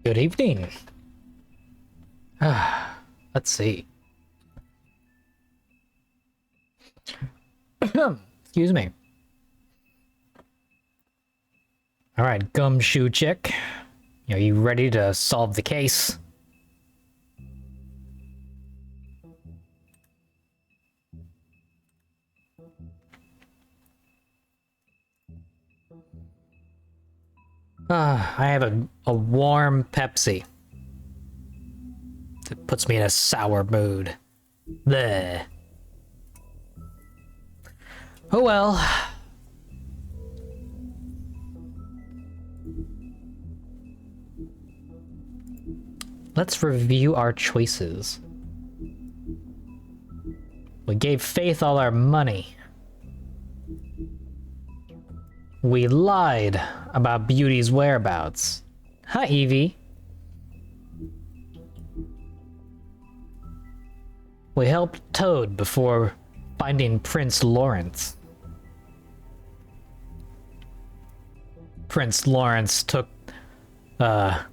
Good evening. Let's see. Excuse me. All right, Gumshoe Chick. Are you ready to solve the case? I have a warm Pepsi. It puts me in a sour mood. Bleh. Oh well. Let's review our choices. We gave Faith all our money. We lied about Beauty's whereabouts. Hi, Evie. We helped Toad before finding Prince Lawrence. Prince Lawrence took, the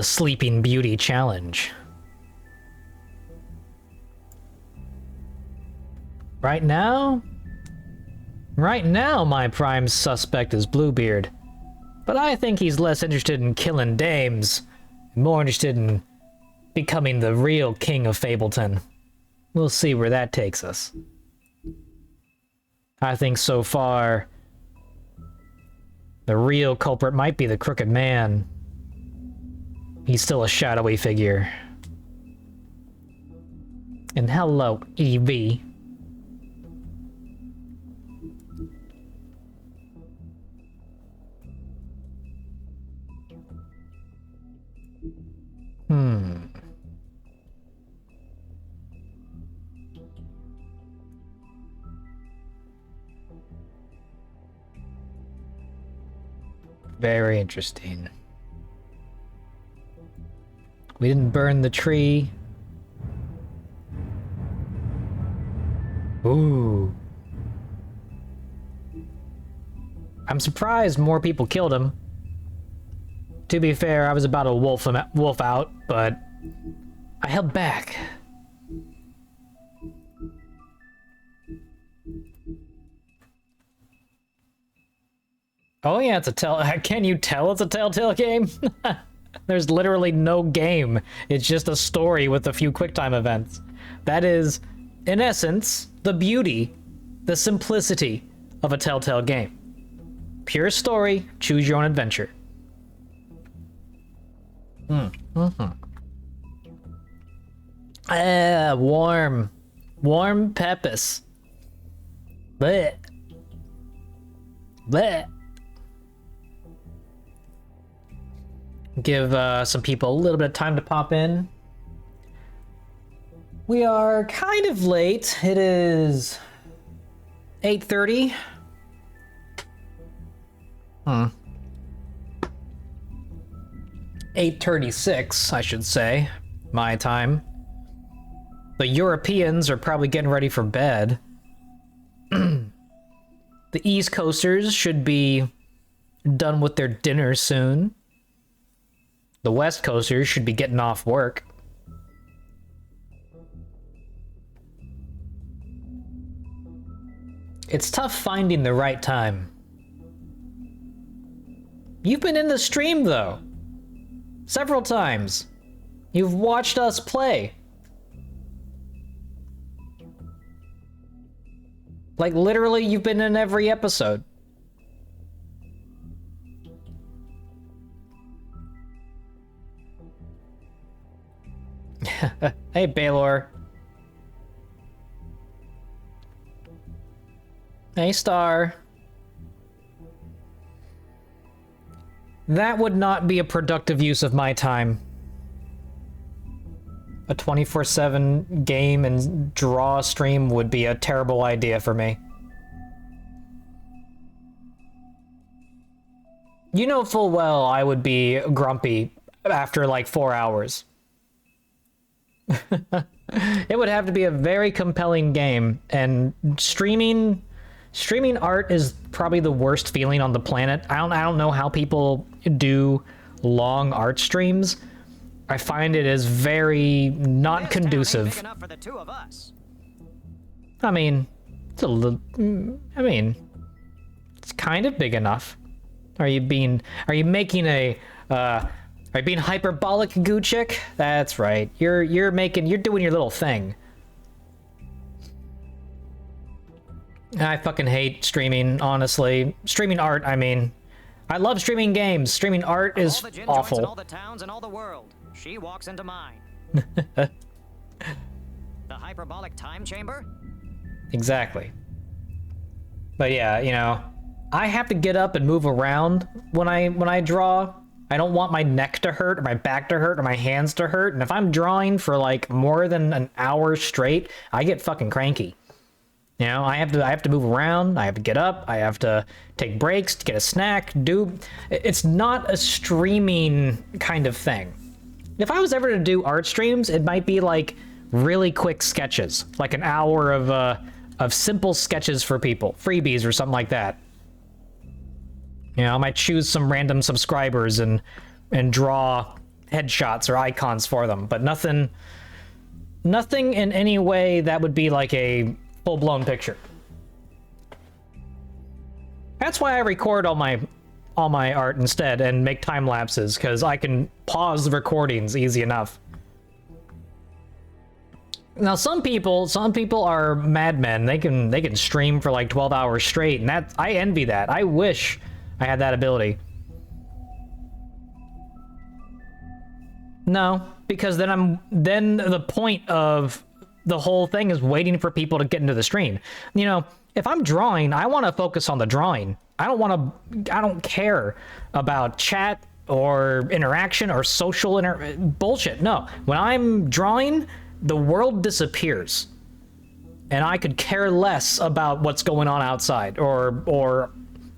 Sleeping Beauty challenge. Right now, my prime suspect is Bluebeard. But I think he's less interested in killing dames, and more interested in becoming the real king of Fableton. We'll see where that takes us. I think so far, the real culprit might be the Crooked Man. He's still a shadowy figure. And hello, Evie. Very interesting. We didn't burn the tree. Ooh. I'm surprised more people killed him. To be fair, I was about to wolf out, but I held back. Oh yeah, it's a can you tell it's a Telltale game? There's literally no game. It's just a story with a few QuickTime events. That is, in essence, the beauty, the simplicity of a Telltale game. Pure story, choose your own adventure. Warm Pepis. Bleh. Bleh. Give some people a little bit of time to pop in. We are kind of late. It is 8:30. 8:36, I should say, my time. The Europeans are probably getting ready for bed. The East Coasters should be done with their dinner soon. The West Coasters should be getting off work. It's tough finding the right time. You've been in the stream, though. Several times. You've watched us play. Like, literally, you've been in every episode. Hey, Baylor. Hey, Star. That would not be a productive use of my time. A 24/7 game and draw stream would be a terrible idea for me. You know full well I would be grumpy after like 4 hours. It would have to be a very compelling game, and streaming art is probably the worst feeling on the planet. I don't know how people do long art streams, I find it is very not conducive. Big enough for the two of us. I mean, it's a little. I mean, it's kind of big enough. Are you making a? Are you being hyperbolic, Goochick? That's right. You're doing your little thing. I fucking hate streaming, honestly. Streaming art, I mean. I love streaming games. Streaming art is all the gin awful. joints in all the towns and all the world. She walks into mine. The hyperbolic time chamber? Exactly. But yeah, you know, I have to get up and move around when I draw. I don't want my neck to hurt or my back to hurt or my hands to hurt. And if I'm drawing for like more than an hour straight, I get fucking cranky. You know, I have to move around. I have to get up. I have to take breaks to get a snack. It's not a streaming kind of thing. If I was ever to do art streams, it might be like really quick sketches, like an hour of simple sketches for people, freebies or something like that. You know, I might choose some random subscribers and draw headshots or icons for them, but nothing in any way that would be like a full-blown picture. That's why I record all my art instead and make time lapses, because I can pause the recordings easy enough. Now some people are madmen. They can stream for like 12 hours straight, and I envy that. I wish I had that ability. No, because then the point of the whole thing is waiting for people to get into the stream. You know, if I'm drawing, I want to focus on the drawing. I don't care about chat or interaction or social bullshit. No, when I'm drawing, the world disappears. And I could care less about what's going on outside or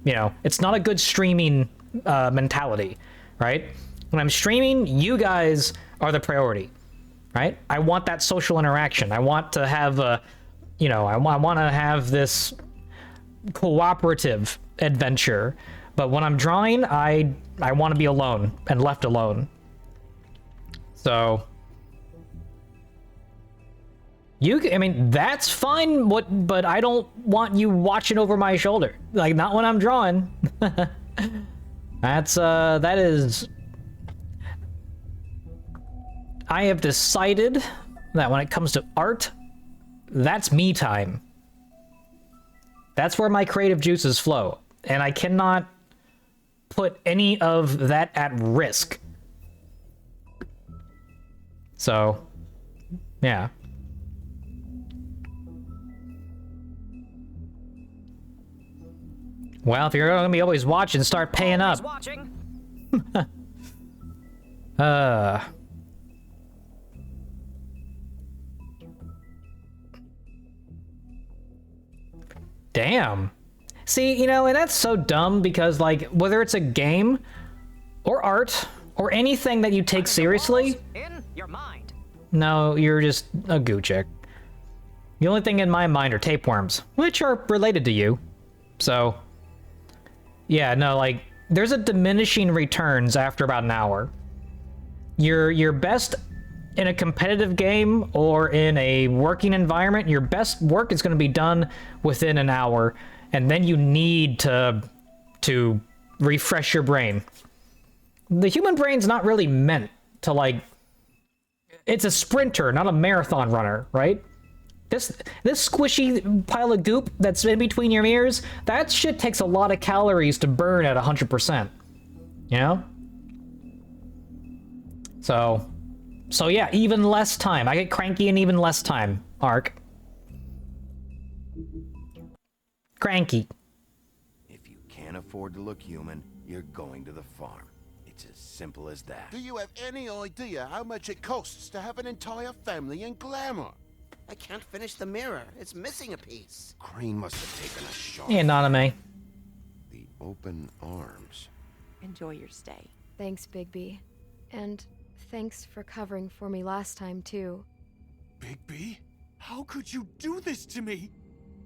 you know, it's not a good streaming mentality, right? When I'm streaming, you guys are the priority. Right? I want that social interaction. I want to have I want to have this cooperative adventure. But when I'm drawing, I want to be alone and left alone. So I mean, that's fine. But I don't want you watching over my shoulder. Like, not when I'm drawing. That is. I have decided that when it comes to art, that's me time. That's where my creative juices flow, and I cannot put any of that at risk. So, yeah. Well, if you're gonna be always watching, start paying up. Damn. See, you know, and that's so dumb because, like, whether it's a game or art or anything that you take seriously, in your mind. No, you're just a Goochick. The only thing in my mind are tapeworms, which are related to you. So, yeah, no, like, there's a diminishing returns after about an hour. Your best in a competitive game or in a working environment, your best work is going to be done within an hour, and then you need to refresh your brain. The human brain's not really meant to, like, it's a sprinter, not a marathon runner, right? This squishy pile of goop that's in between your ears, that shit takes a lot of calories to burn at 100%. You know? So yeah, even less time. I get cranky in even less time, Ark. Cranky. If you can't afford to look human, you're going to the farm. It's as simple as that. Do you have any idea how much it costs to have an entire family in Glamour? I can't finish the mirror. It's missing a piece. Crane must have taken a shot. Yeah, Naname. The open arms. Enjoy your stay. Thanks, Bigby. And thanks for covering for me last time, too. Bigby? How could you do this to me?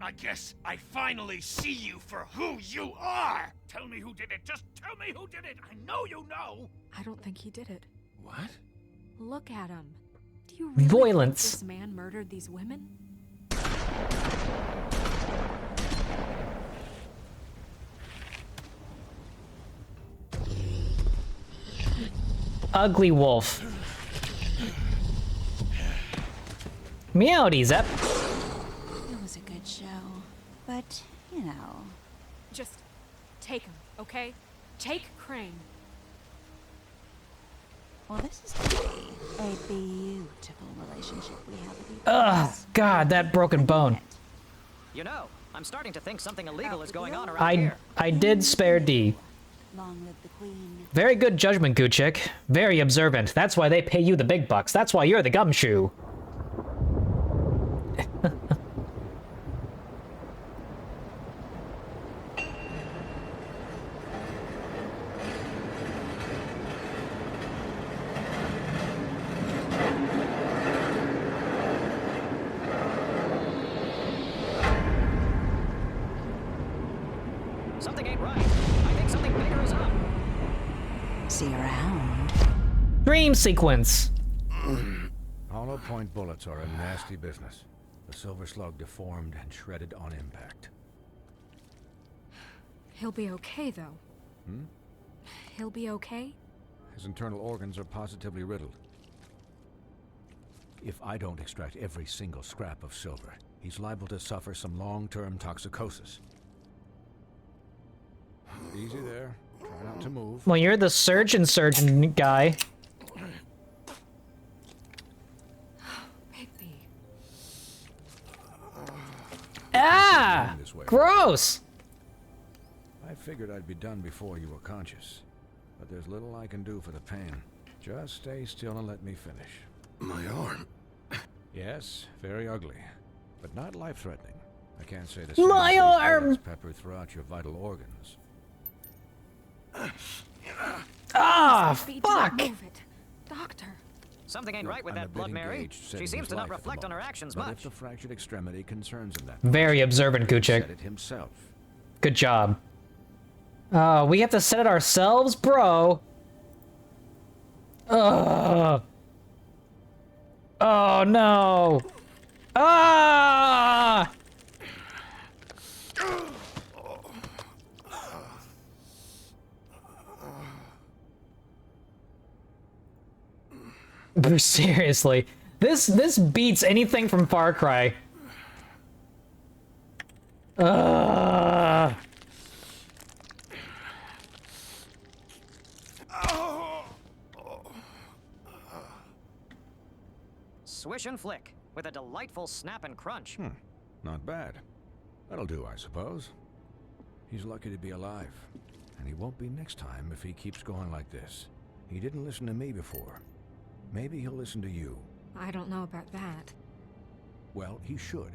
I guess I finally see you for who you are! Tell me who did it! Just tell me who did it! I know you know! I don't think he did it. What? Look at him. Do you really Violence. think this man murdered these women? Ugly wolf. Meowdy, Zep. It was a good show, but, you know. Just take him, okay? Take Crane. Well, this is going to be a beautiful relationship we have with you. Ugh, God, that broken bone. You know, I'm starting to think something illegal is going on around here. I did spare D. Long live the queen. Very good judgment, Guchik. Very observant. That's why they pay you the big bucks. That's why you're the gumshoe. Something ain't right. I think something bigger is up. See you around. Dream sequence. Hollow point bullets are a nasty business. The Silver Slug deformed and shredded on impact. He'll be okay, though. He'll be okay? His internal organs are positively riddled. If I don't extract every single scrap of silver, he's liable to suffer some long-term toxicosis. Easy there. Try not to move. Well, you're the surgeon guy. Bigby. Ah! This way. Gross! I figured I'd be done before you were conscious. But there's little I can do for the pain. Just stay still and let me finish. My arm. Yes, very ugly. But not life-threatening. I can't say the same. My for these arm! bullets peppered throughout your vital organs. Ah, Bigby, fuck! don't move it. Doctor. Something ain't Look, right with I'm a that bit Blood Mary. engaged She saving seems his to not life at the reflect on her moment. actions But much. if the fractured extremity concerns him that Very much, observant, he Guchik. said it himself. Good job. We have to set it ourselves, bro. Ugh. Oh no. Ah! Seriously, this beats anything from Far Cry. Swish and flick, with a delightful snap and crunch. Not bad. That'll do, I suppose. He's lucky to be alive. And he won't be next time if he keeps going like this. He didn't listen to me before. Maybe he'll listen to you. I don't know about that. Well, he should.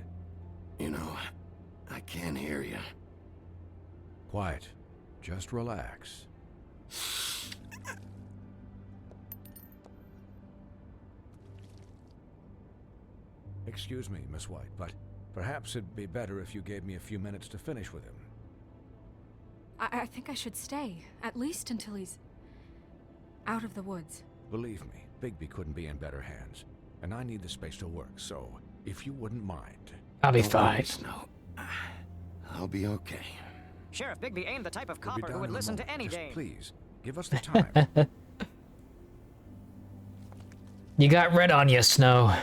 You know, I can't hear you. Quiet. Just relax. Excuse me, Miss White, but perhaps it'd be better if you gave me a few minutes to finish with him. I think I should stay, at least until he's out of the woods. Believe me, Bigby couldn't be in better hands. And I need the space to work, so if you wouldn't mind. I'll be Don't fine. worry, Snow. I'll be okay. Sheriff Bigby ain't the type of We'll be copper done who would in a listen to moment. any Just dame. please, give us the time. You got red on you, Snow.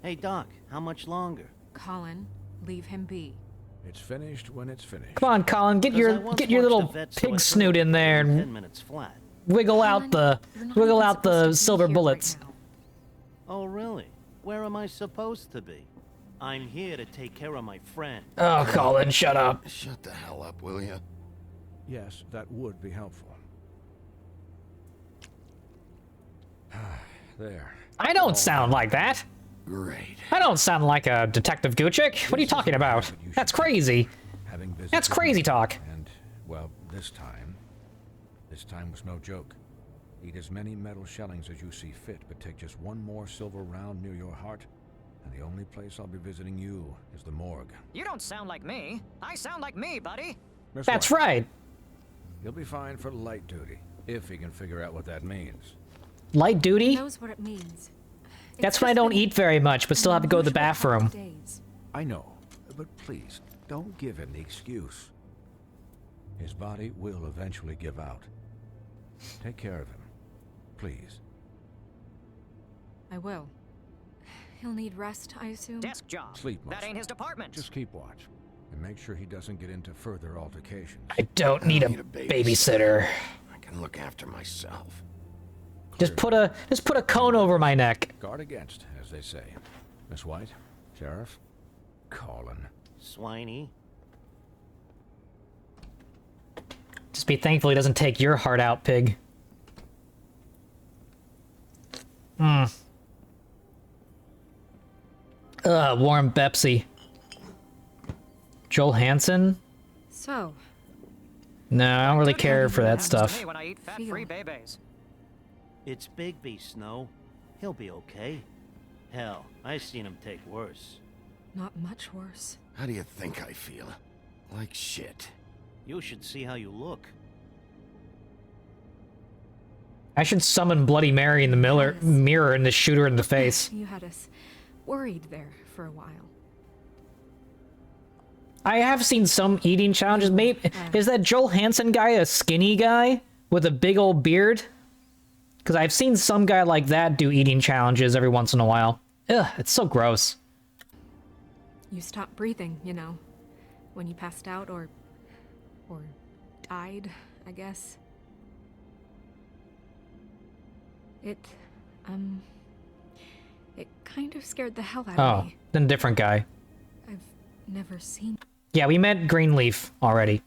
Hey, Doc, how much longer? Colin, leave him be. It's finished when it's finished. Come on, Colin, get 'Cause I your once get your watched little a vet pig sort snoot through in there in 10 and minutes flat. wiggle out Colin, the you're not wiggle even out the supposed to be silver here right bullets. now. Oh, really? Where am I supposed to be? I'm here to take care of my friend. Oh, Colin, shut up. Shut the hell up, will you? Yes, that would be helpful. There. I don't sound like that. Great. I don't sound like a Detective Guchik. What are you talking about? That's crazy. Having visited That's crazy talk. And, well, this time was no joke. Eat as many metal shellings as you see fit, but take just one more silver round near your heart, and the only place I'll be visiting you is the morgue. You don't sound like me. I sound like me, buddy. Miss That's White, right. He'll be fine for light duty, if he can figure out what that means. Light He duty? knows what it means. That's It's when I just don't been eat very much, but still an have to go to the unusual couple bathroom. of days. I know, but please, don't give him the excuse. His body will eventually give out. Take care of him, please. I will. He'll need rest, I assume. Desk job. Sleep That mostly. ain't his department. Just keep watch, and make sure he doesn't get into further altercations. I don't need a babysitter. I can look after myself. Just put a cone over my neck. Guard against, as they say. Miss White, Sheriff, Colin. Swiney. Just be thankful he doesn't take your heart out, pig. Warm Pepsi. Joel Hansen? So, No, I don't really Good care heavens, for what that happens to stuff. me when I eat fat-free babies. It's Bigby, Snow. He'll be okay. Hell, I seen him take worse. not much worse. How do you think I feel? Like shit. You should see how you look. I should summon Bloody Mary in the mirror and just shoot her in the face. You had us worried there for a while. I have seen some eating challenges. Maybe is that Joel Hansen guy a skinny guy with a big old beard? Because I've seen some guy like that do eating challenges every once in a while. Ugh, it's so gross. You stopped breathing, you know, when you passed out or died, I guess. It kind of scared the hell out of Oh, me. then different guy. I've never seen Yeah, we met Greenleaf already.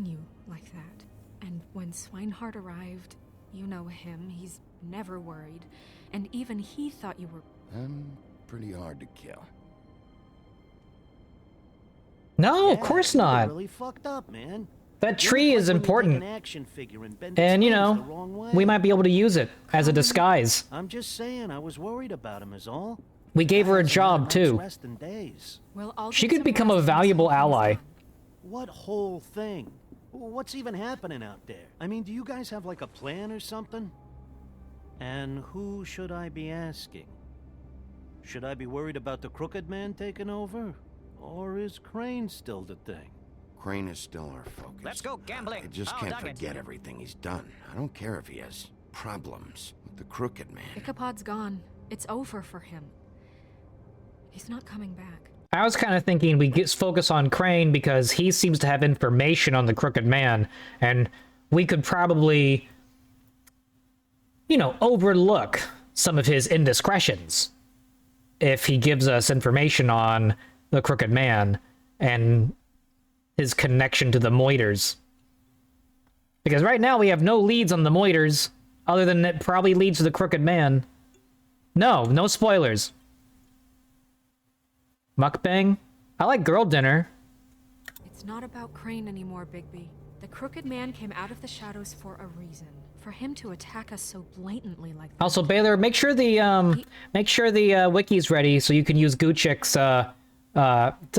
you like that. And when Swinehart arrived, you know him, he's never worried. And even he thought you were... I'm pretty hard to kill. No, of Yeah, course you were not. really fucked up, man. That You tree look is like when you take important. an action figure and bend its And, you limbs know, the wrong way. we might be able to use it as a disguise. I'm just saying, I was worried about him is all. We gave her a Guys, job, night's too. rest in days. Well, I'll She get could some become a rest valuable until he's ally. done. What whole thing? What's even happening out there? I mean, do you guys have like a plan or something? And who should I be asking? Should I be worried about the Crooked Man taking over? Or is Crane still the thing? Crane is still our focus. Let's go gambling. I just Oh, can't dang it. forget everything he's done. I don't care if he has problems with the Crooked Man. Ichabod's gone. It's over for him. He's not coming back. I was kind of thinking we get focus on Crane because he seems to have information on the Crooked Man, and we could probably, you know, overlook some of his indiscretions if he gives us information on the Crooked Man and his connection to the Moiters. Because right now we have no leads on the Moiters, other than it probably leads to the Crooked Man. No spoilers. Mukbang? I like girl dinner. It's not about Crane anymore, Bigby. The Crooked Man came out of the shadows for a reason. For him to attack us so blatantly like that. Also, Baylor, make sure the wiki's ready so you can use Guchik's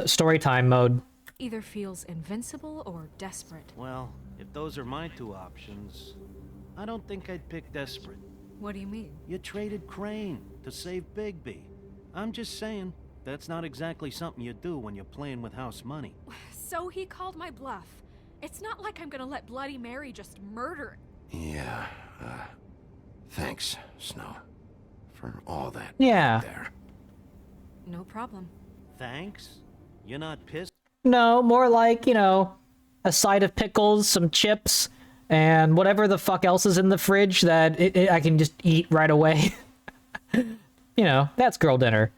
story time mode. Either feels invincible or desperate. Well, if those are my two options, I don't think I'd pick desperate. What do you mean? You traded Crane to save Bigby. I'm just saying, that's not exactly something you do when you're playing with house money. So he called my bluff. It's not like I'm gonna let Bloody Mary just murder. Yeah, thanks, Snow, for all that. Yeah. There. No problem. Thanks? You're not pissed? No, more like, you know, a side of pickles, some chips, and whatever the fuck else is in the fridge that I can just eat right away. You know, that's girl dinner.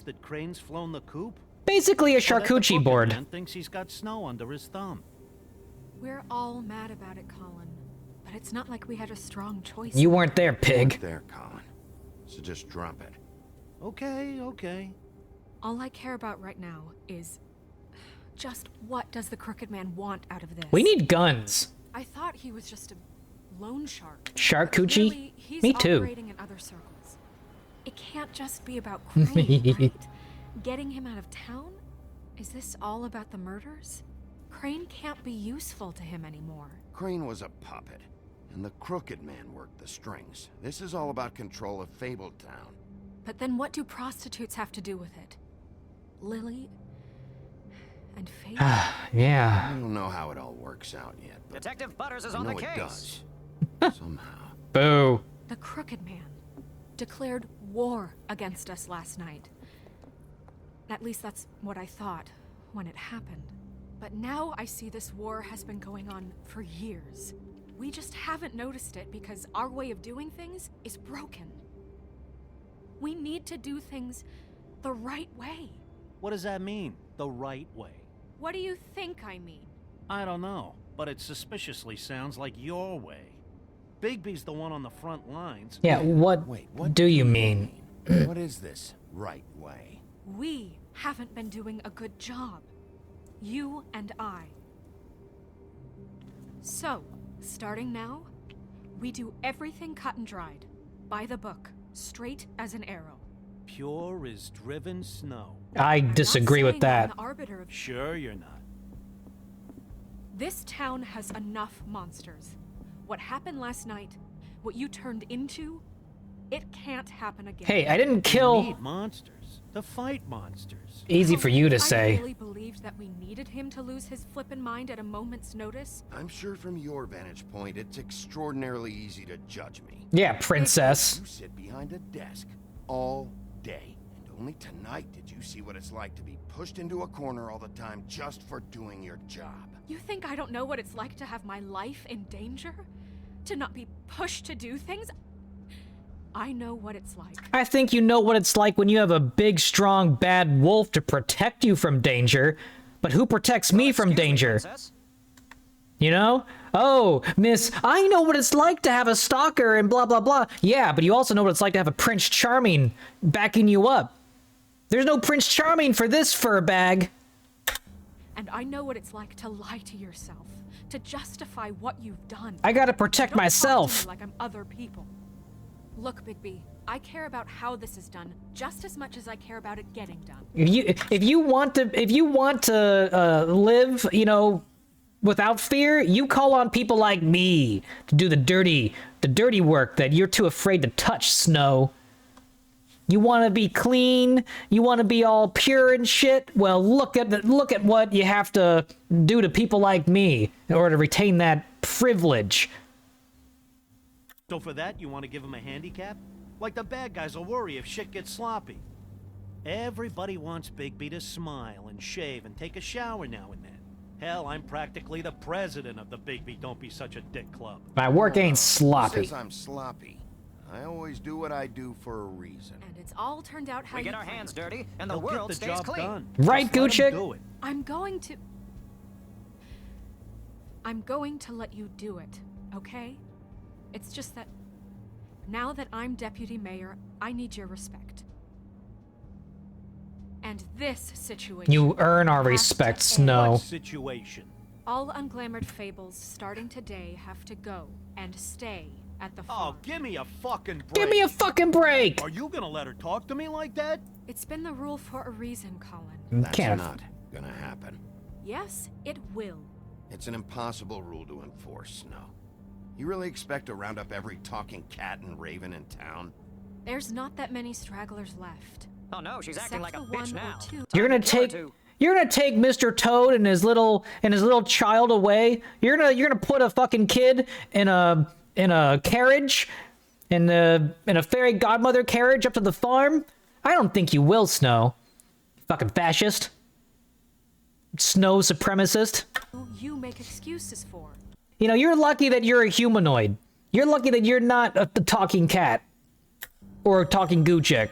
That Crane's flown the coop? Basically a Or that the charcuterie Crooked board. Man thinks he's got Snow under his thumb. We're all mad about it, Colin. But it's not like we had a strong choice. You weren't there, pig. There, Colin. So just drop it. Okay. All I care about right now is just what does the Crooked Man want out of this? We need guns. I thought he was just a loan shark. Charcuterie? Really, he's Me too. operating in other circles. It can't just be about Crane, right? Getting him out of town? Is this all about the murders? Crane can't be useful to him anymore. Crane was a puppet. And the Crooked Man worked the strings. This is all about control of Fabletown. But then what do prostitutes have to do with it? Lily and Faith? Yeah. I don't know how it all works out yet, but Detective Butters is I on know the it case. does. Somehow. Boo. The Crooked Man declared war against us last night. At least that's what I thought when it happened. But now I see this war has been going on for years. We just haven't noticed it because our way of doing things is broken. We need to do things the right way. What does that mean, the right way? What do you think I mean? I don't know, but it suspiciously sounds like your way. Bigby's the one on the front lines. Yeah, what, Wait, what do you mean? What is this right way? We haven't been doing a good job. You and I. So, starting now, we do everything cut and dried. By the book. Straight as an arrow. Pure as driven snow. I disagree with that. I'm the arbiter of Sure you're not. This town has enough monsters. What happened last night, what you turned into, it can't happen again. Hey, I didn't We kill... need monsters to fight monsters. Easy for you to I say. really believed that we needed him to lose his flippin' mind at a moment's notice. I'm sure from your vantage point, it's extraordinarily easy to judge me. Yeah, princess. You sit behind a desk all day, and only tonight did you see what it's like to be pushed into a corner all the time just for doing your job. You think I don't know what it's like to have my life in danger? To not be pushed to do things? I know what it's like. I think you know what it's like when you have a big, strong, bad wolf to protect you from danger. But who protects me from Excuse me, danger? Princess. You know? Oh, miss, I know what it's like to have a stalker and blah, blah, blah. Yeah, but you also know what it's like to have a Prince Charming backing you up. There's no Prince Charming for this fur bag. And I know what it's like to lie to yourself, to justify what you've done. I gotta protect Don't talk to myself. me like I'm other people. Look, Bigby, I care about how this is done just as much as I care about it getting done. If you want to live, you know, without fear, you call on people like me to do the dirty work that you're too afraid to touch, Snow. You want to be clean, you want to be all pure and shit. Well, look at what you have to do to people like me in order to retain that privilege. So for that, you want to give him a handicap? Like the bad guys will worry if shit gets sloppy. Everybody wants Bigby to smile and shave and take a shower now and then. Hell, I'm practically the president of the Bigby Don't Be Such a Dick Club. My work ain't Who sloppy. says I'm sloppy? I always do what I do for a reason. And it's all turned out how We you get our planned. hands dirty, and the He'll world get the stays job clean. done. Right, Just let him Gucci? do it. I'm going to let you do it, okay? It's just that now that I'm deputy mayor, I need your respect. And this situation. You earn our has to respect, end. Snow. What situation? All unglamored fables starting today have to go and stay at the farm. Oh, give me a fucking break. Give me a fucking break! Are you gonna let her talk to me like that? It's been the rule for a reason, Colin. That's Can't. not gonna happen. Yes, it will. It's an impossible rule to enforce, Snow. You really expect to round up every talking cat and raven in town? There's not that many stragglers left. Oh no, she's acting Except like a the bitch one or now. two. You're gonna take Mr. Toad and his little child away. You're gonna put a fucking kid in a carriage, in a fairy godmother carriage up to the farm. I don't think you will, Snow. Fucking fascist. Snow supremacist. You make excuses for. You know, you're lucky that you're a humanoid. You're lucky that you're not a talking cat or a talking Gucci.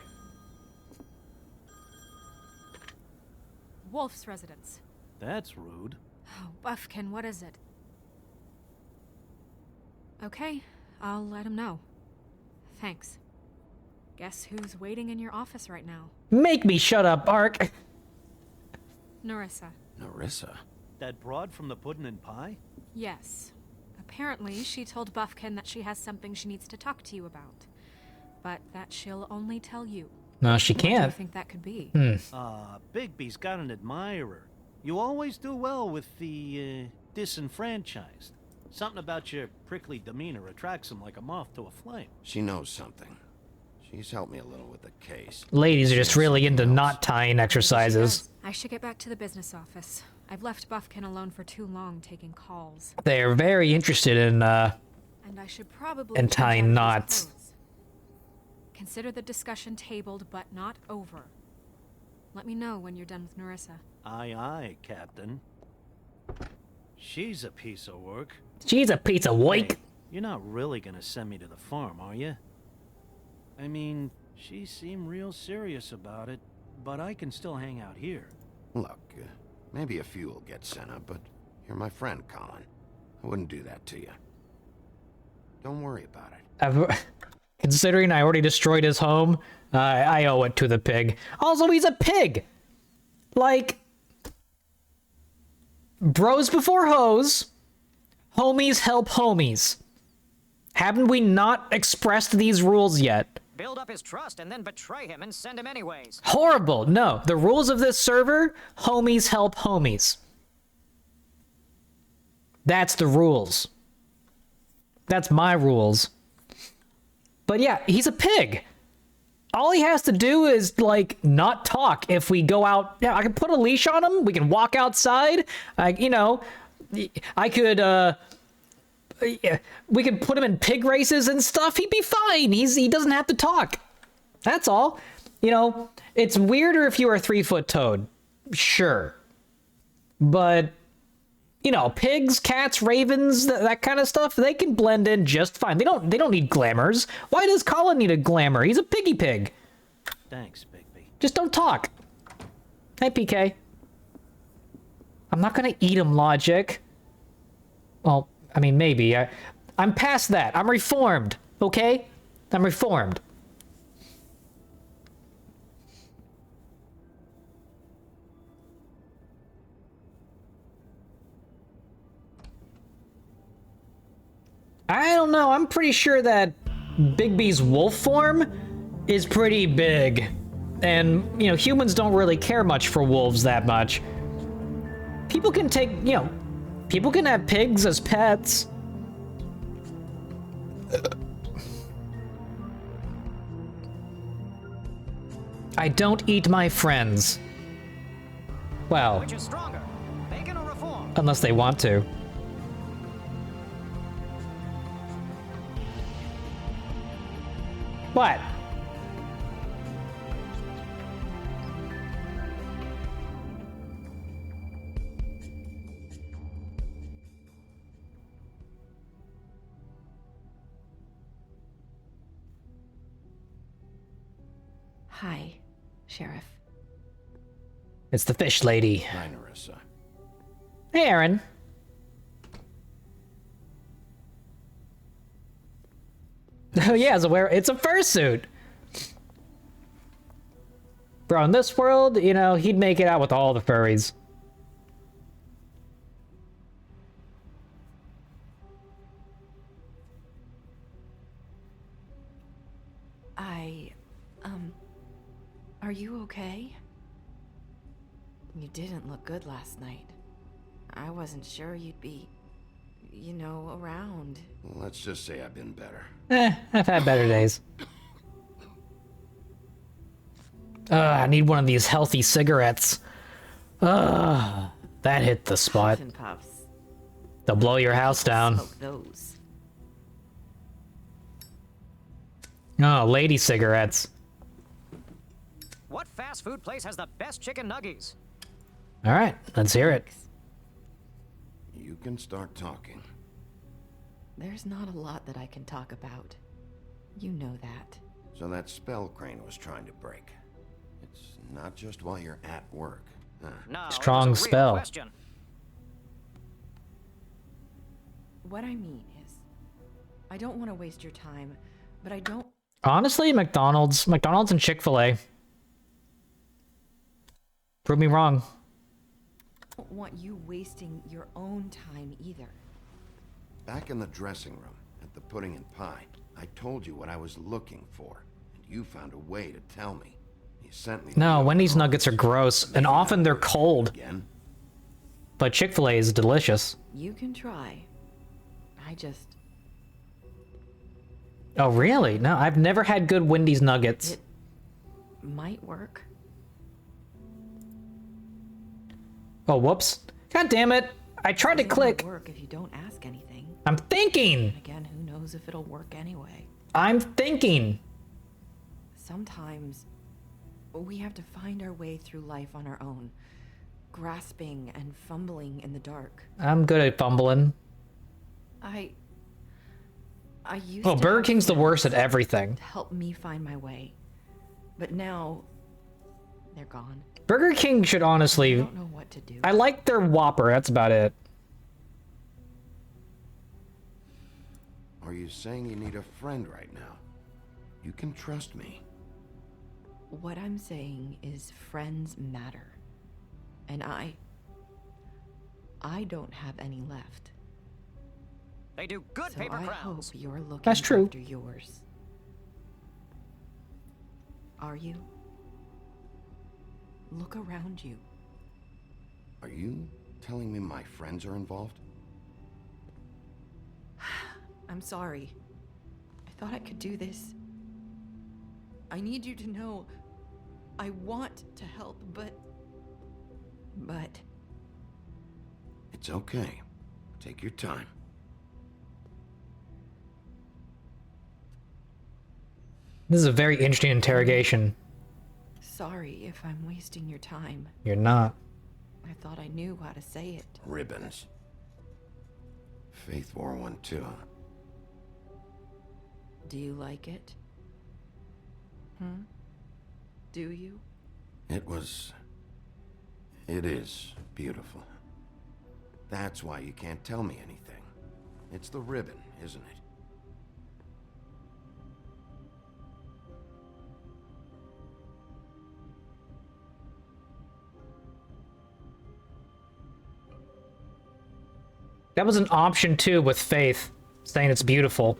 Wolf's residence. That's rude. Oh, Buffkin, what is it? Okay, I'll let him know. Thanks. Guess who's waiting in your office right now? Make me shut up, Ark. Narissa. Narissa? That broad from the puddin' and pie? Yes. Apparently, she told Buffkin that she has something she needs to talk to you about. But that she'll only tell you. No, she What do you can't. think that could be? Bigby's got an admirer. You always do well with the, disenfranchised. Something about your prickly demeanor attracts him like a moth to a flame. She knows something. She's helped me a little with the case. Ladies are just really into knot tying She exercises. does. I should get back to the business office. I've left Buffkin alone for too long taking calls. They're very interested in, And I should probably and tying check his knots. clothes. Consider the discussion tabled, but not over. Let me know when you're done with Narissa. Aye, aye, Captain. She's a piece of work. she's a piece of work. Hey, you're not really gonna send me to the farm, are you? I mean, she seemed real serious about it, but I can still hang out here. Look, maybe a few will get sent up, but you're my friend, Colin. I wouldn't do that to you. Don't worry about it. Considering I already destroyed his home, I owe it to the pig. Also, he's a pig! Like, bros before hoes, homies help homies. Haven't we not expressed these rules yet? Build up his trust and then betray him and send him anyways. Horrible. No, the rules of this server, homies help homies. That's the rules. That's my rules. But yeah, he's a pig. All he has to do is, like, not talk if we go out. Yeah, I can put a leash on him. We can walk outside. You know, I could, we could put him in pig races and stuff. He'd be fine. He doesn't have to talk. That's all. You know, it's weirder if you were a 3-foot toad. Sure. But, you know, pigs, cats, ravens, that kind of stuff, they can blend in just fine. They don't need glamours. Why does Colin need a glamour? He's a piggy pig. Thanks, Bigby. Just don't talk. Hey, PK. I'm not gonna eat him, Logic. Well, I mean, maybe. I'm past that. I'm reformed, okay? I'm reformed. I don't know. I'm pretty sure that Bigby's wolf form is pretty big. And, you know, humans don't really care much for wolves that much. People can take, you know, people can have pigs as pets. I don't eat my friends. Well, Which is stronger, bacon or reform? unless they want to. What? Hi, Sheriff. It's the fish lady. Hi, Narissa. Hey, Aaron. Oh yeah, it's a fursuit. Bro, in this world, you know, he'd make it out with all the furries. Are you okay? You didn't look good last night. I wasn't sure you'd be, you know, around. Well, let's just say I've been better. I've had better days. I need one of these healthy cigarettes. That hit the spot. Puffin' puffs. They'll blow your house down. Smoke those. Oh, lady cigarettes. What fast food place has the best chicken nuggies? All right, let's hear it. You can start talking. There's not a lot that I can talk about. You know that. So that spell Crane was trying to break. It's not just while you're at work. Huh? No, it Strong was a real spell. question. What I mean is, I don't want to waste your time, but I don't Honestly, McDonald's and Chick-fil-A. Prove me wrong. want you wasting your own time either. Back in the dressing room, at the pudding and pie, I told you what I was looking for, and you found a way to tell me. You sent me... No, Wendy's nuggets are gross, and often they're cold. Again? But Chick-fil-A is delicious. You can try, I just... Oh, really? No, I've never had good Wendy's nuggets. It might work. Oh, whoops. God damn it. I tried to It click. won't work if you don't ask anything. I'm thinking. Again, who knows if it'll work anyway. I'm thinking. Sometimes we have to find our way through life on our own, grasping and fumbling in the dark. I'm good at fumbling. I used Oh, to Burger have King's the worst at friends everything. to help me find my way. But now they're gone. Burger King should honestly... I don't know what to do. I like their Whopper, that's about it. Are you saying you need a friend right now? You can trust me. What I'm saying is friends matter. And I don't have any left. They do good So paper I crowns. hope you're looking That's true. after yours. Are you? Look around you. Are you telling me my friends are involved? I'm sorry. I thought I could do this. I need you to know I want to help, but... It's okay. Take your time. This is a very interesting interrogation. Sorry if I'm wasting your time. You're not. I thought I knew how to say it. Ribbons. Faith wore one too. Do you like it? Do you? It is beautiful. That's why you can't tell me anything. It's the ribbon, isn't it? That was an option too with Faith, saying it's beautiful.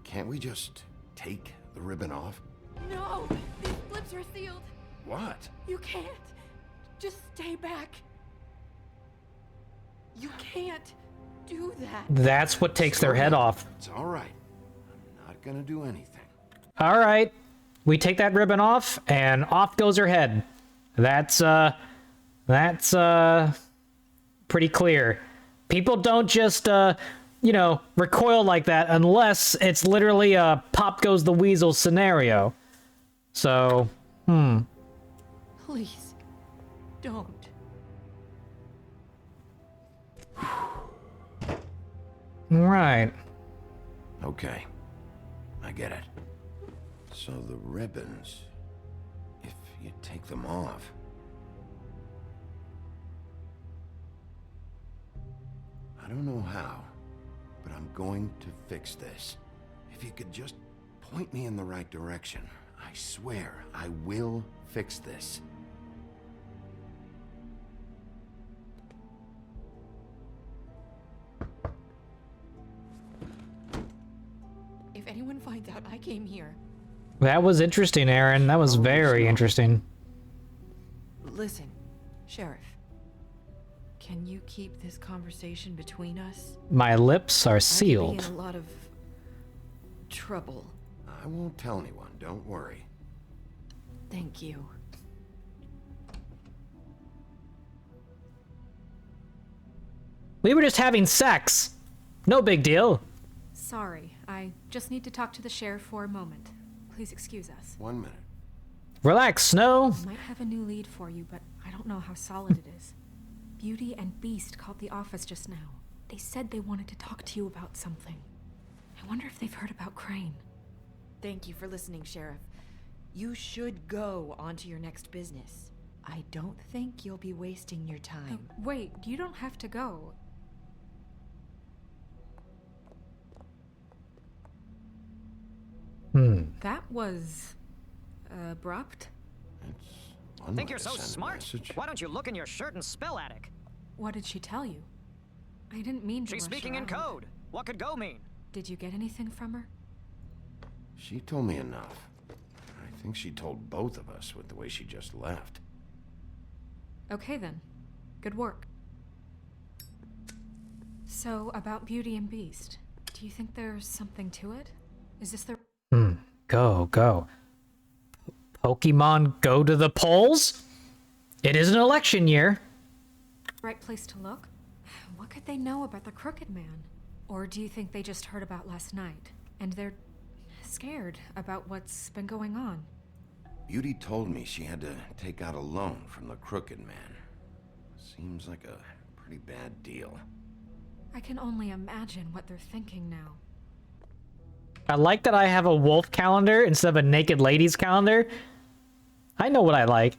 Can't we just take the ribbon off? No! These flips are sealed. What? You can't. Just stay back. You can't do that. That's what takes their head off. It's all right. I'm not gonna do anything. All right. We take that ribbon off, and off goes her head. That's pretty clear. People don't just, you know, recoil like that unless it's literally a pop goes the weasel scenario. So, Please, don't. Right. Okay. I get it. So the ribbons, if you take them off... I don't know how, but I'm going to fix this. If you could just point me in the right direction, I swear I will fix this. If anyone finds out I came here... That was interesting, Aaron. That was very interesting. Listen, Sheriff. Can you keep this conversation between us? My lips are I could be sealed. in a lot of trouble. I won't tell anyone, don't worry. Thank you. We were just having sex. No big deal. Sorry, I just need to talk to the sheriff for a moment. Please excuse us. 1 minute. Relax, Snow. Might have a new lead for you, but I don't know how solid it is. Beauty and Beast called the office just now. They said they wanted to talk to you about something. I wonder if they've heard about Crane. Thank you for listening, Sheriff. You should go on to your next business. I don't think you'll be wasting your time. Wait, you don't have to go. That was... abrupt? It's one Think way you're to so send a smart? message. Why don't you look in your shirt and spell attic? What did she tell you? I didn't mean to She's rush speaking her in out. code. What could go mean? Did you get anything from her? She told me enough. I think she told both of us with the way she just left. Okay then. Good work. So, about Beauty and Beast, do you think there's something to it? Is this their... Go. Pokemon go to the polls? It is an election year. right place to look? What could they know about the Crooked Man? Or do you think they just heard about last night, and they're scared about what's been going on? Beauty told me she had to take out a loan from the Crooked Man. Seems like a pretty bad deal. I can only imagine what they're thinking now. I like that I have a wolf calendar instead of a naked ladies calendar. I know what I like.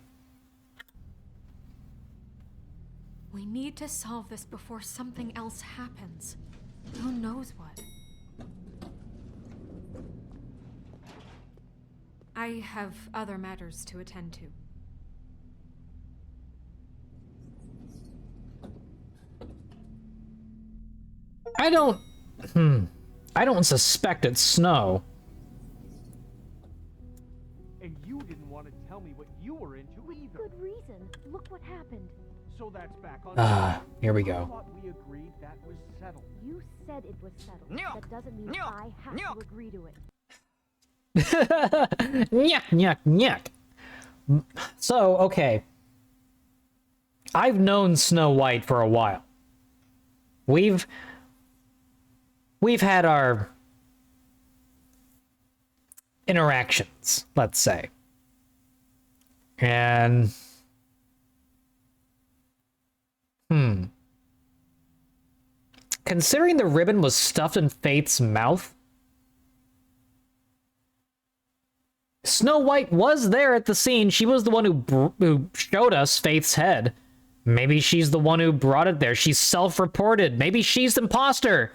We need to solve this before something else happens. Who knows what? I have other matters to attend to. I don't suspect it's Snow. And you didn't want to tell me what you were into either. Good reason. Look what happened. So that's back on. Here we I go. thought we agreed that was settled. You said it was settled. Nyuk! That doesn't mean Nyuk! I have Nyuk! to agree to it. Nyuk. So, okay. I've known Snow White for a while. We've had our interactions, let's say. And considering the ribbon was stuffed in Faith's mouth, Snow White was there at the scene. She was the one who showed us Faith's head. Maybe she's the one who brought it there. She's self-reported. Maybe she's the imposter.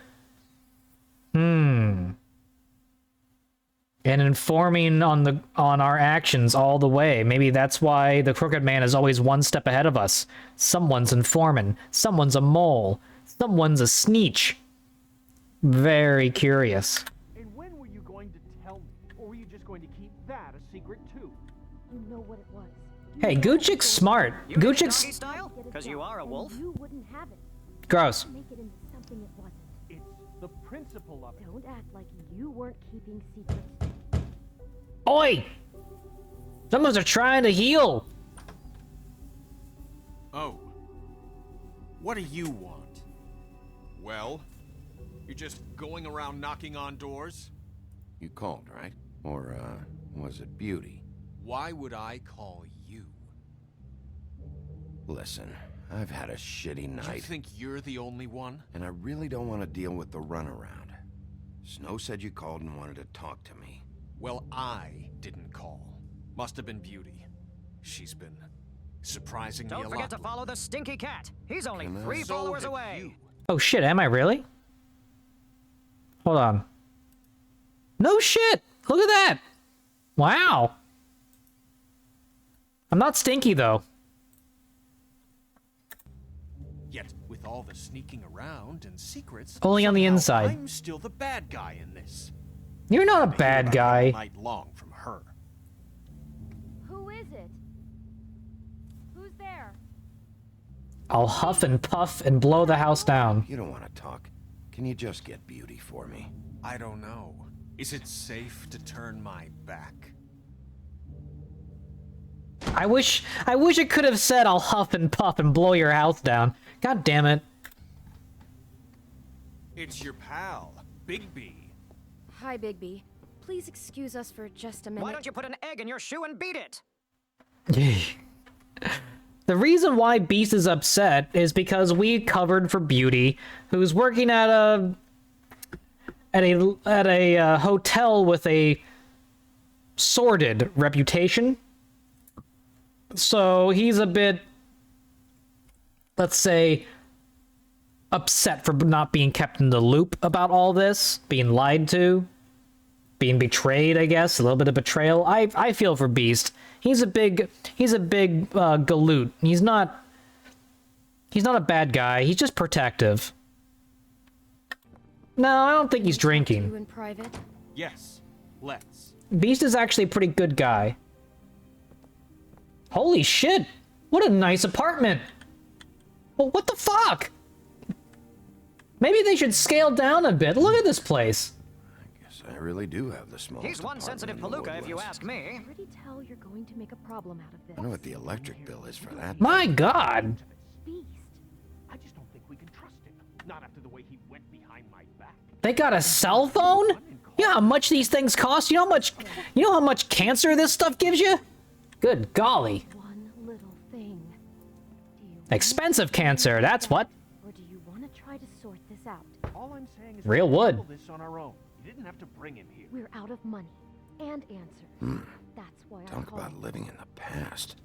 And informing on our actions all the way. Maybe that's why the Crooked Man is always one step ahead of us. Someone's informing. Someone's a mole. Someone's a sneetch. Very curious. And when were you going to tell me? Or were you just going to keep that a secret too? You know what it was. Hey, Gucci's smart. You mean doggy Gucci's style? Because you are a wolf. You wouldn't have it. gross. Make it into something it wasn't. It's the principle of it. Don't act like you weren't keeping secrets. Oi! Someone's trying to heal. Oh. What do you want? Well, you're just going around knocking on doors? You called, right? Or, was it Beauty? Why would I call you? Listen, I've had a shitty night. You think you're the only one? And I really don't want to deal with the runaround. Snow said you called and wanted to talk to me. Well, I didn't call. Must have been Beauty. She's been surprising me a lot. Don't forget to follow the stinky cat. He's only Can I- 3 So followers have away. you. Oh shit, am I really? Hold on. No shit! Look at that! Wow. I'm not stinky though. Yet, with all the sneaking around and secrets, Only on the somehow inside. I'm still the bad guy in this. You're not a I hear bad about it all guy. night long from her. Who is it? Who's there? I'll huff and puff and blow the house down. You don't want to talk. Can you just get Beauty for me? I don't know. Is it safe to turn my back? I wish it could have said I'll huff and puff and blow your house down. God damn it. It's your pal, Bigby. Hi, Bigby. Please excuse us for just a minute. Why don't you put an egg in your shoe and beat it? The reason why Beast is upset is because we covered for Beauty, who's working at a hotel with a sordid reputation. So he's a bit, let's say, upset for not being kept in the loop about all this, being lied to, being betrayed, I guess, a little bit of betrayal. I feel for Beast. He's a big galoot. He's not a bad guy. He's just protective. No, I don't think he's You drinking. in private? Yes, let's. Beast is actually a pretty good guy. Holy shit! What a nice apartment! Well, what the fuck? Maybe they should scale down a bit. Look at this place. Guess I really do have the smallest He's one sensitive palooka, if you ask me. I already tell you're going to make a problem out of this. I know what the electric bill is for that. My God. Beast. I just don't think we can trust him. Not after the way he went behind my back. They got a cell phone? You know how much these things cost? You know how much cancer this stuff gives you? Good golly. One little thing. Expensive cancer, that's what. Or do you want to try to sort this out? All I'm saying is Real we can wood. handle this on our own. You didn't have to bring him here. We're out of money and answers. That's why I Talk called. about living in the past.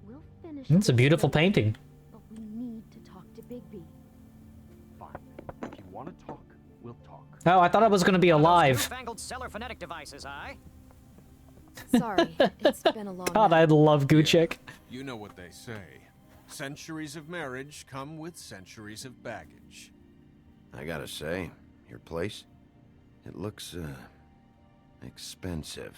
We'll finish. It's a this beautiful later, painting. But we need to talk to Bigby. Fine. If you want to talk, we'll talk. Oh, I thought I was gonna be alive. Newfangled cellar phonetic devices, eh? Sorry, it's been a long God, I love Gucci. You know what they say. Centuries of marriage come with centuries of baggage. I gotta say, your place, it looks, expensive.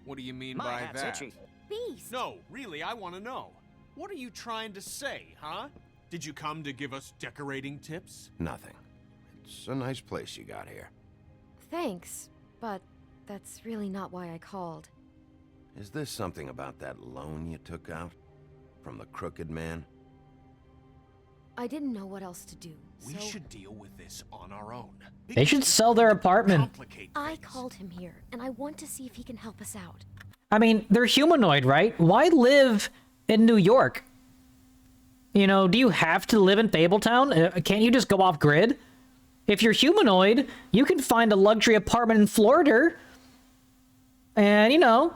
What do you mean My by hat's that? itchy. Beast. No, really, I want to know. What are you trying to say, huh? Did you come to give us decorating tips? Nothing. It's a nice place you got here. Thanks, but that's really not why I called. Is this something about that loan you took out? From the Crooked Man? I didn't know what else to do. We so should deal with this on our own. They should sell their apartment. I called him here, and I want to see if he can help us out. I mean, they're humanoid, right? Why live in New York? You know, do you have to live in Fabletown? Can't you just go off grid? If you're humanoid, you can find a luxury apartment in Florida. And, you know,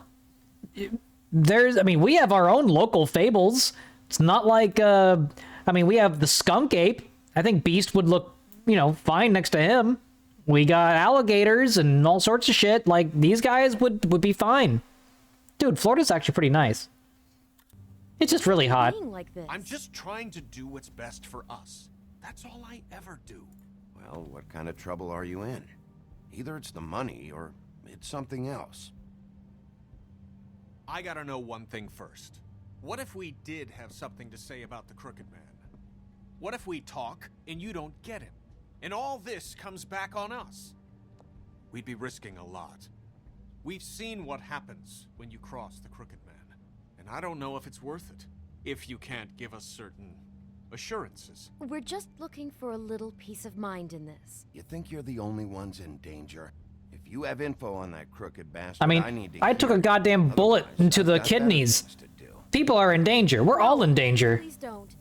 I mean, we have our own local fables. It's not like, I mean, we have the skunk ape. I think Beast would look, you know, fine next to him. We got alligators and all sorts of shit. Like, these guys would be fine. Dude, Florida's actually pretty nice. It's just really hot. Like this. I'm just trying to do what's best for us. That's all I ever do. Well, what kind of trouble are you in? Either it's the money or it's something else. I gotta know one thing first. What if we did have something to say about the Crooked Man? What if we talk and you don't get him? And all this comes back on us? We'd be risking a lot. We've seen what happens when you cross the Crooked Man. And I don't know if it's worth it. If you can't give us certain assurances. We're just looking for a little peace of mind in this. You think you're the only ones in danger? If you have info on that crooked bastard, I mean, need to I took a goddamn bullet into the kidneys. People are in danger. We're all in danger. Please don't.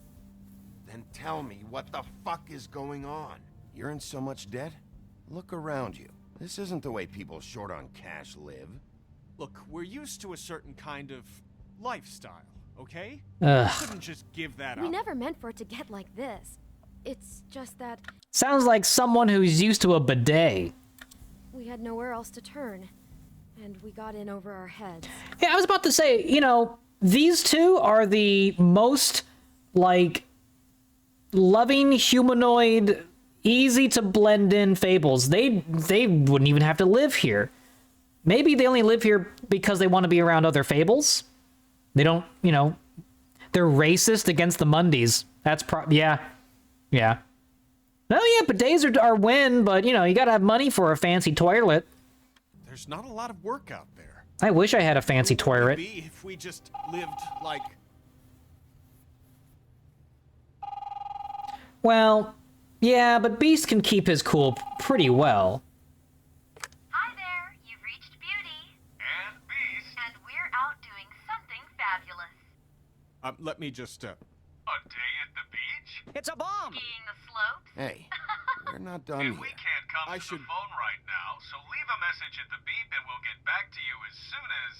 Then tell me what the fuck is going on. You're in so much debt? Look around you. This isn't the way people short on cash live. Look, we're used to a certain kind of lifestyle, okay? Ugh. We couldn't just give that We up. never meant for it to get like this. It's just that Sounds like someone who's used to a bidet. we had nowhere else to turn, and we got in over our heads. Yeah, I was about to say, you know, these two are the most, like, loving humanoid, easy to blend in fables. They wouldn't even have to live here. Maybe they only live here because they want to be around other fables. They don't, you know, they're racist against the Mundies. That's yeah. Yeah. Oh yeah, bidets are win, but you know, you gotta have money for a fancy toilet. There's not a lot of work out there. I wish I had a fancy toilet. Maybe if we just lived like... Well, yeah, but Beast can keep his cool pretty well. Hi there, you've reached Beauty. And Beast. And we're out doing something fabulous. Let me just, A day at the beach? It's a bomb! Skiing the slopes? Hey, we're not done yet. We can't come to the phone right now, so leave a message at the beep and we'll get back to you as soon as...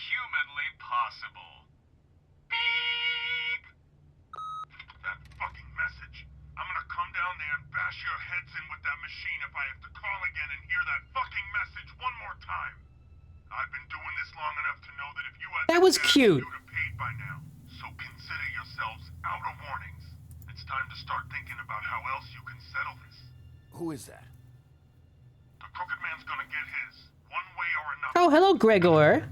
humanly possible. Beep! That fucking message. I'm gonna come down there and bash your heads in with that machine if I have to call again and hear that fucking message one more time. I've been doing this long enough to know that if you had That was cute. you'd have paid by now. So consider yourselves out of warnings. It's time to start thinking about how else you can settle this. Who is that? The Crooked Man's gonna get his, one way or another. Oh, hello, Gregor.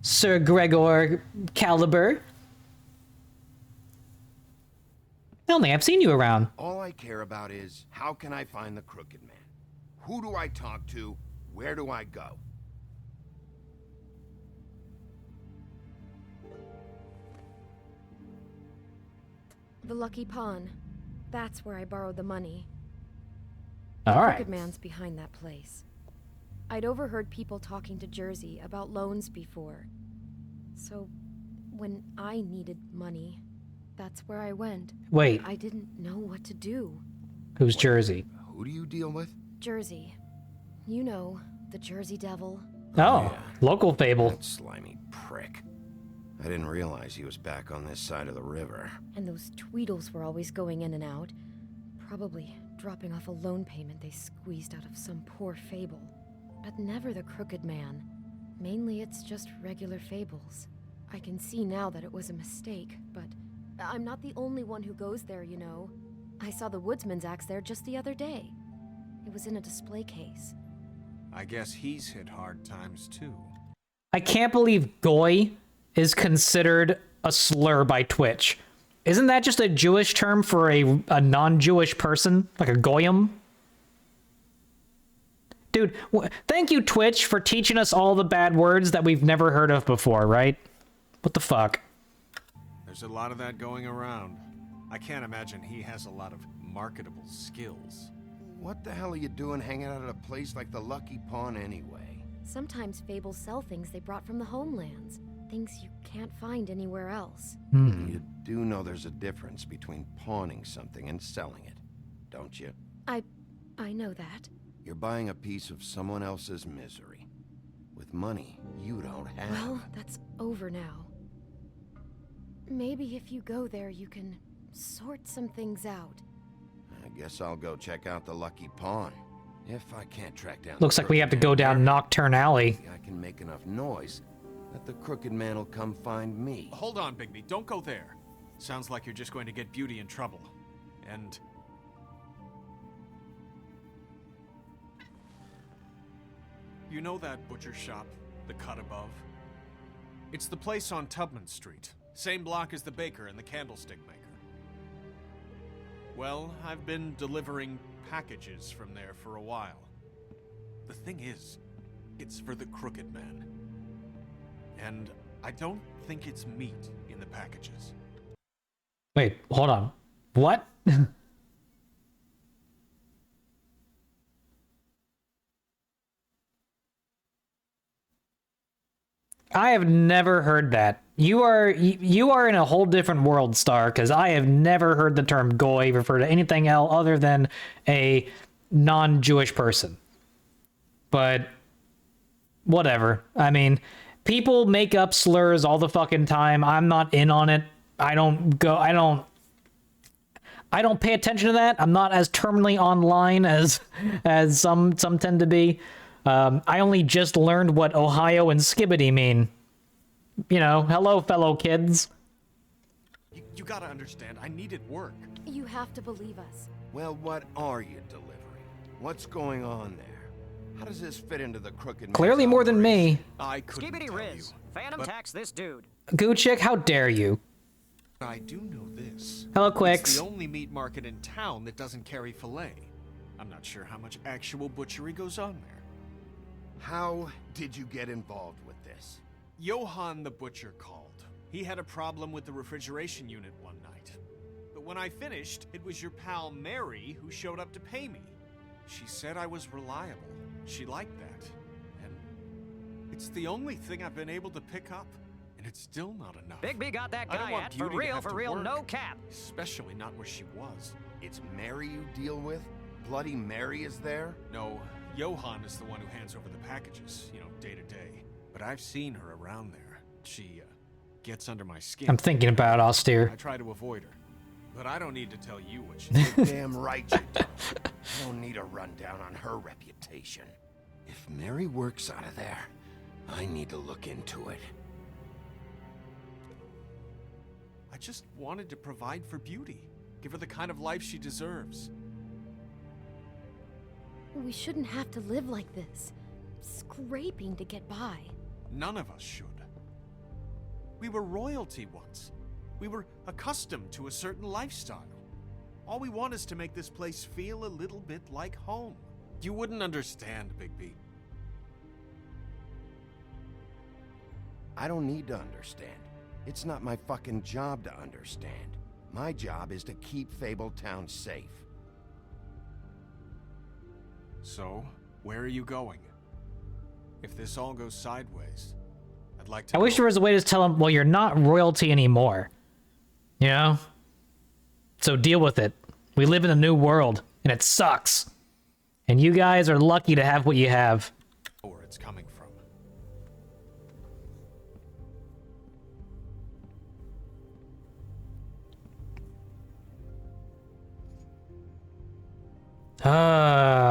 Sir Gregor Caliber. I don't think I've seen you around. All I care about is, how can I find the Crooked Man? Who do I talk to? Where do I go? The Lucky Pawn. That's where I borrowed the money. All The right. Crooked Man's behind that place. I'd overheard people talking to Jersey about loans before. So, when I needed money, that's where I went. Wait. I didn't know what to do. Who's Jersey? Who do you deal with? Jersey. You know, the Jersey Devil. Oh, local fable. That slimy prick. I didn't realize he was back on this side of the river. And those Tweedles were always going in and out. Probably dropping off a loan payment they squeezed out of some poor fable. But never the Crooked Man. Mainly it's just regular fables. I can see now that it was a mistake, but I'm not the only one who goes there, you know. I saw the Woodsman's axe there just the other day. It was in a display case. I guess he's hit hard times too. I can't believe Goy is considered a slur by Twitch. Isn't that just a Jewish term for a non-Jewish person? Like a goyim? Dude, thank you, Twitch, for teaching us all the bad words that we've never heard of before, right? What the fuck? There's a lot of that going around. I can't imagine he has a lot of marketable skills. What the hell are you doing hanging out at a place like the Lucky Pawn anyway? Sometimes fables sell things they brought from the homelands. Things you can't find anywhere else. You do know there's a difference between pawning something and selling it, don't you? I know that. You're buying a piece of someone else's misery. With money you don't have. Well, that's over now. Maybe if you go there, you can sort some things out. I guess I'll go check out the Lucky Pawn. If I can't track down... Looks like we have to go down Nocturne Alley. I can make enough noise that the Crooked Man will come find me. Hold on, Bigby. Don't go there. Sounds like you're just going to get Beauty in trouble. And... you know that butcher shop, the cut above? It's the place on Tubman Street. Same block as the baker and the candlestick maker. Well, I've been delivering packages from there for a while. The thing is, it's for the Crooked Man. And I don't think it's meat in the packages. Wait, hold on. What? I have never heard that. You are in a whole different world, Star, because I have never heard the term goy refer to anything else other than a non-Jewish person. But whatever. I mean, people make up slurs all the fucking time. I'm not in on it. I don't pay attention to that. I'm not as terminally online as some tend to be. I only just learned what Ohio and Skibbity mean. You know, hello, fellow kids. You gotta understand, I needed work. You have to believe us. Well, what are you delivering? What's going on there? How does this fit into the Crooked Man's Clearly more than me. I couldn't Skibbity tell Riz. you, Phantom but tax this dude. Goochik, how dare you? I do know this. Hello, It's Quicks. the only meat market in town that doesn't carry filet. I'm not sure how much actual butchery goes on there. How did you get involved with this? Johann the butcher called. He had a problem with the refrigeration unit one night. But when I finished, it was your pal Mary who showed up to pay me. She said I was reliable. She liked that. And it's the only thing I've been able to pick up. And it's still not enough. Bigby got that I don't guy want at for Beauty to have to real, work, no cap. Especially not where she was. It's Mary you deal with? Bloody Mary is there? No, Johann is the one who hands over the packages, you know, day to day. But I've seen her around there. She, gets under my skin. I'm thinking about austere. I try to avoid her. But I don't need to tell you what she You're damn right you don't. I don't need a rundown on her reputation. If Mary works out of there, I need to look into it. I just wanted to provide for Beauty. Give her the kind of life she deserves. We shouldn't have to live like this. Scraping to get by. None of us should. We were royalty once. We were accustomed to a certain lifestyle. All we want is to make this place feel a little bit like home. You wouldn't understand, Bigby. I don't need to understand. It's not my fucking job to understand. My job is to keep Fabletown safe. So, where are you going? If this all goes sideways, I'd like to I wish there was a way to tell him, well, you're not royalty anymore. You know? So deal with it. We live in a new world, and it sucks. And you guys are lucky to have what you have. where it's coming from.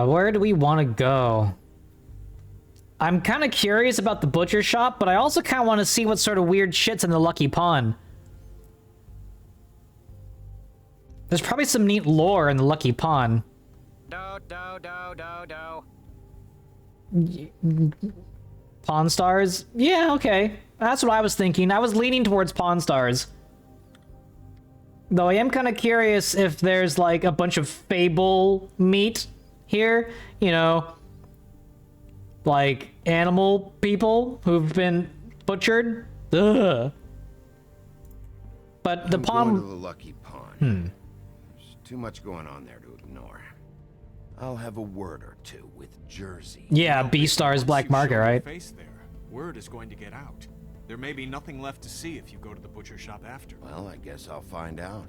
Where do we want to go? I'm kind of curious about the butcher shop, but I also kind of want to see what sort of weird shit's in the Lucky Pawn. There's probably some neat lore in the Lucky Pawn. Pawn Stars? Yeah, okay. That's what I was thinking. I was leaning towards Pawn Stars. Though I am kind of curious if there's like a bunch of Fable meat here, you know, like animal people who've been butchered. Ugh. But the I'm pawn. going to the Lucky Pawn. There's too much going on there to ignore. I'll have a word or two with Jersey. Yeah, B-Star's Black Market, right? Face there. Word is going to get out. There may be nothing left to see if you go to the butcher shop after. Well, I guess I'll find out.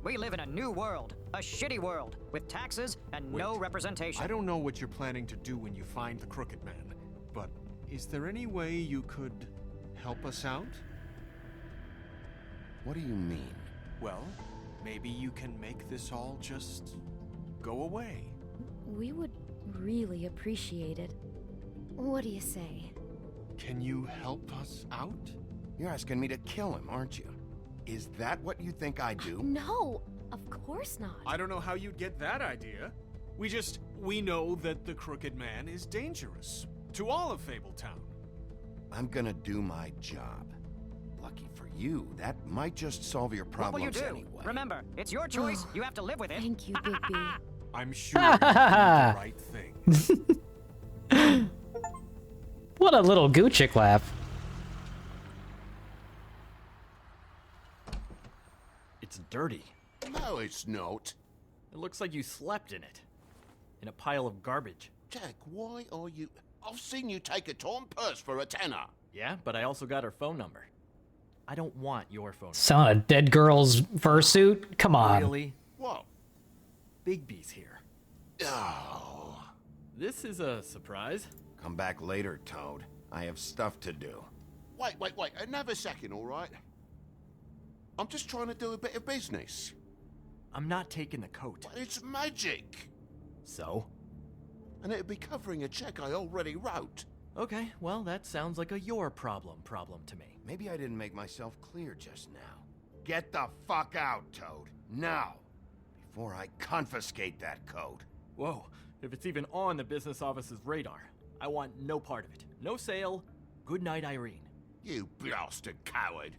We live in a new world, a shitty world, with taxes and no representation. I don't know what you're planning to do when you find the Crooked Man, but is there any way you could help us out? What do you mean? Well, maybe you can make this all just go away. We would really appreciate it. What do you say? Can you help us out? You're asking me to kill him, aren't you? Is that what you think I do? No, of course not. I don't know how you'd get that idea. We know that the Crooked Man is dangerous to all of Fabletown. I'm gonna do my job. Lucky for you, that might just solve your What will you problems do? anyway. Remember, it's your choice. You have to live with it. Thank you, Bigby. I'm sure you'll do the right thing. What a little Goochick laugh. It's dirty. No, it's not. It looks like you slept in it. In a pile of garbage. Jack, why are you... I've seen you take a torn purse for a tenner. Yeah, but I also got her phone number. I don't want your phone number. Selling a dead girl's fursuit? Come on. Really? What? Bigby's here. Oh. This is a surprise. Come back later, Toad. I have stuff to do. Wait. Another second, all right? I'm just trying to do a bit of business. I'm not taking the coat. But it's magic. So? And it'd be covering a check I already wrote. Okay, well, that sounds like a your problem to me. Maybe I didn't make myself clear just now. Get the fuck out, Toad. Now. Before I confiscate that coat. Whoa, if it's even on the business office's radar, I want no part of it. No sale. Good night, Irene. You blasted coward.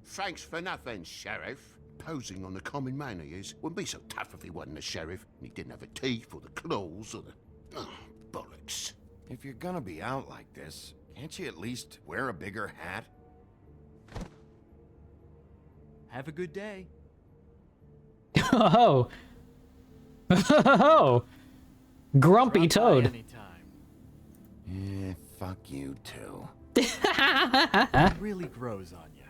Thanks for nothing, Sheriff. Posing on the common man he is. Wouldn't be so tough if he wasn't a sheriff, and he didn't have the teeth or the claws or the... Oh, bollocks. If you're gonna be out like this, can't you at least wear a bigger hat? Have a good day. Oh. Oh. Grumpy Toad. Yeah, fuck you too. It really grows on you.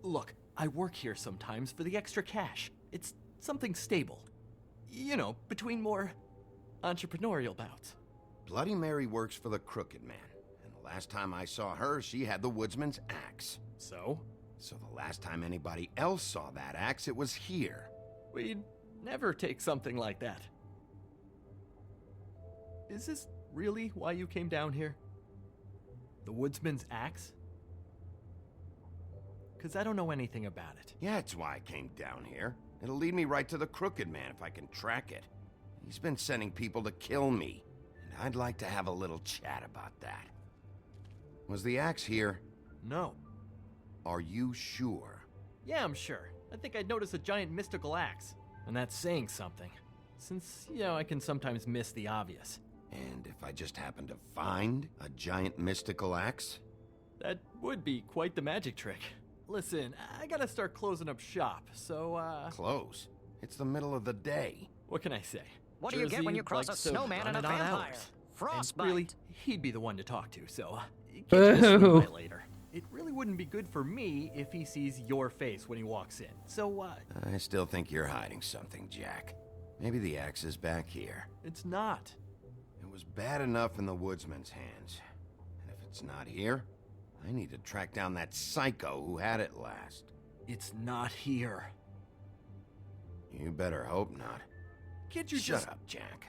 Look, I work here sometimes for the extra cash. It's something stable. You know, between more entrepreneurial bouts. Bloody Mary works for the Crooked Man. And the last time I saw her, she had the woodsman's axe. So? So the last time anybody else saw that axe, it was here. We'd never take something like that. Is this really why you came down here? The woodsman's axe? Because I don't know anything about it. Yeah, it's why I came down here. It'll lead me right to the Crooked Man if I can track it. He's been sending people to kill me, and I'd like to have a little chat about that. Was the axe here? No. Are you sure? Yeah, I'm sure. I think I'd notice a giant mystical axe. And that's saying something. Since, I can sometimes miss the obvious. And if I just happen to find a giant mystical axe? That would be quite the magic trick. Listen, I gotta start closing up shop, so, Close? It's the middle of the day. What can I say? What do you get when you cross a likes to snowman and a run it on vampire? hours. Frostbite. And really, he'd be the one to talk to, so catch you Boo. by later. It really wouldn't be good for me if he sees your face when he walks in. So, I still think you're hiding something, Jack. Maybe the axe is back here. It's not. It was bad enough in the woodsman's hands. And if it's not here, I need to track down that psycho who had it last. It's not here. You better hope not. Can't you Shut up, Jack.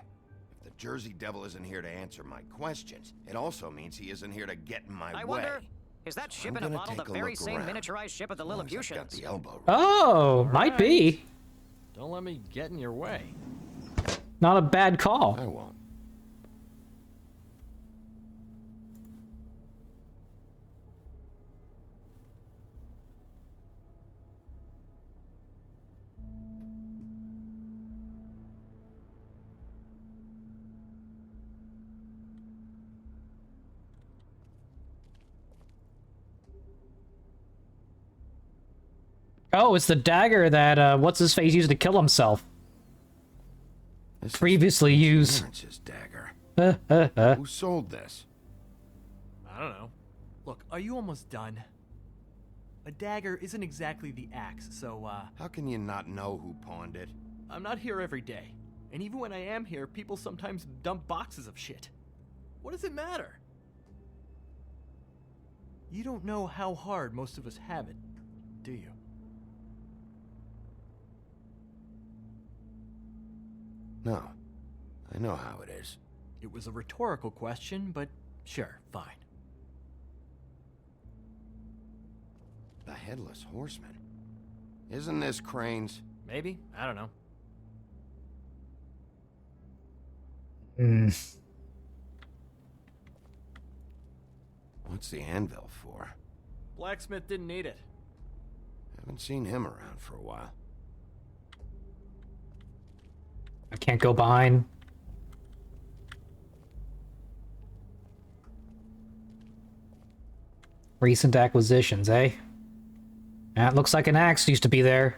If the Jersey Devil isn't here to answer my questions, it also means he isn't here to get in my I way. wonder, is that ship in a gonna bottle the take a very look same around. miniaturized ship of the As long as I've got Lilliputians? the elbow. Oh, might be. Don't let me get in your way. Not a bad call. I won't. Oh, it's the dagger that, what's-his-face used to kill himself. This Previously used. Clarence's dagger. Who sold this? I don't know. Look, are you almost done? A dagger isn't exactly the axe, so, How can you not know who pawned it? I'm not here every day. And even when I am here, people sometimes dump boxes of shit. What does it matter? You don't know how hard most of us have it, do you? No. I know how it is. It was a rhetorical question, but sure, fine. The Headless Horseman. Isn't this Crane's? Maybe? I don't know. What's the anvil for? Blacksmith didn't need it. Haven't seen him around for a while. I can't go behind. Recent acquisitions, eh? That looks like an axe used to be there.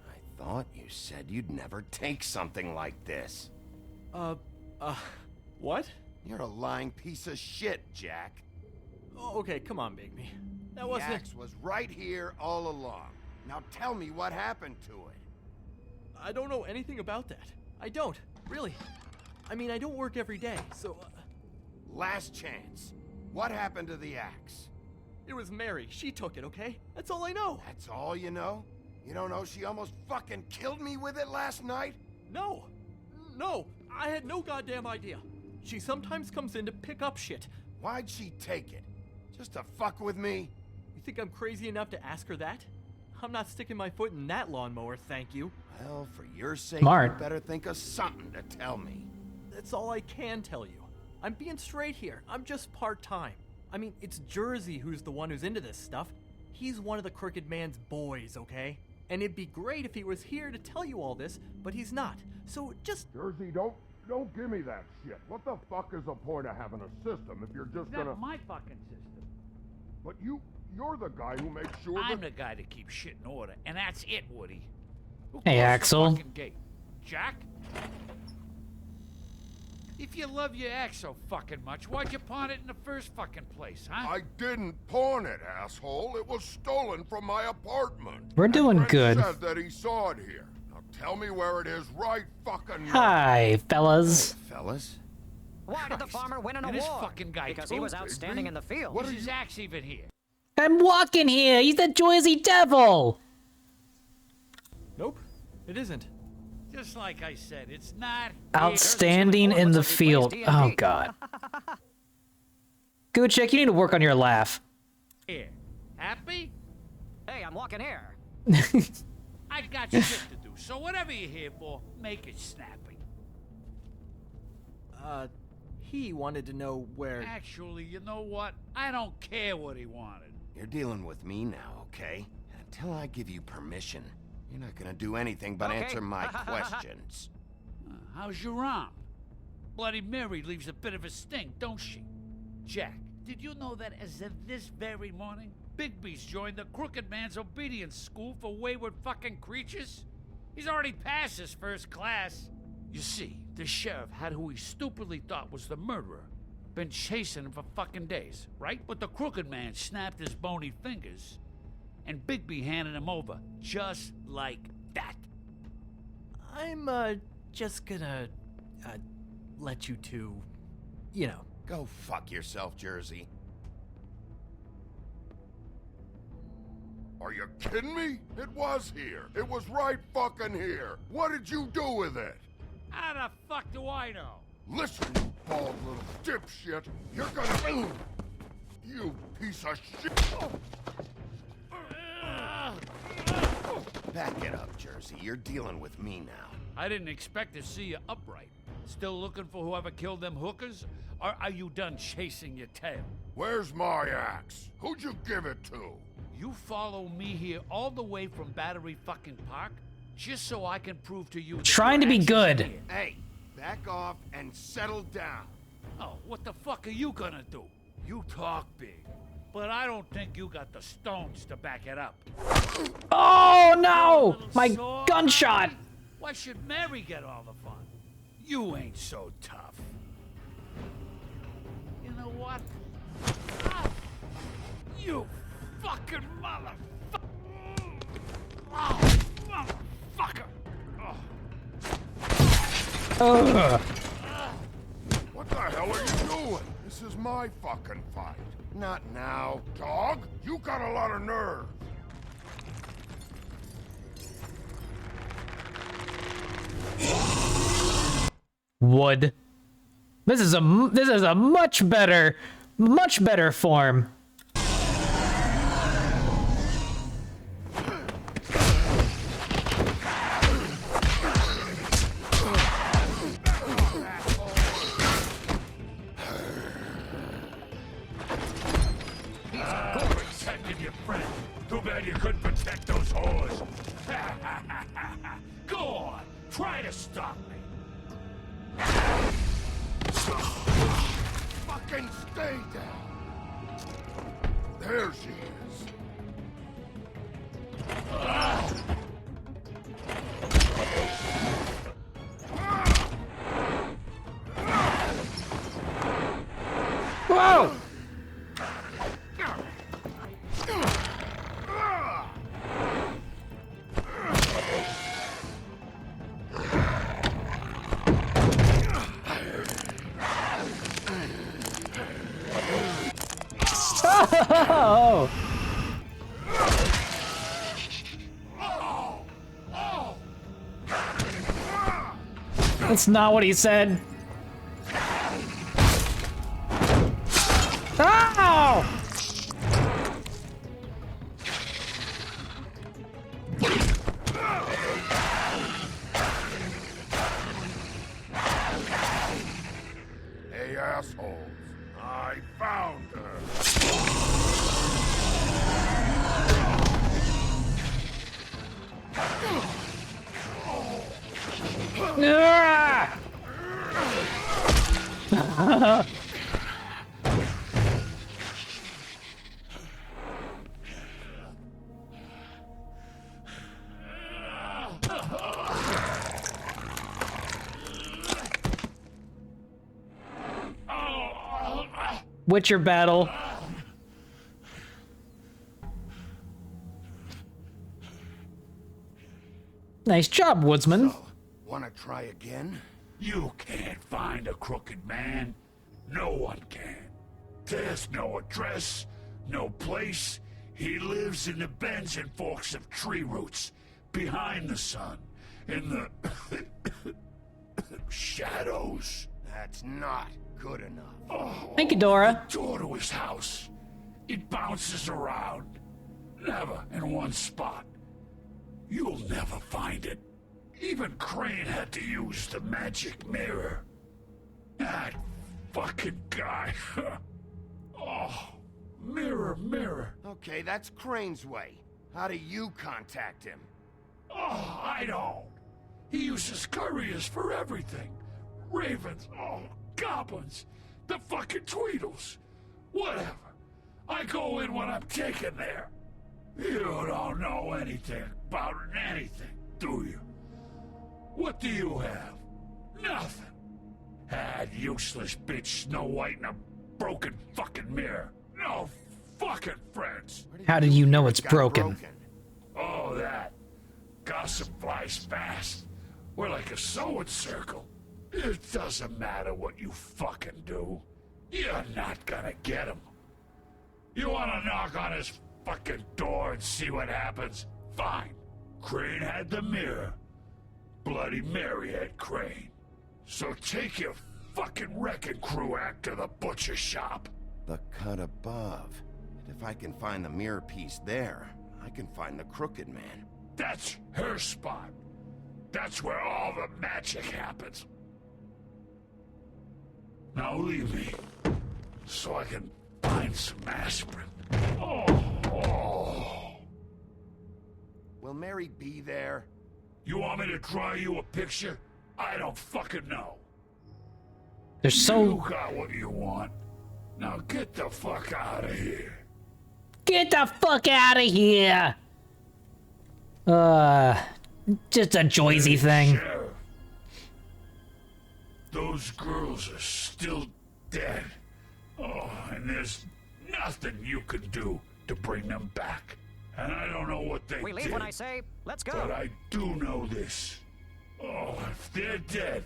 I thought you said you'd never take something like this. What? You're a lying piece of shit, Jack. Oh, okay, come on, Bigby. That The wasn't... axe was right here all along. Now tell me what happened to it. I don't know anything about that. I don't, really. I mean, I don't work every day, so... Last chance. What happened to the axe? It was Mary. She took it, okay? That's all I know. That's all you know? You don't know she almost fucking killed me with it last night? No. No. I had no goddamn idea. She sometimes comes in to pick up shit. Why'd she take it? Just to fuck with me? You think I'm crazy enough to ask her that? I'm not sticking my foot in that lawnmower, thank you. Well, for your sake, Smart. you better think of something to tell me. That's all I can tell you. I'm being straight here. I'm just part-time. I mean, it's Jersey who's the one who's into this stuff. He's one of the Crooked Man's boys, okay? And it'd be great if he was here to tell you all this, but he's not. So just... Jersey, don't give me that shit. What the fuck is the point of having a system if you're just gonna... That's my fucking system. But you're the guy who makes sure I'm that... the guy to keep shit in order, and that's it, Woody. Who Hey, closed the Axel. fucking gate? Jack? If you love your axe so fucking much, why'd you pawn it in the first fucking place, huh? I didn't pawn it, asshole. It was stolen from my apartment. We're doing Brent good. said that he saw it here. Now tell me where it is right fucking now. Hi, fellas. Fellas? Why did the farmer win in a And this war? fucking guy Because he too, was outstanding in the field. What is his axe even here? I'm walking here. He's the Jersey Devil. Nope, it isn't. Just like I said, it's not Outstanding in the field. Oh, God. Gucci, you need to work on your laugh. here. Happy? Hey, I'm walking here. I got shit to do, so whatever you're here for, make it snappy. He wanted to know where... Actually, you know what? I don't care what he wanted. You're dealing with me now, okay? Until I give you permission, you're not gonna do anything but Okay. answer my questions. How's your arm? Bloody Mary leaves a bit of a stink, don't she? Jack, did you know that as of this very morning, Bigby's joined the Crooked Man's obedience school for wayward fucking creatures? He's already passed his first class. You see, the sheriff had who he stupidly thought was the murderer. Been chasing him for fucking days, right? But the Crooked Man snapped his bony fingers, and Bigby handed him over, just like that. I'm, just gonna, let you two, you know. Go fuck yourself, Jersey. Are you kidding me? It was here. It was right fucking here. What did you do with it? How the fuck do I know? Listen, you bald little dipshit. You're gonna... You piece of shit. Back it up, Jersey. You're dealing with me now. I didn't expect to see you upright. Still looking for whoever killed them hookers? Or are you done chasing your tail? Where's my axe? Who'd you give it to? You follow me here all the way from Battery fucking Park just so I can prove to you that Trying to your be axe is good. here. Hey, back off and settle down. Oh, what the fuck are you gonna do? You talk big, but I don't think you got the stones to back it up. Oh no! My Sword? gunshot! Why should Mary get all the fun? You ain't so tough. You know what? Ah, you fucking motherfucker! Oh, motherfucker! Ugh. What the hell are you doing? This is my fucking fight. Not now. Dog, you got a lot of nerve. Wood. This is a much better form. Protected your friend. Too bad you couldn't protect those whores. Go on, try to stop me. Fucking stay down. There she is. Whoa! Oh! That's not what he said. Ow! Hey, assholes. I found her. Witcher battle. Nice job, woodsman. Wanna try again? You can't find a crooked man. No one can. There's no address, no place. He lives in the bends and forks of tree roots, behind the sun, in the shadows. That's not good enough. Oh, Thank you, Dora. the door to his house. It bounces around, never in one spot. You'll never find it. Even Crane had to use the magic mirror. That fucking guy. Oh, mirror, mirror. Okay, that's Crane's way. How do you contact him? Oh, I don't. He uses couriers for everything. Ravens, oh, goblins, the fucking Tweedles. Whatever. I go in when I'm taken there. You don't know anything about anything, do you? What do you have? Nothing. Had useless bitch Snow White and a broken fucking mirror. No fucking friends. How did you know it's broken? Oh, that. Gossip flies fast. We're like a sewing circle. It doesn't matter what you fucking do. You're not gonna get him. You wanna knock on his fucking door and see what happens? Fine. Crane had the mirror. Bloody Mary had Crane. So take your fucking wrecking crew act to the butcher shop. The cut above. And if I can find the mirror piece there, I can find the Crooked Man. That's her spot. That's where all the magic happens. Now leave me, so I can find some aspirin. Oh. Will Mary be there? You want me to draw you a picture? I don't fucking know. They're so... You got what you want. Now get the fuck out of here. Get the fuck out of here! Just a Joyzy thing. Sheriff, those girls are still dead. Oh, and there's nothing you can do to bring them back. And I don't know what they We leave did, when I say, let's go. but I do know this. Oh, if they're dead,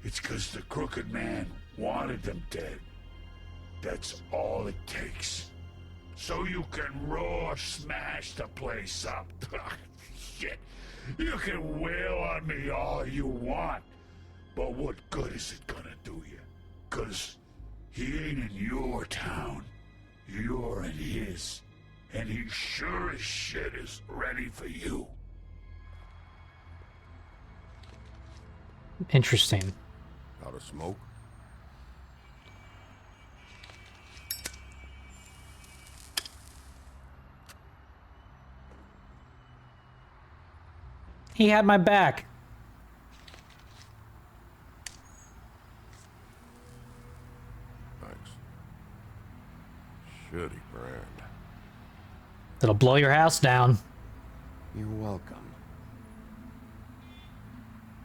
it's because the Crooked Man wanted them dead. That's all it takes. So you can roar smash the place up. Shit. You can wail on me all you want. But what good is it gonna do you? 'Cause he ain't in your town. You're in his. And he sure as shit is ready for you. Interesting. Got a smoke? He had my back. Thanks. Shitty brand. It'll blow your house down. You're welcome.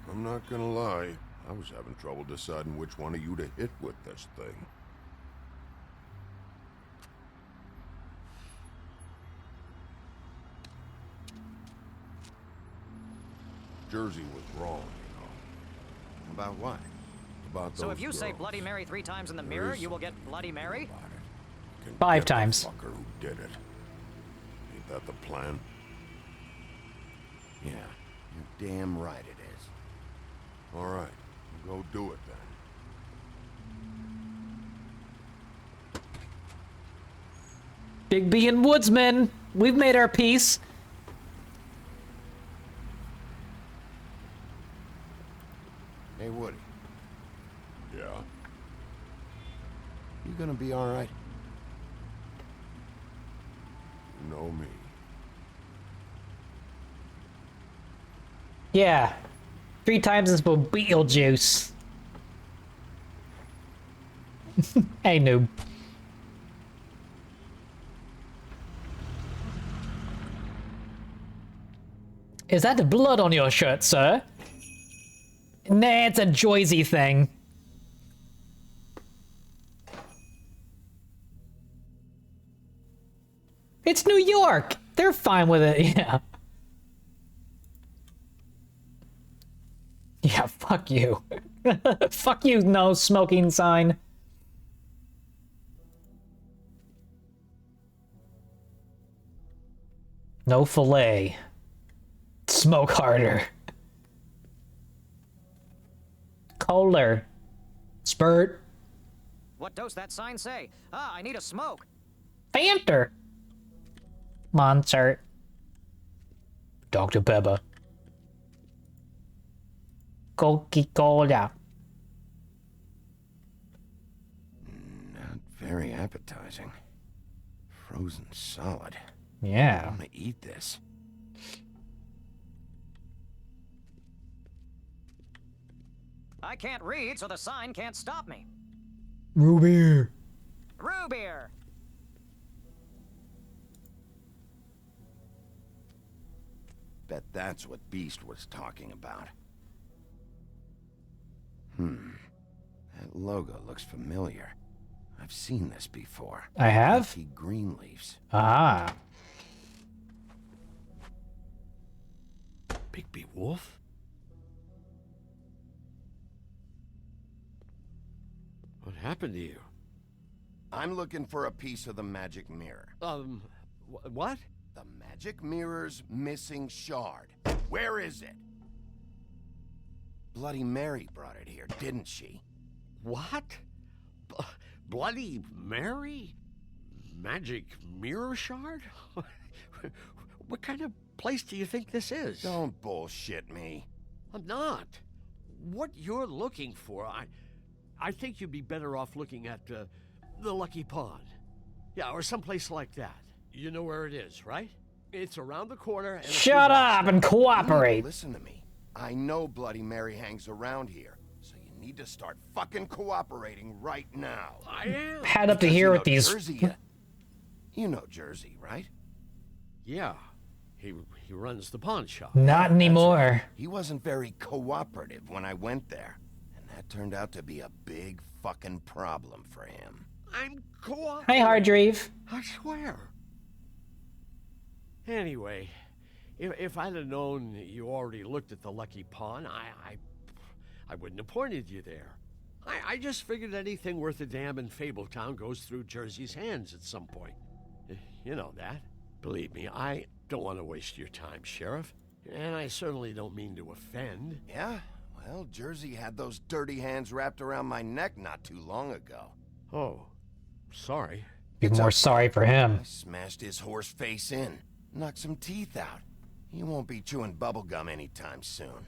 I'm not gonna lie. I was having trouble deciding which one of you to hit with this thing. Jersey was wrong, you know. About what? About those So if you say girls. Bloody Mary 3 times in the mirror, There's- you will get Bloody Mary? Can 5 get the times. fucker who did it. Ain't that the plan? Yeah, you're damn right it is. All right, go do it then. Bigby and Woodsman, we've made our peace. Hey, Woody. Yeah? You gonna be all right? You know me. Yeah. 3 times is for Beetlejuice. Hey, noob. Is that the blood on your shirt, sir? Nah, it's a Joyzy thing. It's New York! They're fine with it, yeah. Yeah, fuck you. Fuck you, no smoking sign. No fillet. Smoke harder. Kohler. Spurt. What does that sign say? Ah, I need a smoke. Fanter. Monsert. Dr. Pepper. Coca-Cola. very appetizing. Frozen solid. Yeah. I'm gonna eat this. I can't read, so the sign can't stop me. Ruby. Brew beer. Bet that's what Beast was talking about. That logo looks familiar. I've seen this before. I have? Lucky Greenleafs. Ah. Bigby Wolf? What happened to you? I'm looking for a piece of the magic mirror. What? The magic mirror's missing shard. Where is it? Bloody Mary brought it here, didn't she? What? Bloody Mary? Magic mirror shard? What kind of place do you think this is? Don't bullshit me. I'm not. What you're looking for, I think you'd be better off looking at the Lucky Pond. Yeah, or someplace like that. You know where it is, right? It's around the corner. And Shut up and cooperate. Listen to me. I know Bloody Mary hangs around here, so you need to start fucking cooperating right now. I am. Had up to here with these. Jersey, you know Jersey, right? Yeah. He runs the pawn shop. Not anymore. He wasn't very cooperative when I went there, and that turned out to be a big fucking problem for him. I'm cooperating. Hi, Hardreeve. I swear. Anyway, if I'd have known you already looked at the Lucky Pawn, I wouldn't have pointed you there. I just figured anything worth a damn in Fabletown goes through Jersey's hands at some point. You know that. Believe me, I don't want to waste your time, Sheriff. And I certainly don't mean to offend. Yeah? Well, Jersey had those dirty hands wrapped around my neck not too long ago. Oh, sorry. Be more sorry for him. I smashed his horse face in, knocked some teeth out. He won't be chewing bubblegum anytime soon.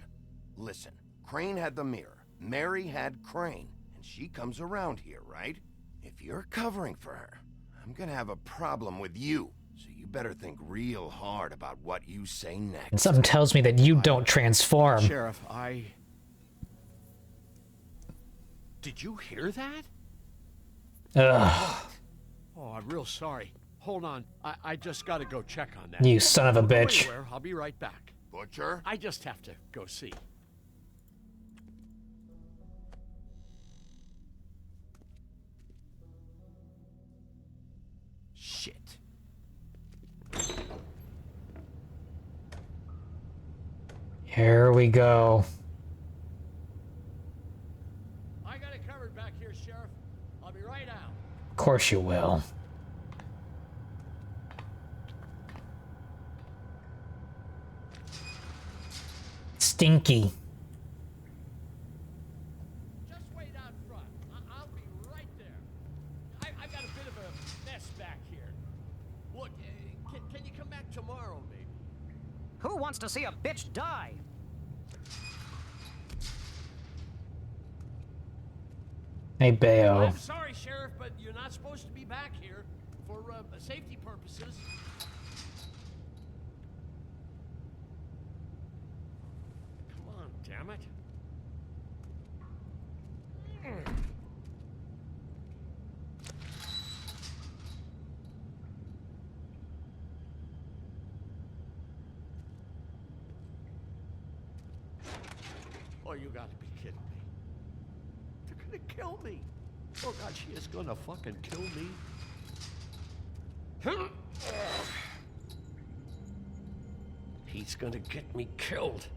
Listen, Crane had the mirror, Mary had Crane, and she comes around here, right? If you're covering for her, I'm gonna have a problem with you. So you better think real hard about what you say next. And something tells me that you don't transform. Sheriff, Did you hear that? Ugh. Oh, I'm real sorry. Hold on. I just gotta go check on that. You son of a Don't go bitch. anywhere. I'll be right back. Butcher? I just have to go see. Shit. Here we go. I got it covered back here, Sheriff. I'll be right out. Of course you will. Stinky. Just wait out front. I'll be right there. I've got a bit of a mess back here. Look, can you come back tomorrow, maybe? Who wants to see a bitch die? Hey, Bayo. I'm sorry, Sheriff, but you're not supposed to be back here for safety purposes. Come on, damn it. Oh, you gotta be kidding me. They're gonna kill me. Oh God, she is gonna fucking kill me. He's gonna get me killed.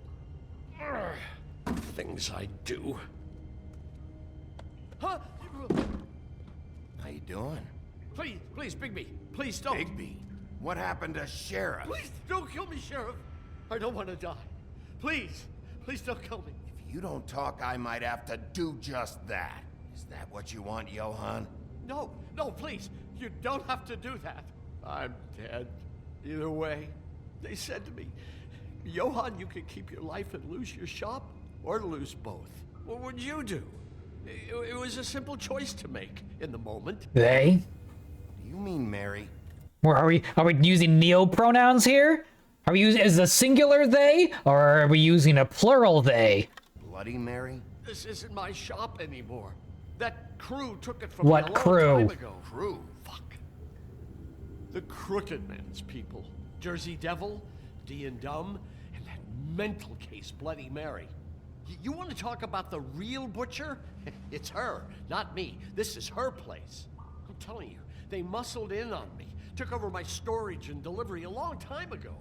Things I do. Huh? How you doing? Please, Bigby. Please don't. Bigby? What happened to Sheriff? Please don't kill me, Sheriff. I don't want to die. Please don't kill me. If you don't talk, I might have to do just that. Is that what you want, Johan? No, please. You don't have to do that. I'm dead. Either way. They said to me, Johan, you can keep your life and lose your shop, or lose both. What would you do? It was a simple choice to make in the moment. They? Do you mean Mary? Or are we using neo pronouns here? Are we using is the singular they, or are we using a plural they? Bloody Mary? This isn't my shop anymore. That crew took it from What me a long crew? time ago. Crew? Fuck. The Crooked Man's people. Jersey Devil, D and Dumb, and that mental case, Bloody Mary. You want to talk about the real butcher? It's her, not me. This is her place. I'm telling you, they muscled in on me, took over my storage and delivery a long time ago.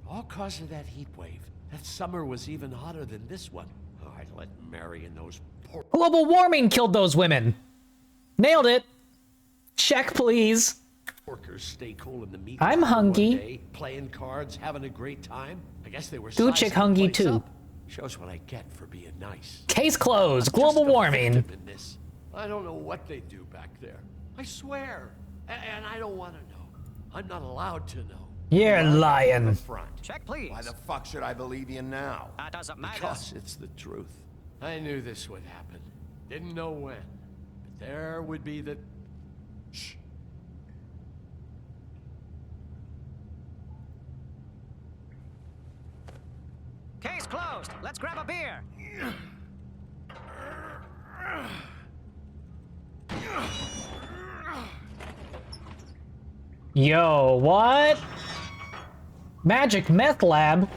All cause of that heat wave. That summer was even hotter than this one. Oh, I let Mary and those poor... Global warming killed those women. Nailed it. Check, please. Workers stay cool in the meat. I'm locker one hungry. day, playing cards, having a great time. I guess they were Goochik sizing the hungry place too. up. Shows what I get for being nice. Case closed. I'm Global just a warming. victim in this. I don't know what they do back there. I swear. And I don't want to know. I'm not allowed to know. You're lying. Check, please. Why the fuck should I believe you now? That doesn't matter. Because it's the truth. I knew this would happen. Didn't know when. But there would be the... Shh. Case closed. Let's grab a beer. Yo, what? Magic meth lab?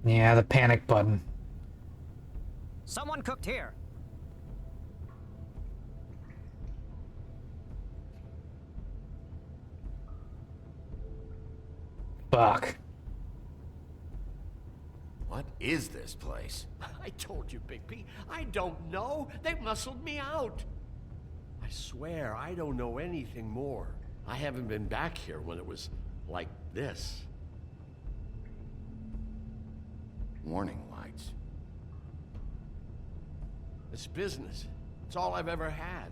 Yeah, the panic button. Someone cooked here. Fuck. What is this place? I told you, Bigby. I don't know. They muscled me out. I swear, I don't know anything more. I haven't been back here when it was like this. Warning lights. It's business. It's all I've ever had.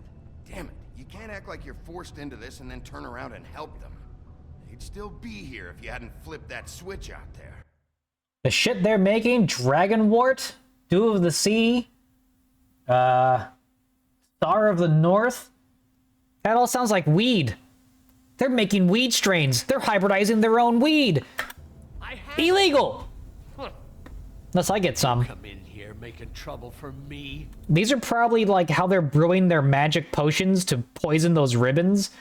Damn it. You can't act like you're forced into this and then turn around and help them. They'd still be here if you hadn't flipped that switch out there. The shit they're making, Dragonwort, Dew of the Sea, Star of the North. That all sounds like weed. They're making weed strains. They're hybridizing their own weed. Illegal. Unless I get some. Come in here making trouble for me. These are probably like how they're brewing their magic potions to poison those ribbons.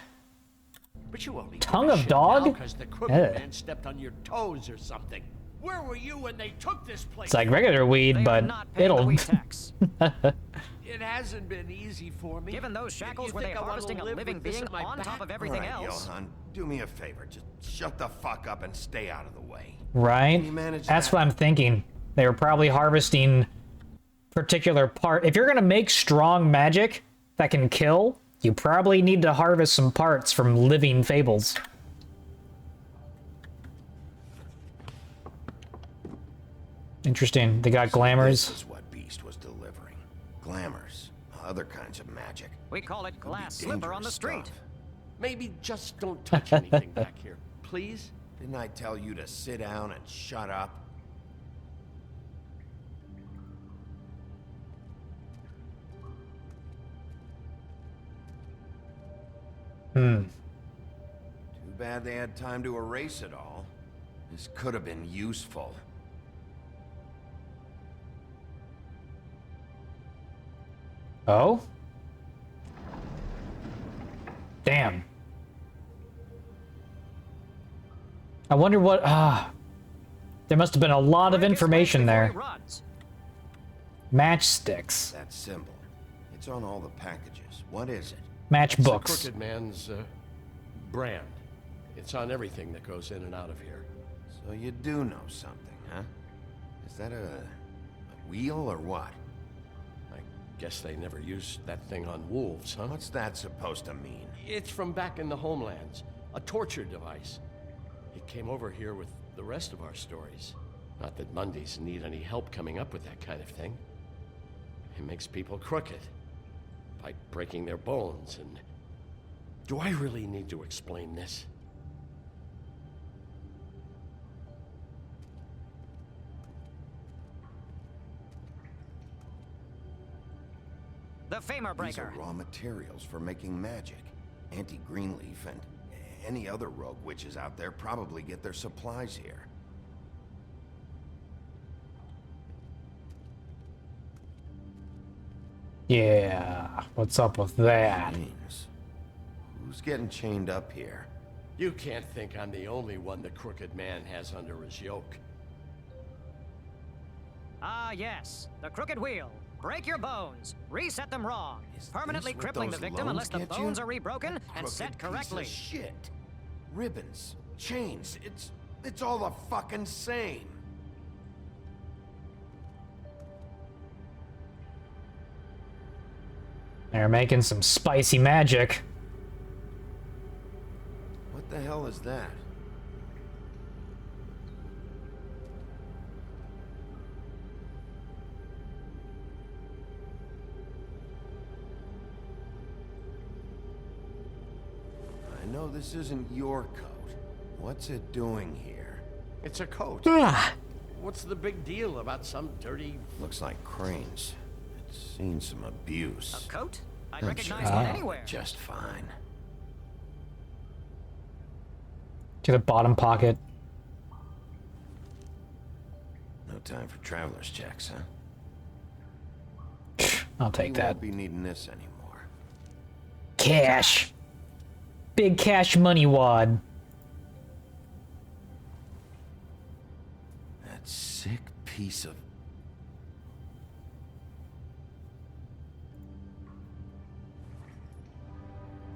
But you only Tongue of dog? because the Crooked Man stepped on your toes or something. Where were you when they took this place? It's like regular weed, but it'll... It hasn't been easy for me. Given those shackles, were they harvesting a living being on top of everything All right, else? Johan, do me a favor. Just shut the fuck up and stay out of the way. Right? Can you manage That's that? what I'm thinking. They were probably harvesting particular part. If you're gonna make strong magic that can kill, you probably need to harvest some parts from living fables. Interesting. They got glamours. This is what Beast was delivering. Glamours. Other kinds of magic. We call it glass slipper on the street. Maybe just don't touch anything back here, please? Didn't I tell you to sit down and shut up? Too bad they had time to erase it all. This could have been useful. Oh? Damn. I wonder what... there must have been a lot of information there. Matchsticks. That symbol. It's on all the packages. What is it? Matchbooks. It's the Crooked Man's brand. It's on everything that goes in and out of here. So you do know something, huh? Is that a wheel or what? I guess they never used that thing on wolves, huh? What's that supposed to mean? It's from back in the homelands. A torture device. It came over here with the rest of our stories. Not that Mondays need any help coming up with that kind of thing. It makes people crooked. By breaking their bones and... Do I really need to explain this? the Famer These are Breaker. raw materials for making magic. Auntie Greenleaf and any other rogue witches out there probably get their supplies here. Yeah, what's up with that? James, who's getting chained up here? You can't think I'm the only one the Crooked Man has under his yoke. Ah, yes, the Crooked Wheel. Break your bones, reset them wrong, permanently what crippling the those victim loans unless the get you? bones are rebroken and Crooked set piece of correctly. shit. Ribbons, chains, it's all the fucking same. They're making some spicy magic. What the hell is that? I know this isn't your coat. What's it doing here? It's a coat. Ah. What's the big deal about some dirty... Looks like Crane's. It's seen some abuse. A coat? I'd I'm recognize sure one he'll anywhere. be just fine. To the bottom pocket. No time for traveler's checks, huh? I'll take You that. won't be needing this anymore. Cash. Big cash money wad. That sick piece of...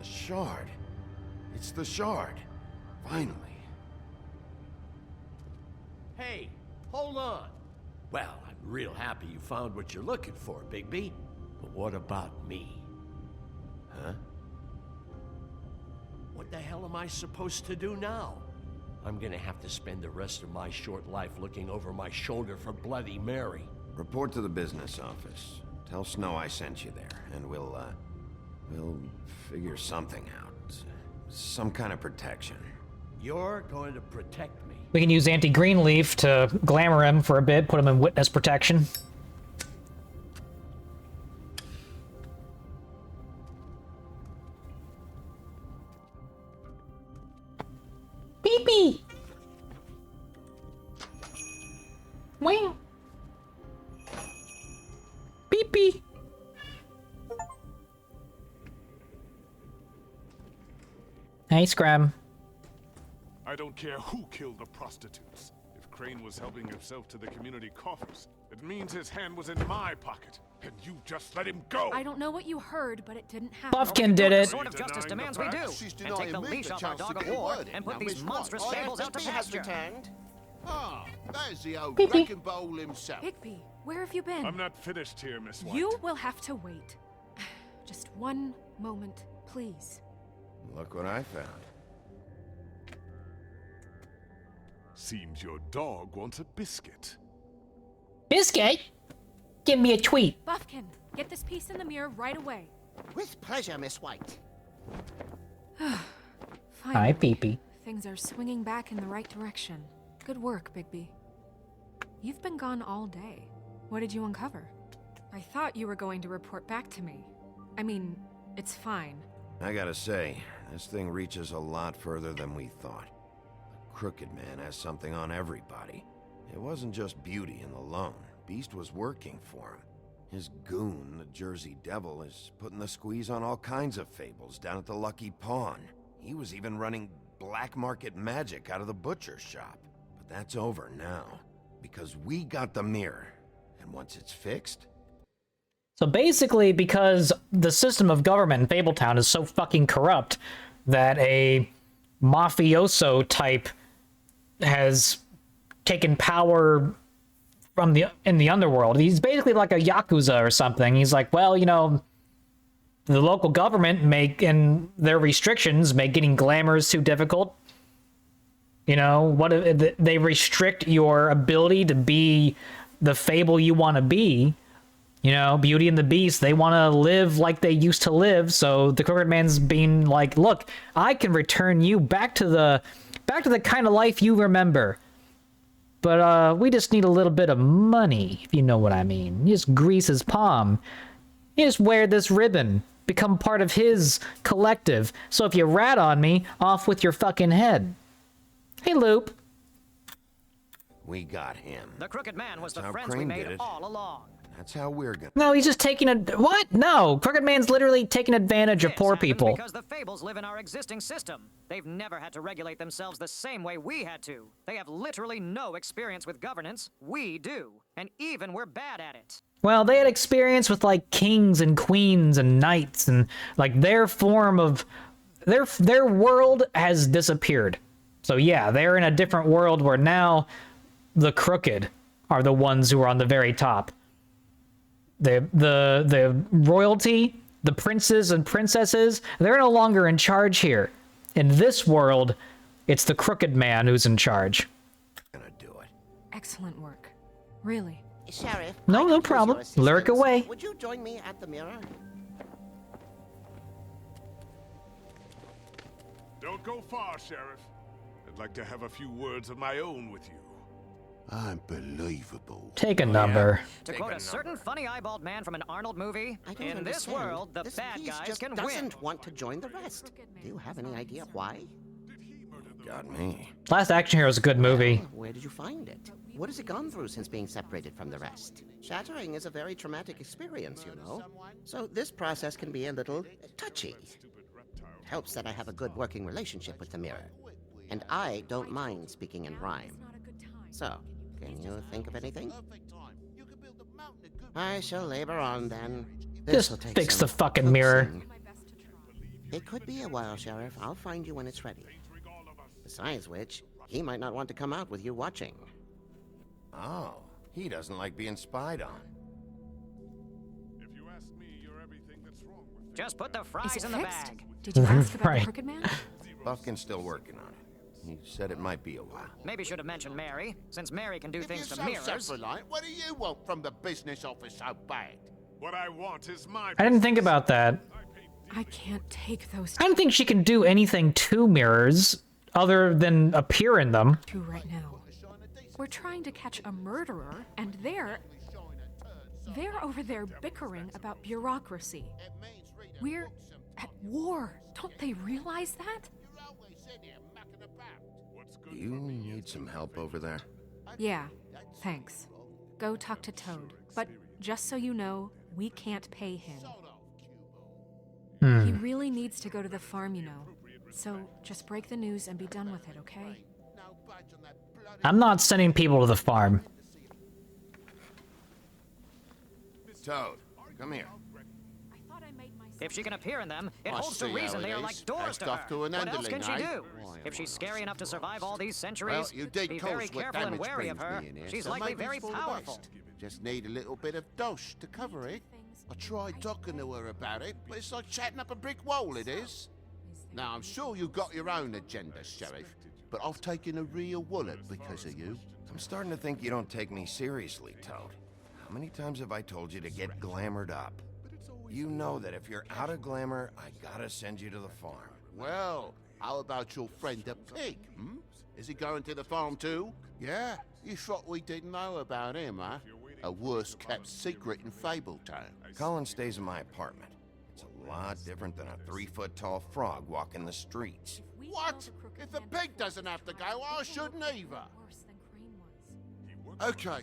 The shard. It's the shard. Finally. Hey, hold on. Well, I'm real happy you found what you're looking for, Bigby. But what about me? Huh? What the hell am I supposed to do now? I'm gonna have to spend the rest of my short life looking over my shoulder for Bloody Mary. Report to the business office. Tell Snow I sent you there, and we'll figure something out. Some kind of protection. You're going to protect me. We can use Auntie Greenleaf to glamour him for a bit, put him in witness protection. Beep. Wow. Beep. Hey, Scram. I don't care who killed the prostitutes. If Crane was helping himself to the community coffers, it means his hand was in my pocket, and you just let him go. I don't know what you heard, but it didn't happen. Puffkin did it. The sort of justice demands we do. And take the leash off our dog of war and put these monstrous fables out to pasture. Ah, there's the old Bigby. wrecking bowl himself. Bigby, where have you been? I'm not finished here, Miss White. You will have to wait. Just one moment, please. Look what I found. Seems your dog wants a biscuit. Biscuit? Give me a tweet. Buffkin, get this piece in the mirror right away. With pleasure, Miss White. Hi, Finally, Peepee. things are swinging back in the right direction. Good work, Bigby. You've been gone all day. What did you uncover? I thought you were going to report back to me. I mean, it's fine. I gotta say, this thing reaches a lot further than we thought. The Crooked Man has something on everybody. It wasn't just Beauty and the Loan. Beast was working for him. His goon, the Jersey Devil, is putting the squeeze on all kinds of fables down at the Lucky Pawn. He was even running black market magic out of the butcher's shop. But that's over now, because we got the mirror. And once it's fixed, So basically, because the system of government in Fabletown is so fucking corrupt that a mafioso type has taken power from in the underworld. He's basically like a yakuza or something. He's like, well, you know, the local government and their restrictions make getting glamours too difficult. You know, what if they restrict your ability to be the fable you want to be. You know, Beauty and the Beast, they want to live like they used to live, so the Crooked Man's being like, look, I can return you back to the kind of life you remember. But we just need a little bit of money, if you know what I mean. Just grease his palm. You just wear this ribbon, become part of his collective. So if you rat on me, off with your fucking head. Hey, Loop. We got him. The Crooked Man was the That's how friends we Crane made did it. all along. That's how we're gonna... No, he's just taking a... What? No, Crooked Man's literally taking advantage of poor people. Because the Fables live in our existing system. They've never had to regulate themselves the same way we had to. They have literally no experience with governance. We do. And even we're bad at it. Well, they had experience with, like, kings and queens and knights, and, like, their form of... Their world has disappeared. So, yeah, they're in a different world where now the Crooked are the ones who are on the very top. The royalty, the princes and princesses, they're no longer in charge here. In this world, it's the Crooked Man who's in charge. Excellent work. Really. Sheriff. No problem. Lurk away. Would you join me at the mirror? Don't go far, Sheriff. I'd like to have a few words of my own with you. Unbelievable. Take a number. To quote a certain funny eyeballed man from an Arnold movie, I don't in this understand. world, the This bad piece guys just can doesn't win. want to join the rest. Do you have any idea why? Got me. Last Action Hero is a good movie. Where did you find it? What has it gone through since being separated from the rest? Shattering is a very traumatic experience, you know. So this process can be a little touchy. It helps that I have a good working relationship with the mirror. And I don't mind speaking in rhyme. So, can you think of anything? I shall labor on then. This'll Just take fix some the fucking mirror. coaxing. It could be a while, Sheriff. I'll find you when it's ready. Besides which, he might not want to come out with you watching. Oh, he doesn't like being spied on. Just put the Is fries it in the fixed? bag. Did you ask about Right. the Crooked Man? Buffkin's still working on it. He said it might be a while. Maybe should have mentioned Mary, since Mary can do If you're things to so mirrors. self-reliant, what do you want from the business office so bad? What I want is my... I didn't think about that. I can't take those I don't think she can do anything to mirrors other than appear in them. two right now. We're trying to catch a murderer, and they're over there bickering about bureaucracy. We're at war. Don't they realize that? Do you need some help over there? Yeah, thanks. Go talk to Toad. But just so you know, we can't pay him. He really needs to go to the farm, you know. So just break the news and be done with it, okay? I'm not sending people to the farm. Toad, come here. If she can appear in them, it I holds the see how reason it they are is. like doors Asked to off her. to an What else underling, can she eh? do? If she's scary enough to survive all these Well, centuries, you did be cause very what careful and damage wary of brings her. me in here, She's so likely maybe very it's for the powerful. best. Just need a little bit of dosh to cover it. I tried talking to her about it, but it's like chatting up a brick wall, it is. Now, I'm sure you've got your own agenda, Sheriff, but I've taken a real wallet because of you. I'm starting to think you don't take me seriously, Toad. How many times have I told you to get glamored up? You know that if you're out of glamour, I gotta send you to the farm. Well, how about your friend the pig, hmm? Is he going to the farm too? Yeah? You thought we didn't know about him, huh? A worst-kept secret in Fabletown. Colin stays in my apartment. It's a lot different than a 3-foot-tall frog walking the streets. What? If the pig doesn't have to go, I shouldn't either. Okay.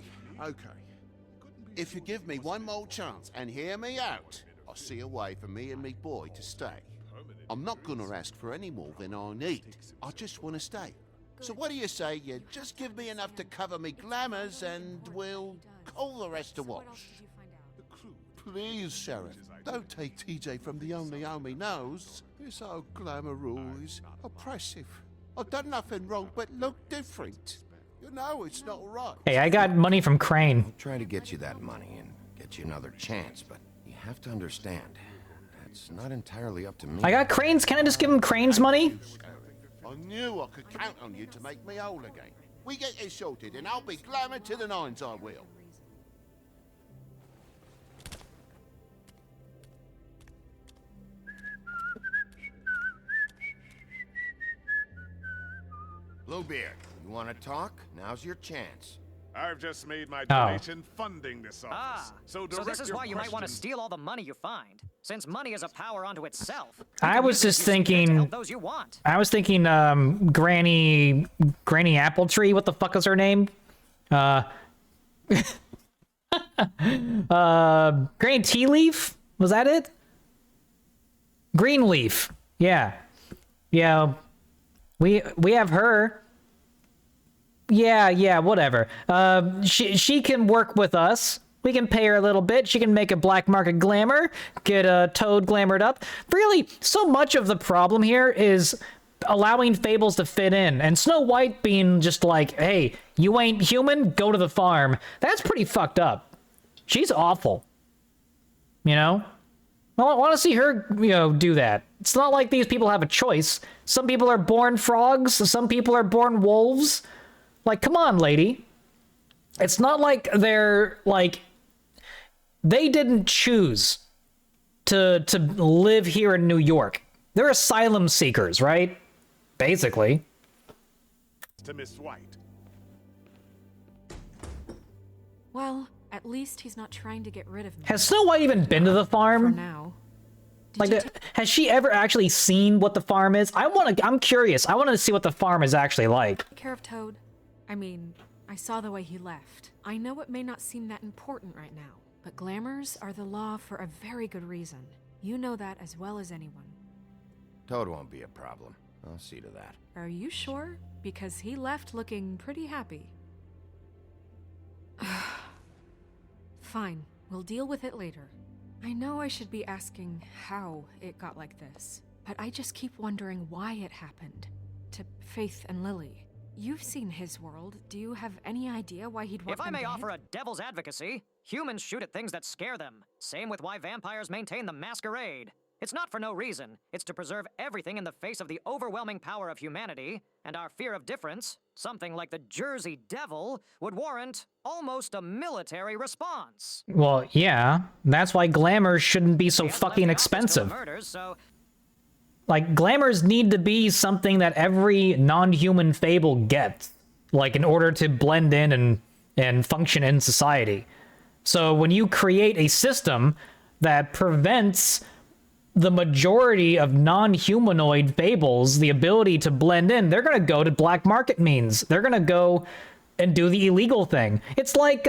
If you give me one more chance and hear me out, I'll see a way for me and me boy to stay. I'm not gonna ask for any more than I need. I just want to stay. So what do you say you just give me enough to cover me glamours and we'll call the rest a wash? Please, Sheriff, don't take TJ from the only home he knows. This old glamour rule is oppressive. I've done nothing wrong but look different. You know it's not right. Hey, I got money from Crane. I'll try to get you that money and get you another chance, but you have to understand, that's not entirely up to me. I got Crane's. Can I just give him Crane's money? I knew I could count on you to make me whole again. We get it sorted and I'll be glamour to the nines, I will. Bluebeard, you want to talk? Now's your chance. I've just made my Oh. donation funding this office. So direct this is your why you might want to questions- steal all the money you find, since money is a power unto itself. I was just To thinking. help those you want. I was thinking, Granny Appletree. What the fuck is her name? Granny Tea Leaf. Was that it? Greenleaf. Yeah. Yeah. We have her. Yeah, whatever. She can work with us. We can pay her a little bit. She can make a black market glamour, get Toad glamored up. Really, so much of the problem here is allowing fables to fit in, and Snow White being just like, hey, you ain't human, go to the farm. That's pretty fucked up. She's awful. You know? I want to see her, do that. It's not like these people have a choice. Some people are born frogs, some people are born wolves. Like, come on, lady. It's not like they're, like... They didn't choose to live here in New York. They're asylum seekers, right? Basically. To Miss White. Well, at least he's not trying to get rid of me. Has Snow White even been to the farm? For now. Like, has she ever actually seen what the farm is? I'm curious. I want to see what the farm is actually like. Take care of Toad. I mean, I saw the way he left. I know it may not seem that important right now, but glamours are the law for a very good reason. You know that as well as anyone. Toad won't be a problem. I'll see to that. Are you sure? Because he left looking pretty happy. Fine, we'll deal with it later. I know I should be asking how it got like this, but I just keep wondering why it happened. To Faith and Lily. You've seen his world. Do you have any idea why he'd want If I them may dead? offer a devil's advocacy, humans shoot at things that scare them. Same with why vampires maintain the masquerade. It's not for no reason. It's to preserve everything in the face of the overwhelming power of humanity, and our fear of difference, something like the Jersey Devil, would warrant almost a military response. Well, yeah. That's why glamours shouldn't be so fucking expensive. Murders, so Like, glamours need to be something that every non-human fable gets, like, in order to blend in and function in society. So when you create a system that prevents the majority of non-humanoid fables the ability to blend in, they're gonna go to black market means. They're gonna go and do the illegal thing. It's like,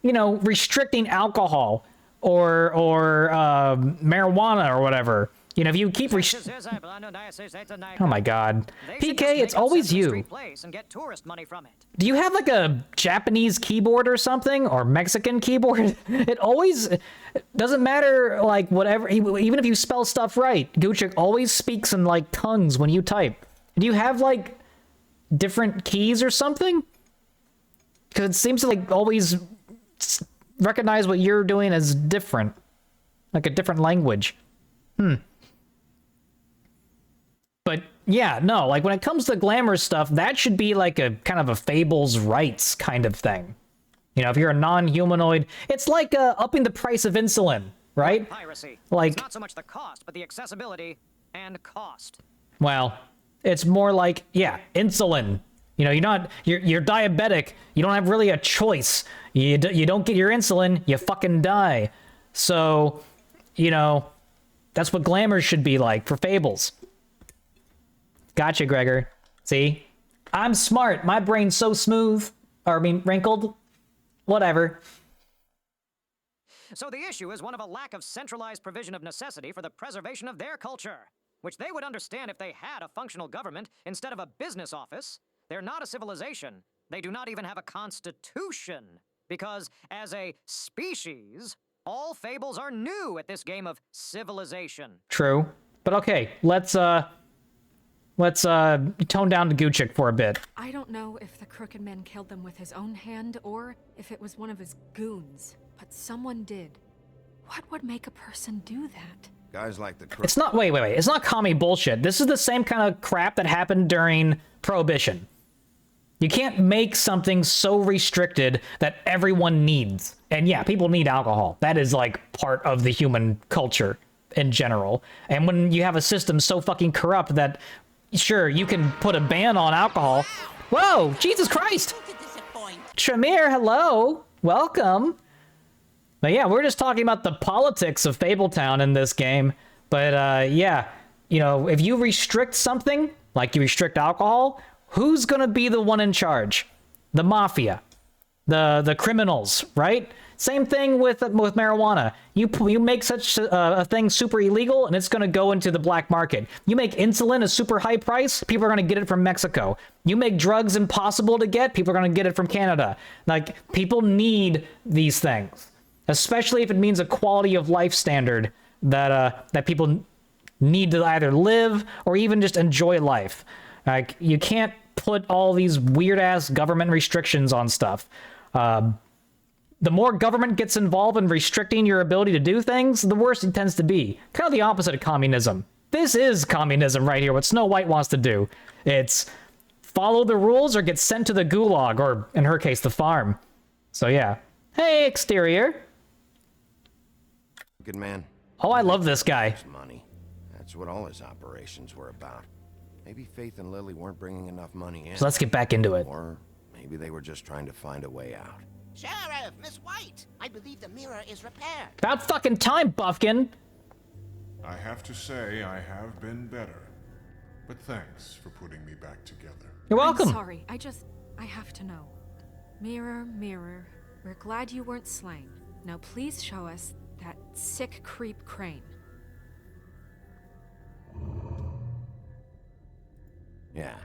restricting alcohol or marijuana or whatever. If you keep Oh my god. PK, it's always you. and get tourist money from it. Do you have like a Japanese keyboard or something? Or Mexican keyboard? It always doesn't matter, like, whatever. Even if you spell stuff right, Gucci always speaks in, like, tongues when you type. Do you have, like, different keys or something? Because it seems to, like, always recognize what you're doing as different. Like a different language. But yeah, no, like when it comes to glamour stuff, that should be like a kind of a Fable's rights kind of thing. If you're a non-humanoid, it's like upping the price of insulin, right? Piracy. Like, It's not so much the cost, but the accessibility and cost. well, it's more like, yeah, insulin. You're diabetic. You don't have really a choice. You don't get your insulin, you fucking die. So, that's what glamour should be like for fables. Gotcha, Gregor. See? I'm smart. My brain's so smooth. Wrinkled. Whatever. So the issue is one of a lack of centralized provision of necessity for the preservation of their culture, which they would understand if they had a functional government instead of a business office. They're not a civilization. They do not even have a constitution, because as a species, all fables are new at this game of civilization. True. But okay, let's tone down to Gucci for a bit. I don't know if the Crooked Man killed them with his own hand or if it was one of his goons, but someone did. What would make a person do that? Guys like the It's not, wait. It's not commie bullshit. This is the same kind of crap that happened during Prohibition. You can't make something so restricted that everyone needs. And yeah, people need alcohol. That is like part of the human culture in general. And when you have a system so fucking corrupt that, sure, you can put a ban on alcohol. Whoa, Jesus Christ! Tremere, hello. Welcome. But yeah, we're just talking about the politics of Fabletown in this game. But yeah, you know, if you restrict something, like you restrict alcohol, who's gonna be the one in charge? The mafia. The criminals, right? Same thing with marijuana. You make such a thing super illegal, and it's going to go into the black market. You make insulin a super high price, people are going to get it from Mexico. You make drugs impossible to get, people are going to get it from Canada. Like, people need these things, especially if it means a quality of life standard that people need to either live or even just enjoy life. Like, you can't put all these weird ass government restrictions on stuff. The more government gets involved in restricting your ability to do things, the worse it tends to be. Kind of the opposite of communism. This is communism right here, what Snow White wants to do. It's follow the rules or get sent to the gulag, or in her case, the farm. So yeah. Hey, exterior. Good man. Oh, I love this guy. Money. That's what all his operations were about. Maybe Faith and Lily weren't bringing enough money in. So let's get back into it. Or maybe they were just trying to find a way out. Sheriff, Miss White, I believe the mirror is repaired. About fucking time, Buffkin. I have to say I have been better. But thanks for putting me back together. You're welcome. I'm sorry, I have to know. Mirror, mirror, we're glad you weren't slain. Now please show us that sick creep Crane. Yeah,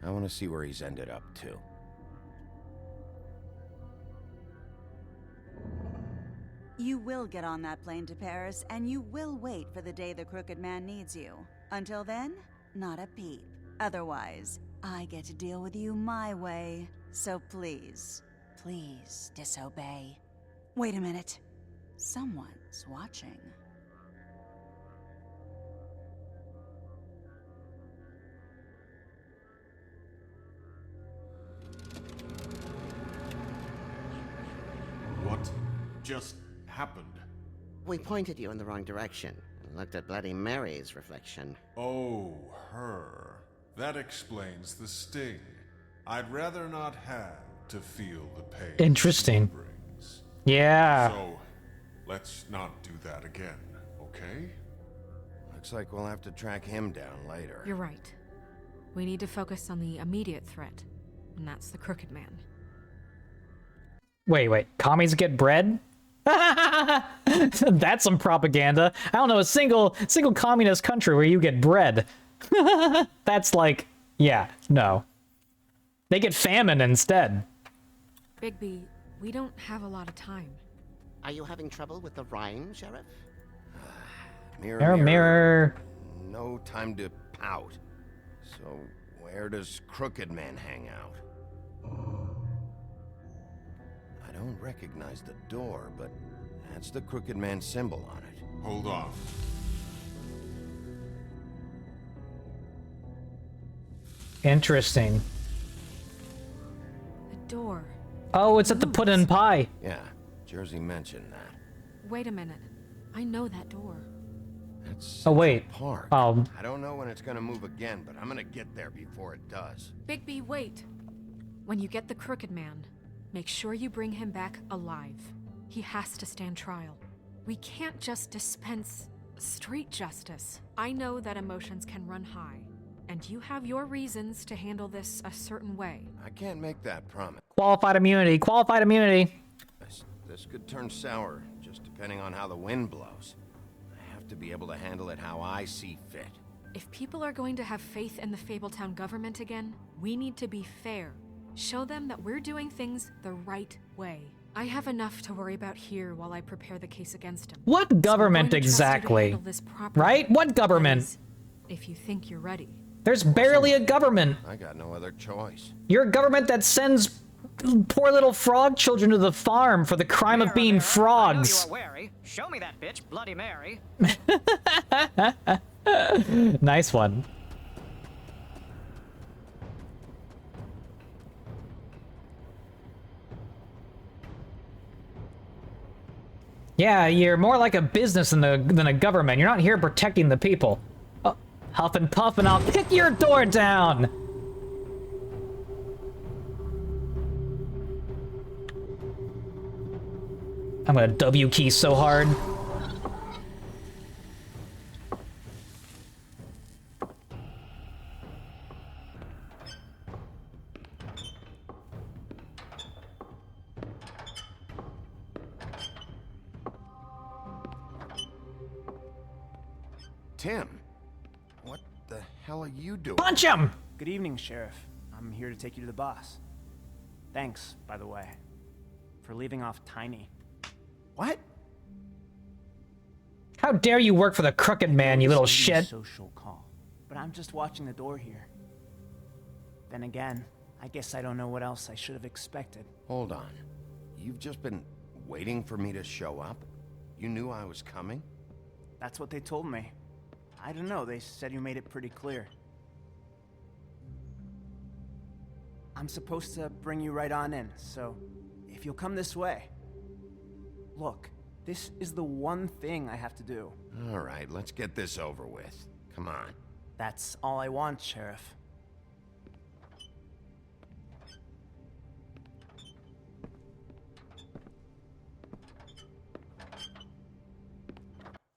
I want to see where he's ended up, too. You will get on that plane to Paris, and you will wait for the day the Crooked Man needs you. Until then, not a peep. Otherwise, I get to deal with you my way. So please, please disobey. Wait a minute. Someone's watching. What just happened? We pointed you in the wrong direction and looked at Bloody Mary's reflection. Oh, her. That explains the sting. I'd rather not have to feel the pain. Interesting. Yeah. So, let's not do that again, okay? Looks like we'll have to track him down later. You're right. We need to focus on the immediate threat, and that's the Crooked Man. Wait. Commies get bread? That's some propaganda. I don't know a single communist country where you get bread. That's like, yeah, no. They get famine instead. Bigby, we don't have a lot of time. Are you having trouble with the rhyme, Sheriff? Mirror, mirror. No time to pout. So, where does Crooked Man hang out? I don't recognize the door, but that's the Crooked Man symbol on it. Hold on. Interesting. The door. Oh, it's at the Puddin' Pie. Yeah, Jersey mentioned that. Wait a minute. I know that door. That's Oh, wait. Park. Oh. I don't know when it's gonna move again, but I'm gonna get there before it does. Bigby, wait. When you get the Crooked Man, make sure you bring him back alive. He has to stand trial. We can't just dispense street justice. I know that emotions can run high, and you have your reasons to handle this a certain way. I can't make that promise. Qualified immunity. Qualified immunity. This could turn sour, just depending on how the wind blows. I have to be able to handle it how I see fit. If people are going to have faith in the Fabletown government again, we need to be fair. Show them that we're doing things the right way. I have enough to worry about here while I prepare the case against him. What government So I'm going to trust you to exactly? handle this properly. Right? What government? That is, if you think you're ready. There's barely a government. I got no other choice. You're a government that sends poor little frog children to the farm for the crime of being frogs. I know you are wary. Show me that bitch, Bloody Mary. Nice one. Yeah, you're more like a business than a government. You're not here protecting the people. Oh, huff and puff and I'll kick your door down! I'm gonna W key so hard. Tim, what the hell are you doing? Punch him! Good evening, Sheriff. I'm here to take you to the boss. Thanks, by the way, for leaving off Tiny. What? How dare you work for the Crooked Man, you little shit! Social call, but I'm just watching the door here. Then again, I guess I don't know what else I should have expected. Hold on. You've just been waiting for me to show up? You knew I was coming? That's what they told me. I don't know, they said you made it pretty clear. I'm supposed to bring you right on in, so if you'll come this way. Look, this is the one thing I have to do. All right, let's get this over with. Come on. That's all I want, Sheriff.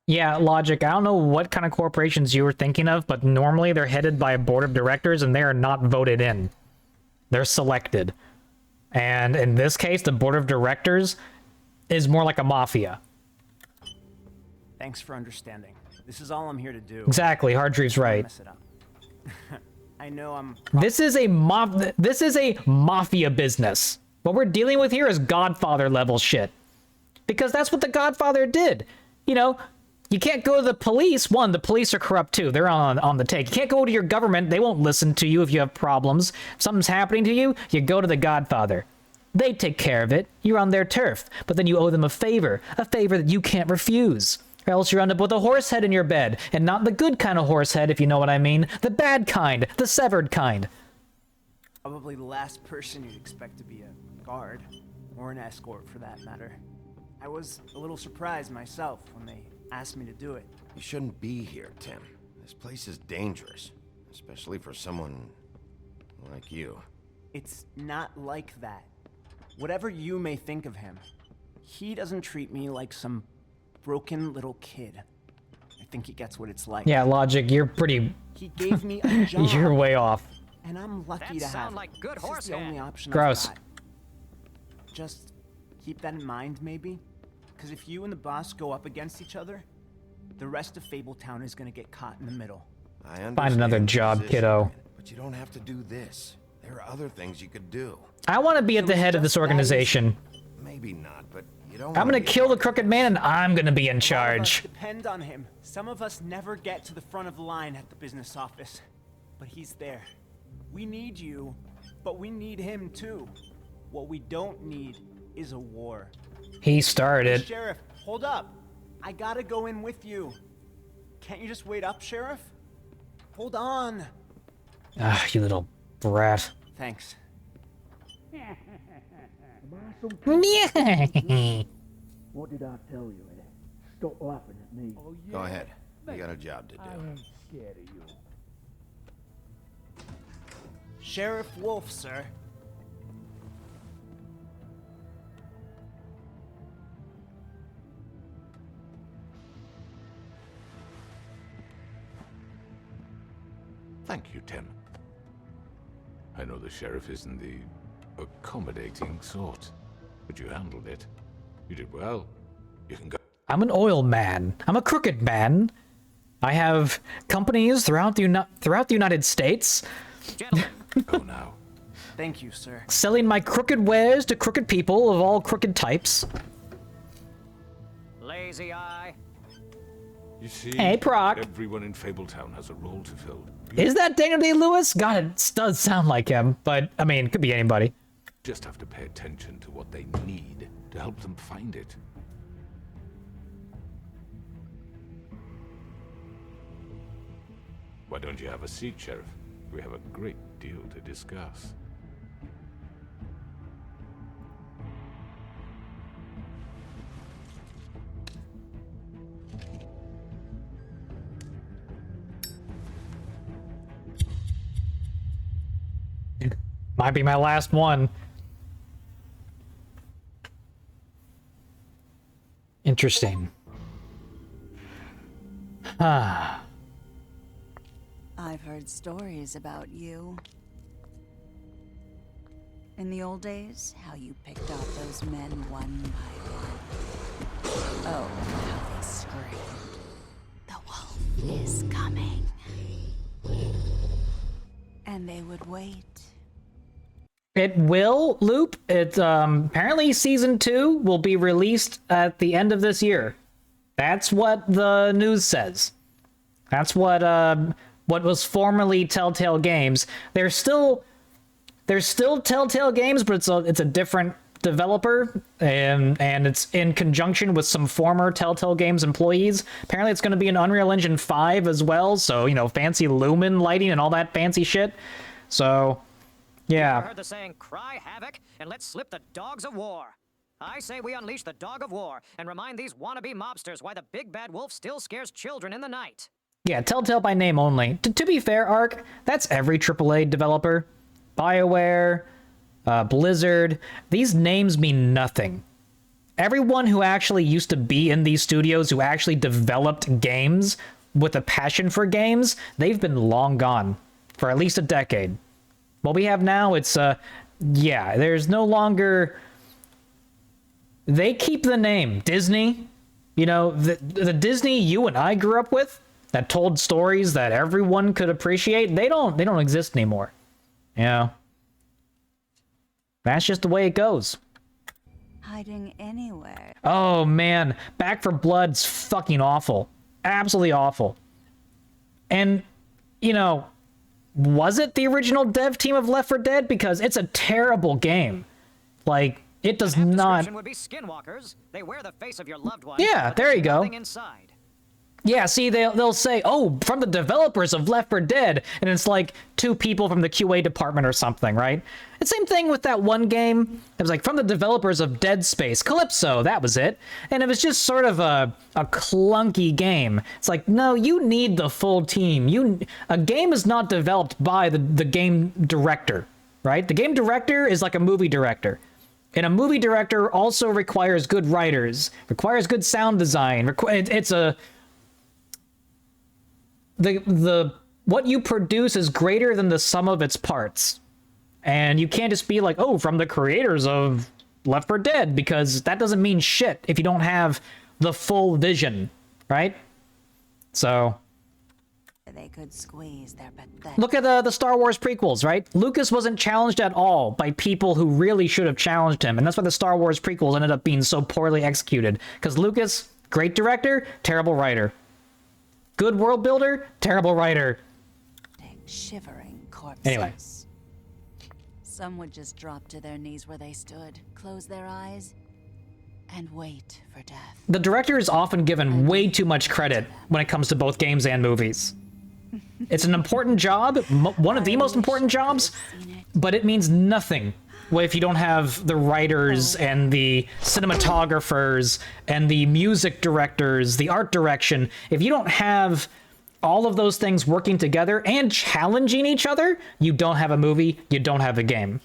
Yeah, Logic, I don't know what kind of corporations you were thinking of, but normally they're headed by a board of directors and they are not voted in. They're selected. And in this case, the board of directors is more like a mafia. Thanks for understanding. This is all I'm here to do. Exactly, Hardreeve's right. Mess it up. I know I'm... This is a mafia business. What we're dealing with here is Godfather level shit. Because that's what the Godfather did. You know, you can't go to the police. One, the police are corrupt too. They're on the take. You can't go to your government. They won't listen to you if you have problems. If something's happening to you, you go to the Godfather. They take care of it. You're on their turf. But then you owe them a favor that you can't refuse. Or else you end up with a horse head in your bed. And not the good kind of horse head, if you know what I mean. The bad kind. The severed kind. Probably the last person you'd expect to be a guard. Or an escort, for that matter. I was a little surprised myself when they asked me to do it. You shouldn't be here, Tim. This place is dangerous. Especially for someone like you. It's not like that. Whatever you may think of him, he doesn't treat me like some broken little kid. I think he gets what it's like. Yeah, Logic, you're pretty... He gave me a job. You're way off. And I'm lucky to have like good this horse is the only head. option Gross. I've got. Just keep that in mind, maybe. Because if you and the boss go up against each other, the rest of Fabletown is going to get caught in the middle. I understand Find another the job, position, kiddo. But you don't have to do this. There are other things you could do. I want to be at the head of this organization. Maybe not, but you don't. I'm gonna kill the Crooked Man and I'm gonna be in charge. Depend on him. Some of us never get to the front of the line at the business office, but he's there. We need you, but we need him too. What we don't need is a war. He started. Sheriff, hold up. I gotta go in with you. Can't you just wait up, Sheriff? Hold on. Ah, you little brat. Thanks. What did I tell you, Eddie? Stop laughing at me. Go ahead. You got a job to do. I ain't scared of you. Sheriff Wolf, sir. Thank you, Tim. I know the sheriff isn't the accommodating sort, but you handled it. You did well. You can go. I'm an oil man. I'm a crooked man. I have companies throughout the United States. Go now. Thank you, sir. Selling my crooked wares to crooked people of all crooked types. Lazy eye. You see, Hey, Proc. everyone in Fabletown has a role to fill. Is that Daniel Day-Lewis? God, it does sound like him. But, I mean, it could be anybody. Just have to pay attention to what they need to help them find it. Why don't you have a seat, Sheriff? We have a great deal to discuss. Might be my last one. Interesting. Ah. I've heard stories about you. In the old days, how you picked off those men one by one. Oh, how they screamed. The wolf is coming. And they would wait. It will, Loop. It apparently season 2 will be released at the end of this year. That's what the news says. That's what was formerly Telltale Games. There's still Telltale Games, but it's a different developer, and it's in conjunction with some former Telltale Games employees. Apparently it's going to be an Unreal Engine 5 as well, so, you know, fancy lumen lighting and all that fancy shit. So, yeah. Ever heard the saying, cry havoc and let's slip the dogs of war? I say we unleash the dog of war and remind these wannabe mobsters why the big bad wolf still scares children in the night. Yeah, Telltale by name only. To be fair, Ark, that's every AAA developer. BioWare, Blizzard, these names mean nothing. Everyone who actually used to be in these studios, who actually developed games with a passion for games, they've been long gone for at least a decade. What we have now, it's, yeah, there's no longer... They keep the name Disney. You know, the Disney you and I grew up with, that told stories that everyone could appreciate, they don't exist anymore. You know? That's just the way it goes. Hiding anywhere. Oh man, Back 4 Blood's fucking awful. Absolutely awful. And, you know, was it the original dev team of Left 4 Dead? Because it's a terrible game. Like, it does not... Would be skinwalkers. They wear the face of your loved one. Yeah, there you go. Inside. Yeah, see, they'll say, oh, from the developers of Left 4 Dead, and it's like 2 people from the QA department or something, right? The same thing with that one game. It was like, from the developers of Dead Space, Calypso, that was it. And it was just sort of a clunky game. It's like, no, you need the full team. A game is not developed by the game director, right? The game director is like a movie director. And a movie director also requires good writers, requires good sound design. It's a... The what you produce is greater than the sum of its parts. And you can't just be like, oh, from the creators of Left 4 Dead, because that doesn't mean shit if you don't have the full vision, right? So... They could squeeze their pathetic... Look at the Star Wars prequels, right? Lucas wasn't challenged at all by people who really should have challenged him, and that's why the Star Wars prequels ended up being so poorly executed. Because Lucas, great director, terrible writer. Good world builder, terrible writer. Shivering corpses. Anyway. Some would just drop to their knees where they stood, close their eyes, and wait for death. The director is often given way too much credit when it comes to both games and movies. It's an important job, one of the most important jobs, but it means nothing if you don't have the writers and the cinematographers and the music directors, the art direction. If you don't have all of those things working together and challenging each other, you don't have a movie, you don't have a game,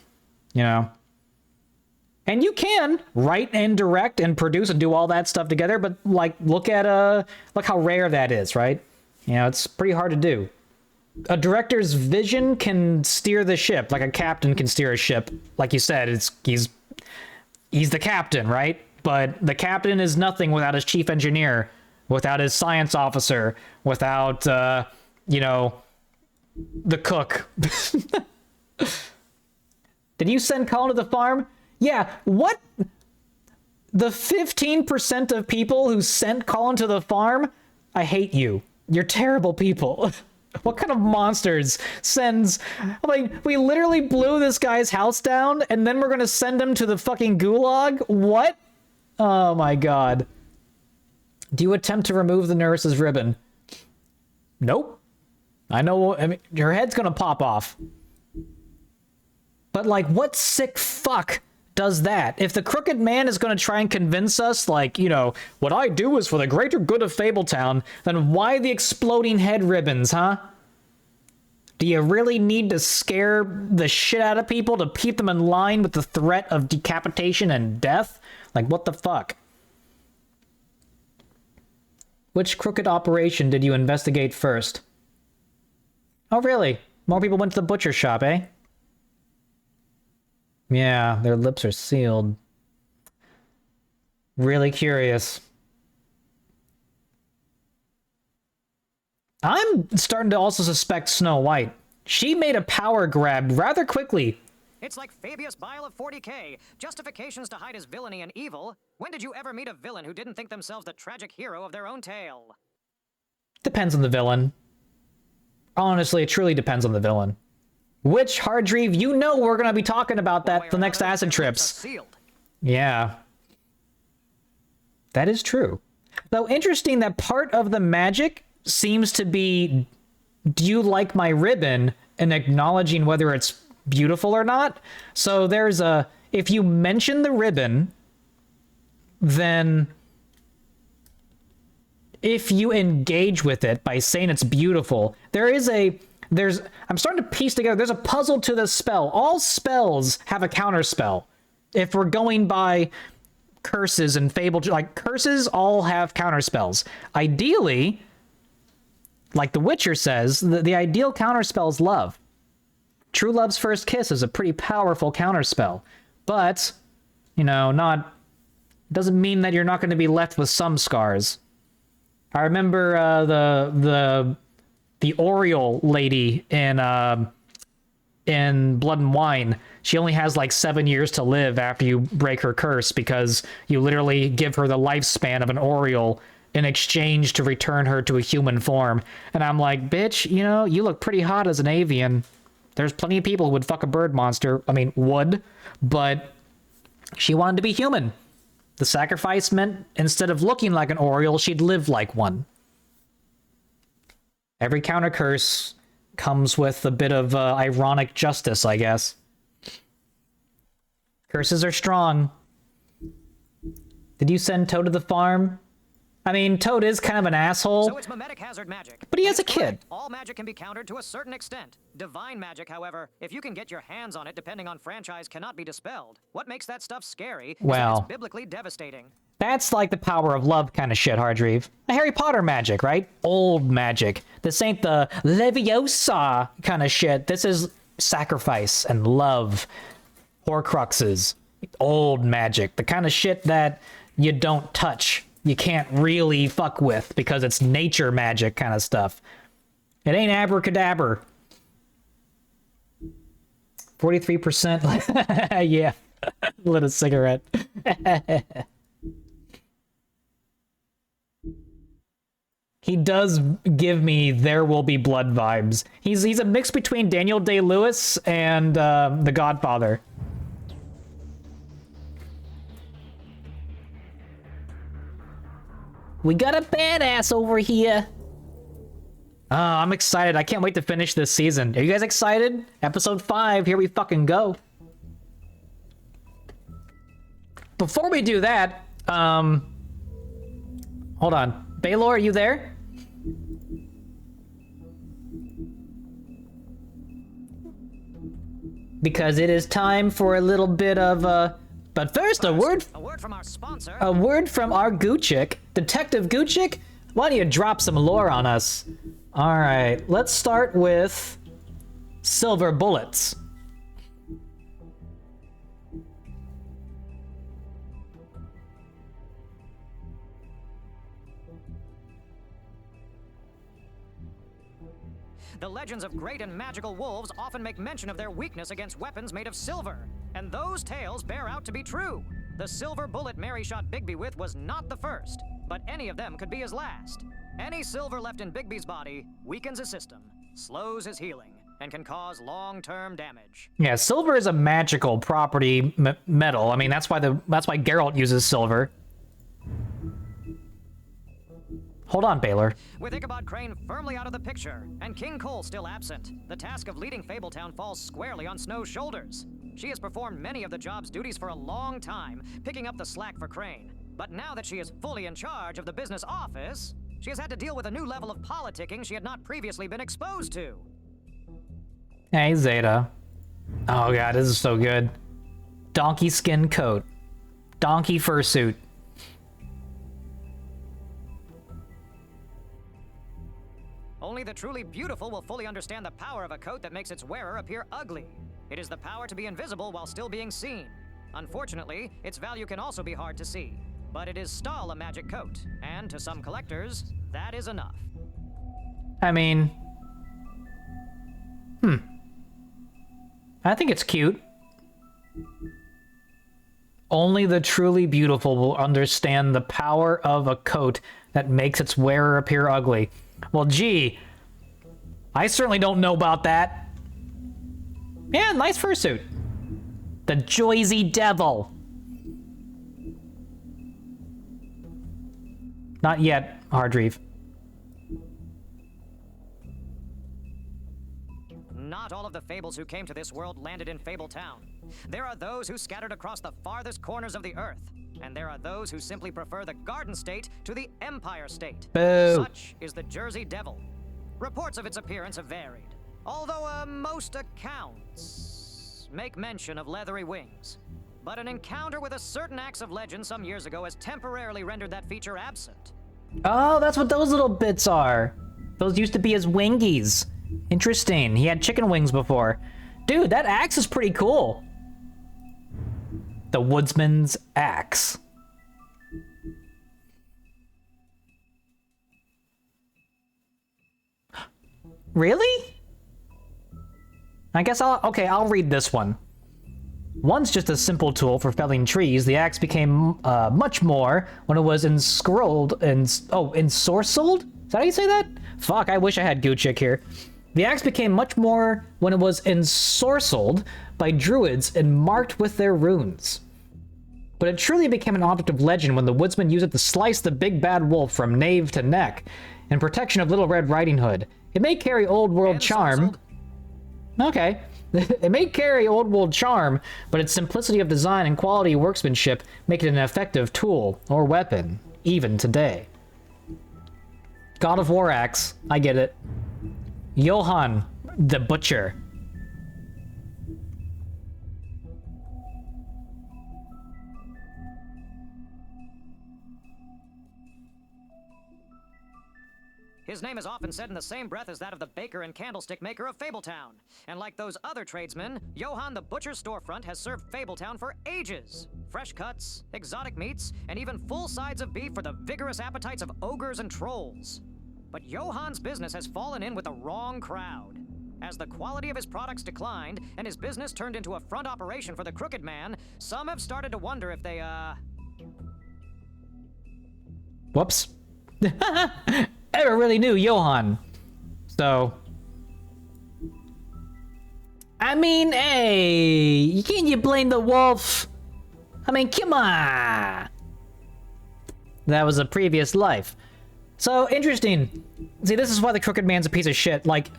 you know? And you can write and direct and produce and do all that stuff together, but like, look how rare that is, right? You know, it's pretty hard to do. A director's vision can steer the ship, like a captain can steer a ship. Like you said, he's the captain, right? But the captain is nothing without his chief engineer, without his science officer, without, you know, the cook. Did you send Colin to the farm? Yeah, what? The 15% of people who sent Colin to the farm? I hate you. You're terrible people. What kind of monsters sends... Like, we literally blew this guy's house down, and then we're gonna send him to the fucking gulag? What? Oh my god. Do you attempt to remove the nurse's ribbon? Nope. I mean, her head's gonna pop off. But, like, what sick fuck does that? If the Crooked Man is going to try and convince us, like, you know, what I do is for the greater good of Fabletown, then why the exploding head ribbons, huh? Do you really need to scare the shit out of people to keep them in line with the threat of decapitation and death? Like, what the fuck? Which crooked operation did you investigate first? Oh, really? More people went to the butcher shop, eh? Yeah, their lips are sealed. Really curious. I'm starting to also suspect Snow White. She made a power grab rather quickly. It's like Fabius Bile of 40K. Justifications to hide his villainy and evil. When did you ever meet a villain who didn't think themselves the tragic hero of their own tale? Depends on the villain. Honestly, it truly depends on the villain. Which, Hardreeve, you know we're going to be talking about that the next Acid Trips. Yeah. That is true. Though interesting that part of the magic seems to be, do you like my ribbon, and acknowledging whether it's beautiful or not. So there's a, if you mention the ribbon, then if you engage with it by saying it's beautiful, I'm starting to piece together, there's a puzzle to this spell. All spells have a counter spell. If we're going by curses and fable, like curses all have counter spells. Ideally, like The Witcher says, the ideal counter spell is love. True Love's First Kiss is a pretty powerful counterspell, but, you know, doesn't mean that you're not going to be left with some scars. I remember the Oriole lady in Blood and Wine. She only has like 7 years to live after you break her curse, because you literally give her the lifespan of an Oriole in exchange to return her to a human form. And I'm like, bitch, you know, you look pretty hot as an avian. There's plenty of people who would fuck a bird monster. I mean, would, but she wanted to be human. The sacrifice meant instead of looking like an Oriole, she'd live like one. Every counter curse comes with a bit of ironic justice, I guess. Curses are strong. Did you send Toad to the farm? I mean, Toad is kind of an asshole. So it's mimetic hazard magic. But he has a kid. All magic can be countered to a certain extent. Divine magic, however, if you can get your hands on it, depending on franchise, cannot be dispelled. What makes that stuff scary is that it's biblically devastating. That's like the power of love kind of shit, Hardreeve. The Harry Potter magic, right? Old magic. This ain't the Leviosa kind of shit. This is sacrifice and love. Horcruxes. Old magic. The kind of shit that you don't touch. You can't really fuck with because it's nature magic kind of stuff. It ain't abracadabra. 43%. Yeah. Lit a cigarette. He does give me There Will Be Blood vibes. He's a mix between Daniel Day-Lewis and The Godfather. We got a badass over here. Oh, I'm excited. I can't wait to finish this season. Are you guys excited? Episode 5, here we fucking go. Before we do that, hold on. Baylor, are you there? Because it is time for a little bit of, but first, a word from our sponsor. A word from our Guccic. Detective Guccic, why don't you drop some lore on us? All right, let's start with silver bullets. The legends of great and magical wolves often make mention of their weakness against weapons made of silver, and those tales bear out to be true. The silver bullet Mary shot Bigby with was not the first, but any of them could be his last. Any silver left in Bigby's body weakens his system, slows his healing, and can cause long-term damage. Yeah, silver is a magical property metal. I mean, that's why Geralt uses silver. Hold on, Baylor. With Ichabod Crane firmly out of the picture, and King Cole still absent, the task of leading Fabletown falls squarely on Snow's shoulders. She has performed many of the job's duties for a long time, picking up the slack for Crane. But now that she is fully in charge of the business office, she has had to deal with a new level of politicking she had not previously been exposed to. Hey, Zeta. Oh god, this is so good. Donkey skin coat. Donkey fursuit. Only the truly beautiful will fully understand the power of a coat that makes its wearer appear ugly. It is the power to be invisible while still being seen. Unfortunately, its value can also be hard to see. But it is still a magic coat, and to some collectors, that is enough. I mean... I think it's cute. Only the truly beautiful will understand the power of a coat that makes its wearer appear ugly. Well, gee, I certainly don't know about that. Yeah, nice fursuit. The Joyzy Devil. Not yet, Hardreeve. Not all of the fables who came to this world landed in Fabletown. There are those who scattered across the farthest corners of the earth, and there are those who simply prefer the Garden State to the Empire State. Boo. Such is the Jersey Devil. Reports of its appearance have varied, although most accounts make mention of leathery wings. But an encounter with a certain axe of legend some years ago has temporarily rendered that feature absent. Oh, that's what those little bits are. Those used to be his wingies. Interesting. He had chicken wings before. Dude, that axe is pretty cool. The Woodsman's Axe. Really? I guess I'll read this one. Once just a simple tool for felling trees, the axe became much more when it was ensorcelled. Is that how you say that? Fuck, I wish I had Gucci here. The axe became much more when it was ensorcelled by druids and marked with their runes. But it truly became an object of legend when the woodsman used it to slice the big bad wolf from nave to neck in protection of Little Red Riding Hood. It may carry old world charm. Okay. It may carry old world charm, but its simplicity of design and quality of workmanship make it an effective tool or weapon, even today. God of War axe. I get it. Johann the Butcher. His name is often said in the same breath as that of the baker and candlestick maker of Fabletown. And like those other tradesmen, Johann the Butcher's storefront has served Fabletown for ages. Fresh cuts, exotic meats, and even full sides of beef for the vigorous appetites of ogres and trolls. But Johann's business has fallen in with the wrong crowd. As the quality of his products declined and his business turned into a front operation for the Crooked Man, some have started to wonder if they, Whoops. I never really knew Johann. So... I mean, hey, can't you blame the wolf? I mean, come on. That was a previous life. So, interesting. See, this is why the Crooked Man's a piece of shit. Like,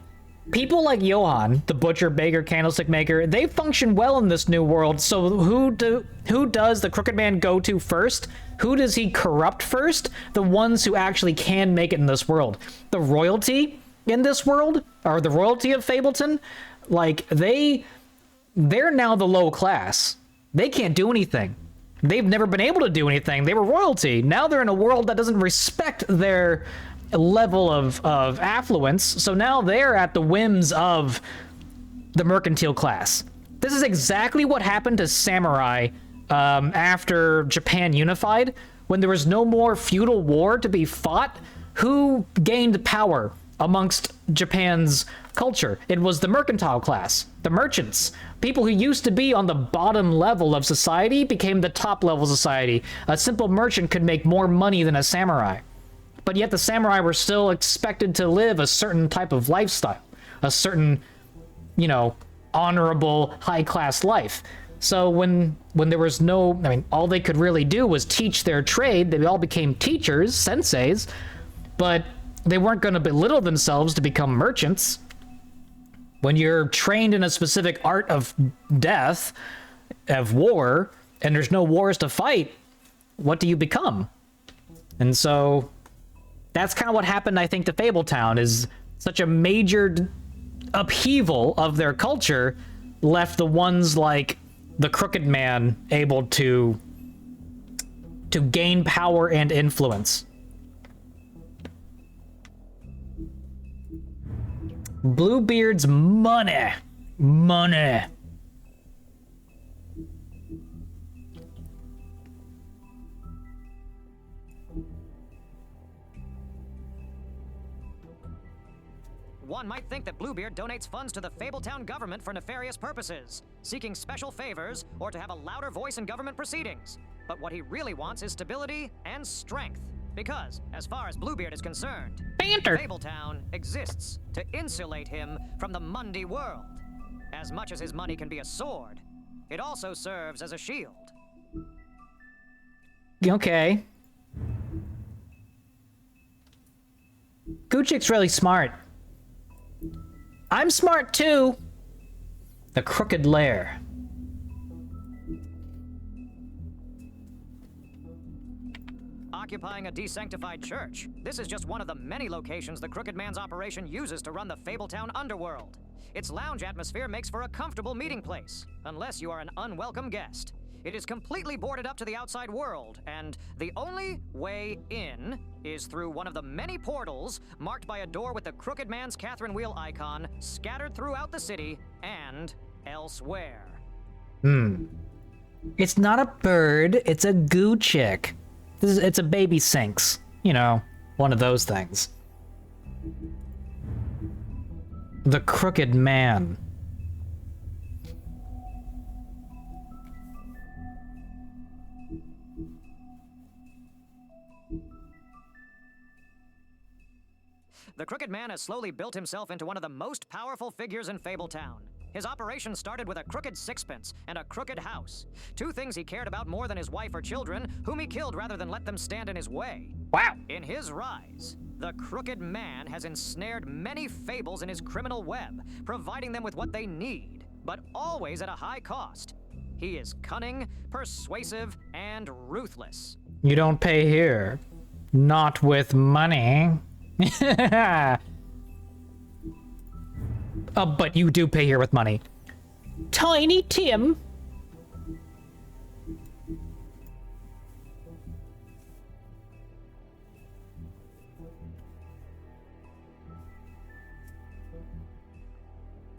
people like Johann, the butcher, baker, candlestick maker, they function well in this new world. So who does the Crooked Man go to first? Who does he corrupt first? The ones who actually can make it in this world. The royalty in this world, or the royalty of Fableton, like, they're now the low class. They can't do anything. They've never been able to do anything. They were royalty. Now they're in a world that doesn't respect their level of affluence, so now they're at the whims of the mercantile class. This is exactly what happened to samurai after Japan unified. When there was no more feudal war to be fought, who gained power amongst Japan's culture? It was the mercantile class, the merchants. People who used to be on the bottom level of society became the top level society. A simple merchant could make more money than a samurai. But yet the samurai were still expected to live a certain type of lifestyle, a certain, you know, honorable, high-class life. So when there was no, I mean, all they could really do was teach their trade. They all became teachers, senseis, but they weren't going to belittle themselves to become merchants. When you're trained in a specific art of death, of war, and there's no wars to fight, what do you become? And so that's kind of what happened, I think, to Fabletown, is such a major upheaval of their culture left the ones like the Crooked Man able to gain power and influence. Bluebeard's money. Money. One might think that Bluebeard donates funds to the Fabletown government for nefarious purposes, seeking special favors or to have a louder voice in government proceedings. But what he really wants is stability and strength. Because, as far as Bluebeard is concerned, Fabletown exists to insulate him from the Mundy world. As much as his money can be a sword, it also serves as a shield. Okay. Gucci's really smart. I'm smart too. The Crooked Lair. Occupying a desanctified church. This is just one of the many locations the Crooked Man's operation uses to run the Fabletown underworld. Its lounge atmosphere makes for a comfortable meeting place, unless you are an unwelcome guest. It is completely boarded up to the outside world, and the only way in is through one of the many portals marked by a door with the Crooked Man's Catherine Wheel icon scattered throughout the city and elsewhere. It's not a bird, it's a goo chick. It's a baby Sinks. You know, one of those things. The Crooked Man. The Crooked Man has slowly built himself into one of the most powerful figures in Fabletown. His operation started with a crooked sixpence and a crooked house. Two things he cared about more than his wife or children, whom he killed rather than let them stand in his way. Wow! In his rise, the Crooked Man has ensnared many fables in his criminal web, providing them with what they need, but always at a high cost. He is cunning, persuasive, and ruthless. You don't pay here. Not with money. But you do pay here with money. Tiny Tim.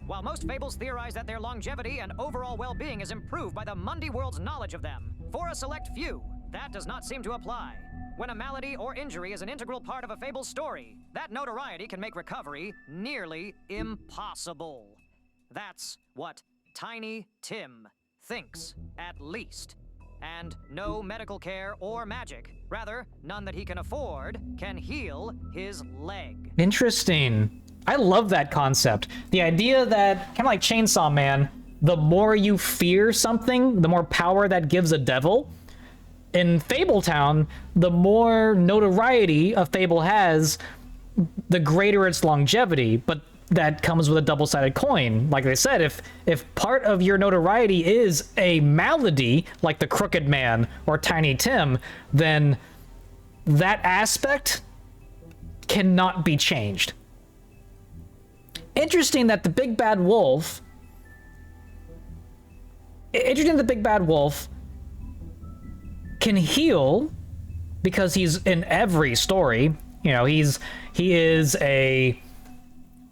While most fables theorize that their longevity and overall well-being is improved by the Mundy world's knowledge of them, for a select few, that does not seem to apply. When a malady or injury is an integral part of a fable's story, that notoriety can make recovery nearly impossible. That's what Tiny Tim thinks, at least. And no medical care or magic, rather, none that he can afford, can heal his leg. Interesting. I love that concept. The idea that, kind of like Chainsaw Man, the more you fear something, the more power that gives a devil. In Fabletown, the more notoriety a fable has, the greater its longevity, but that comes with a double-sided coin. Like I said, if part of your notoriety is a malady, like the Crooked Man or Tiny Tim, then that aspect cannot be changed. Interesting that the Big Bad Wolf can heal because he's in every story. You know, he is a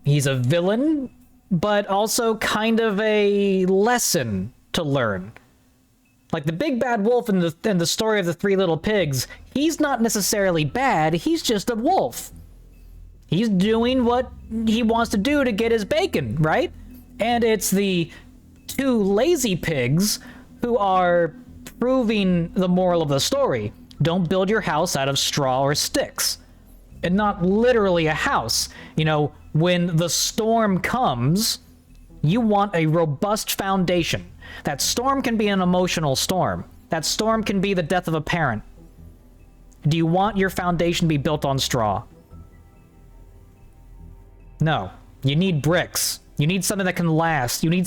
villain, but also kind of a lesson to learn. Like the Big Bad Wolf in the story of the Three Little Pigs, he's not necessarily bad, he's just a wolf. He's doing what he wants to do to get his bacon, right? And it's the two lazy pigs who are proving the moral of the story. Don't build your house out of straw or sticks. And not literally a house. You know, when the storm comes, you want a robust foundation. That storm can be an emotional storm. That storm can be the death of a parent. Do you want your foundation to be built on straw? No. You need bricks. You need something that can last. You need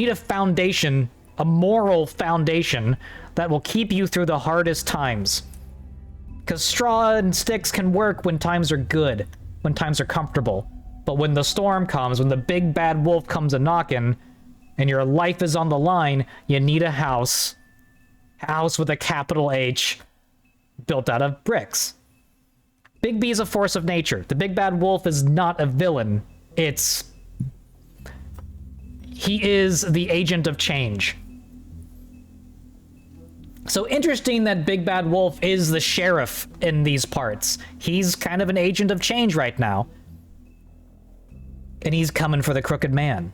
a foundation, a moral foundation that will keep you through the hardest times. Because straw and sticks can work when times are good, when times are comfortable. But when the storm comes, when the big bad wolf comes a-knocking, and your life is on the line, you need a house. House with a capital H, built out of bricks. Big B is a force of nature. The big bad wolf is not a villain he is the agent of change. So interesting that Big Bad Wolf is the sheriff in these parts. He's kind of an agent of change right now. And he's coming for the Crooked Man.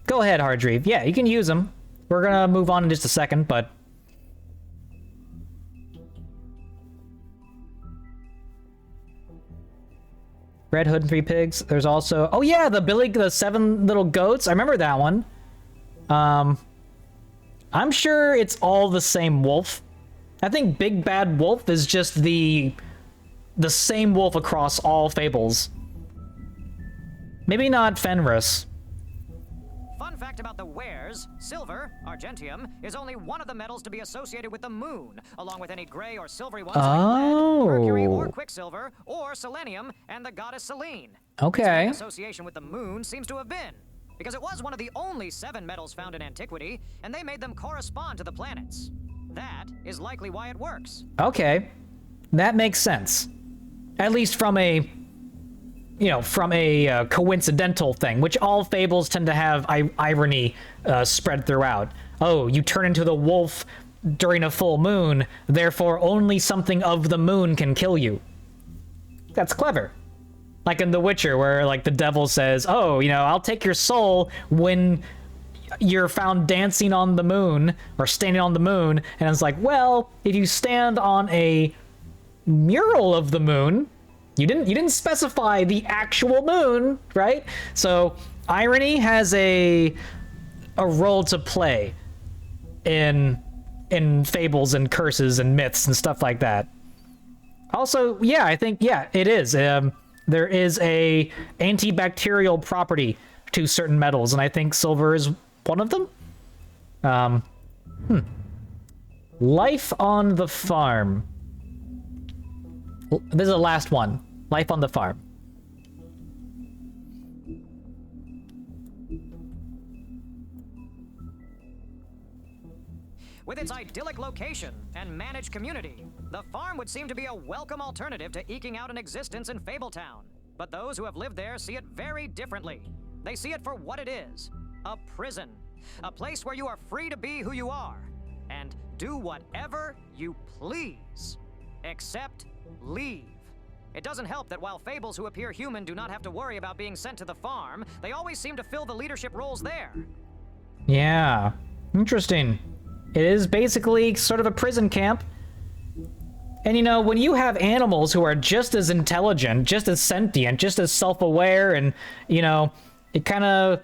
Go ahead, Hardreeve. Yeah, you can use him. We're gonna move on in just a second, but... Red Hood and Three Pigs. There's also... Oh yeah, the 7 little goats. I remember that one. I'm sure it's all the same wolf. I think Big Bad Wolf is just the same wolf across all fables. Maybe not Fenris. Fun fact about the wares, silver, argentium, is only one of the metals to be associated with the moon, along with any gray or silvery ones like lead, mercury, or quicksilver, or selenium, and the goddess Selene. Okay. Its association with the moon seems to have been, because it was one of the only 7 metals found in antiquity, and they made them correspond to the planets. That is likely why it works. Okay. That makes sense. At least from a... coincidental thing, which all fables tend to have irony spread throughout. Oh, you turn into the wolf during a full moon, therefore only something of the moon can kill you. That's clever. Like in The Witcher, where like the devil says, oh, I'll take your soul when you're found dancing on the moon or standing on the moon. And it's like, well, if you stand on a mural of the moon, you didn't specify the actual moon, right? So irony has a role to play in fables and curses and myths and stuff like that. Also, yeah, I think it is. There is a antibacterial property to certain metals, and I think silver is one of them. Life on the farm. This is the last one. Life on the farm. With its idyllic location and managed community, the farm would seem to be a welcome alternative to eking out an existence in Fabletown. But those who have lived there see it very differently. They see it for what it is, a prison. A place where you are free to be who you are, and do whatever you please. Except leave. It doesn't help that while fables who appear human do not have to worry about being sent to the farm, they always seem to fill the leadership roles there. Yeah, interesting. It is basically sort of a prison camp. And when you have animals who are just as intelligent, just as sentient, just as self-aware, and, it kind of...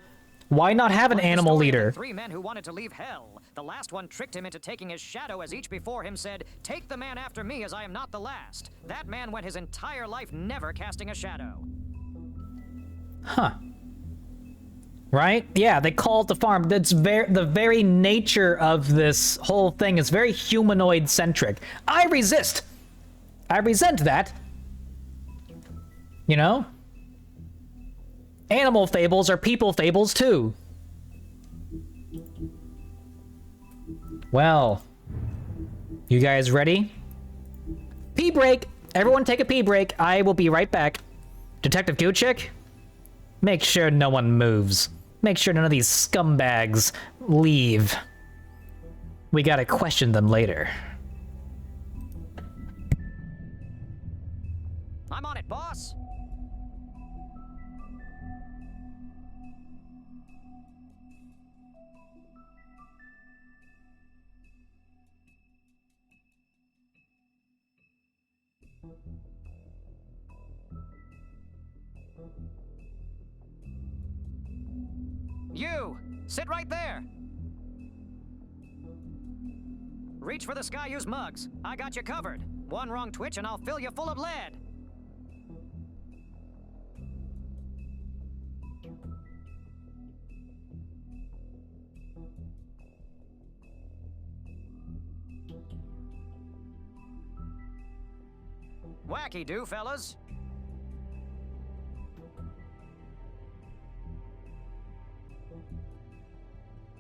Why not have an animal leader? 3 men who wanted to leave hell. The last one tricked him into taking his shadow as each before him said, "Take the man after me as I am not the last." That man went his entire life never casting a shadow. Huh. Right? Yeah, they call it the farm. That's the very nature of this whole thing is very humanoid-centric. I resist. I resent that. Animal fables are people fables too. Well, you guys ready? Pee break! Everyone take a pee break. I will be right back. Detective Kuchik, make sure no one moves. Make sure none of these scumbags leave. We gotta question them later. I'm on it, boss. You! Sit right there! Reach for the Skyuse mugs. I got you covered. One wrong twitch and I'll fill you full of lead. Wacky-do, fellas.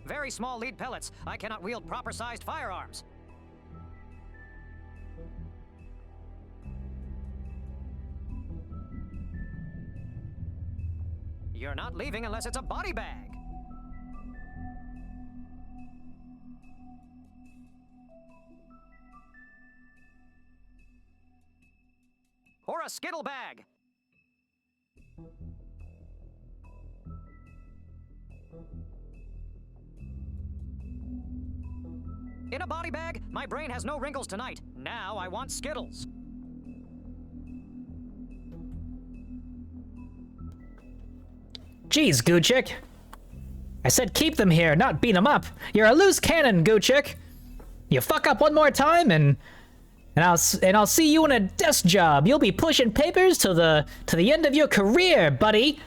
Very small lead pellets. I cannot wield proper-sized firearms. You're not leaving unless it's a body bag. Or a Skittle bag. In a body bag, my brain has no wrinkles tonight. Now I want Skittles. Jeez, Goochik. I said keep them here, not beat them up. You're a loose cannon, Goochik. You fuck up one more time and I'll see you in a desk job. You'll be pushing papers to the end of your career, buddy.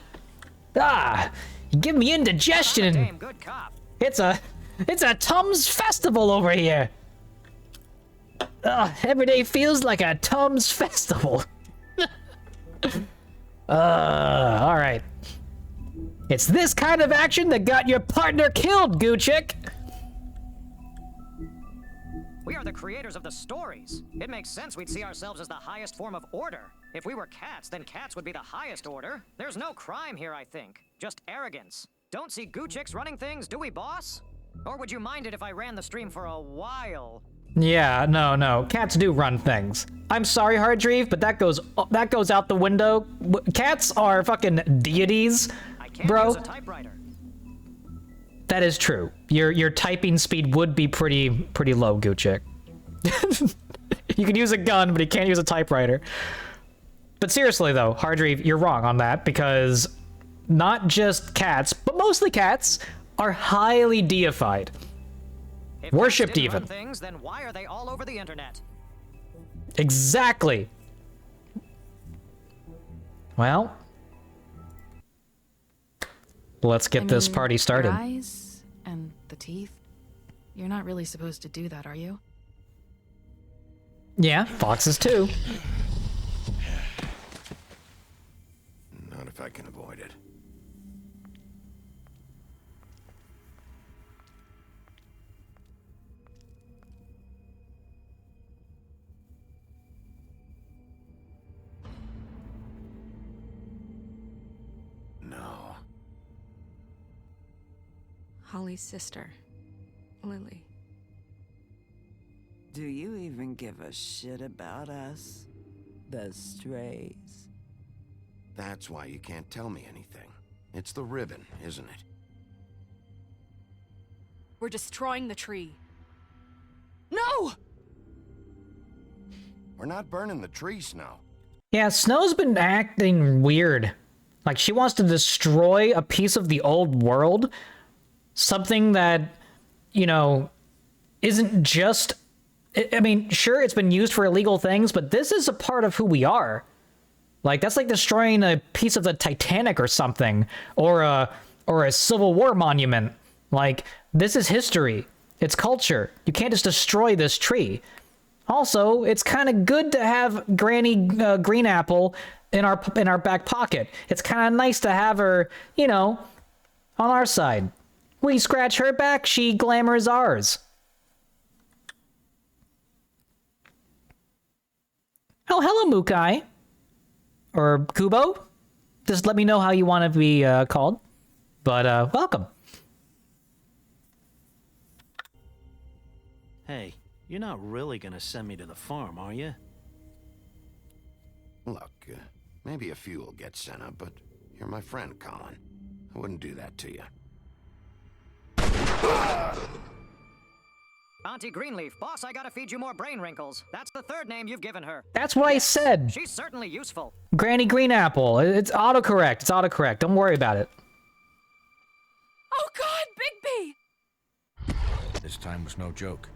Ah, you give me indigestion. I'm a damn good cop. It's a Tums festival over here. Every day feels like a Tums festival. All right. It's this kind of action that got your partner killed, Goochik. We are the creators of the stories. It makes sense we'd see ourselves as the highest form of order. If we were cats, then cats would be the highest order. There's no crime here, I think. Just arrogance. Don't see Goochiks running things, do we, boss? Or would you mind it if I ran the stream for a while? Yeah, no. Cats do run things. I'm sorry, Hardreeve, but that goes out the window. Cats are fucking deities, bro. Use a typewriter. That is true. Your typing speed would be pretty low, Goochik. You can use a gun, but you can't use a typewriter. But seriously though, Hardreeve, you're wrong on that, because not just cats, but mostly cats, are highly deified. If Worshipped cats didn't even. run things, then why are they all over the internet? Exactly. Well, let's get this party started. Your eyes and the teeth. You're not really supposed to do that, are you? Yeah, foxes too. Not if I can avoid it. No. Holly's sister, Lily. Do you even give a shit about us? The strays. That's why you can't tell me anything. It's the ribbon, isn't it? We're destroying the tree. No! We're not burning the tree, Snow. Yeah, Snow's been acting weird. Like, she wants to destroy a piece of the old world. Something that, you know, isn't just... I mean, sure, it's been used for illegal things, but this is a part of who we are. Like, that's like destroying a piece of the Titanic or something. Or a Civil War monument. Like, this is history. It's culture. You can't just destroy this tree. Also, it's kind of good to have Granny Green Apple in our back pocket. It's kind of nice to have her, you know, on our side. We scratch her back, she glamours ours. Oh, hello, Mukai. Or Kubo. Just let me know how you want to be called. But welcome. Hey, you're not really gonna send me to the farm, are you? Look, maybe a few will get sent up, but you're my friend, Colin. I wouldn't do that to you. Auntie Greenleaf, boss, I gotta feed you more brain wrinkles. That's the third name you've given her. That's what I said. She's certainly useful. Granny Green Apple. It's autocorrect. It's autocorrect. Don't worry about it. Oh God, Bigby! This time was no joke.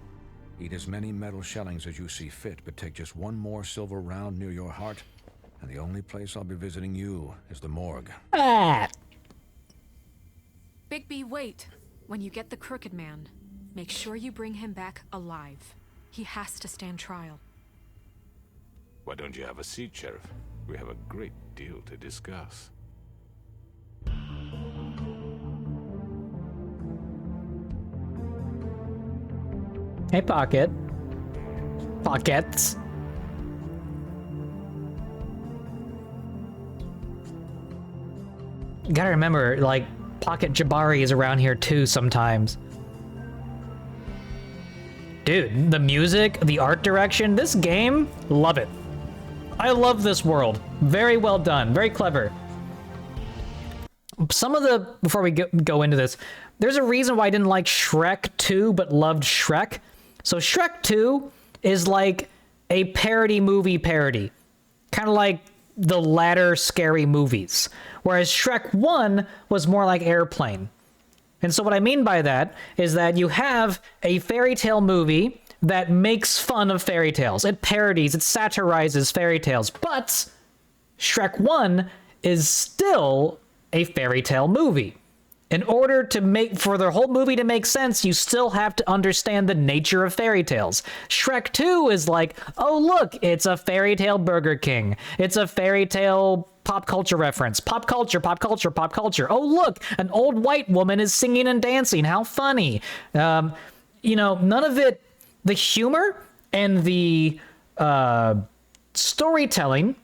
Eat as many metal shellings as you see fit, but take just one more silver round near your heart, and the only place I'll be visiting you is the morgue. Ah. Bigby, wait. When you get the Crooked Man, make sure you bring him back alive. He has to stand trial. Why don't you have a seat, Sheriff? We have a great deal to discuss. Hey, Pocket. Pockets. Gotta remember, like, Pocket Jabari is around here too sometimes. Dude, the music, the art direction, this game, love it. I love this world. Very well done, very clever. Some of the, before we go into this, there's a reason why I didn't like Shrek 2 but loved Shrek. So Shrek 2 is like a parody movie parody. Kind of like the latter scary movies. Whereas Shrek 1 was more like Airplane. And so what I mean by that is that you have a fairy tale movie that makes fun of fairy tales. It parodies, it satirizes fairy tales. But Shrek 1 is still a fairy tale movie. In order to make, for the whole movie to make sense, you still have to understand the nature of fairy tales. Shrek 2 is like, oh look, it's a fairy tale Burger King. It's a fairy tale pop culture reference. Pop culture, pop culture, pop culture. Oh look, an old white woman is singing and dancing. How funny. You know, none of it, the humor and the storytelling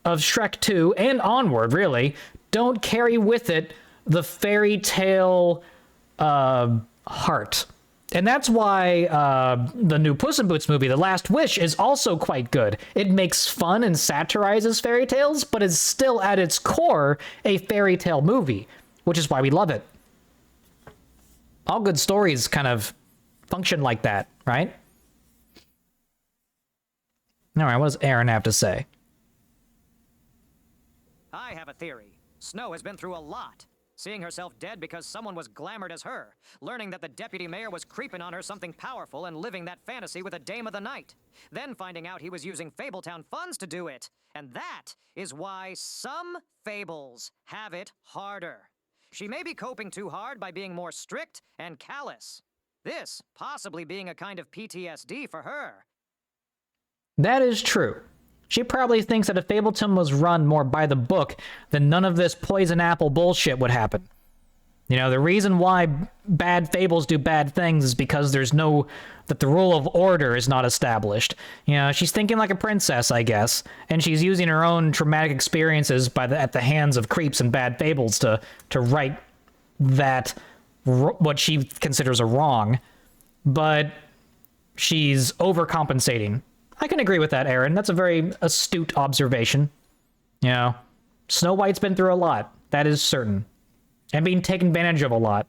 of Shrek 2 and onward, really, don't carry with it the fairy tale heart. And that's why the new Puss in Boots movie, The Last Wish, is also quite good. It makes fun and satirizes fairy tales, but is still at its core a fairy tale movie, which is why we love it. All good stories kind of function like that, right? All right, what does Aaron have to say? I have a theory. Snow has been through a lot. Seeing herself dead because someone was glamored as her, learning that the deputy mayor was creeping on her something powerful and living that fantasy with a dame of the night, then finding out he was using Fabletown funds to do it. And that is why some fables have it harder. She may be coping too hard by being more strict and callous. This possibly being a kind of PTSD for her. That is true. She probably thinks that if Fabletown was run more by the book, then none of this poison apple bullshit would happen. You know, the reason why bad fables do bad things is because there's no, that the rule of order is not established. You know, she's thinking like a princess, I guess, and she's using her own traumatic experiences at the hands of creeps and bad fables to right that, what she considers a wrong, but she's overcompensating. I can agree with that, Aaron. That's a very astute observation. You know, Snow White's been through a lot. That is certain. And being taken advantage of a lot.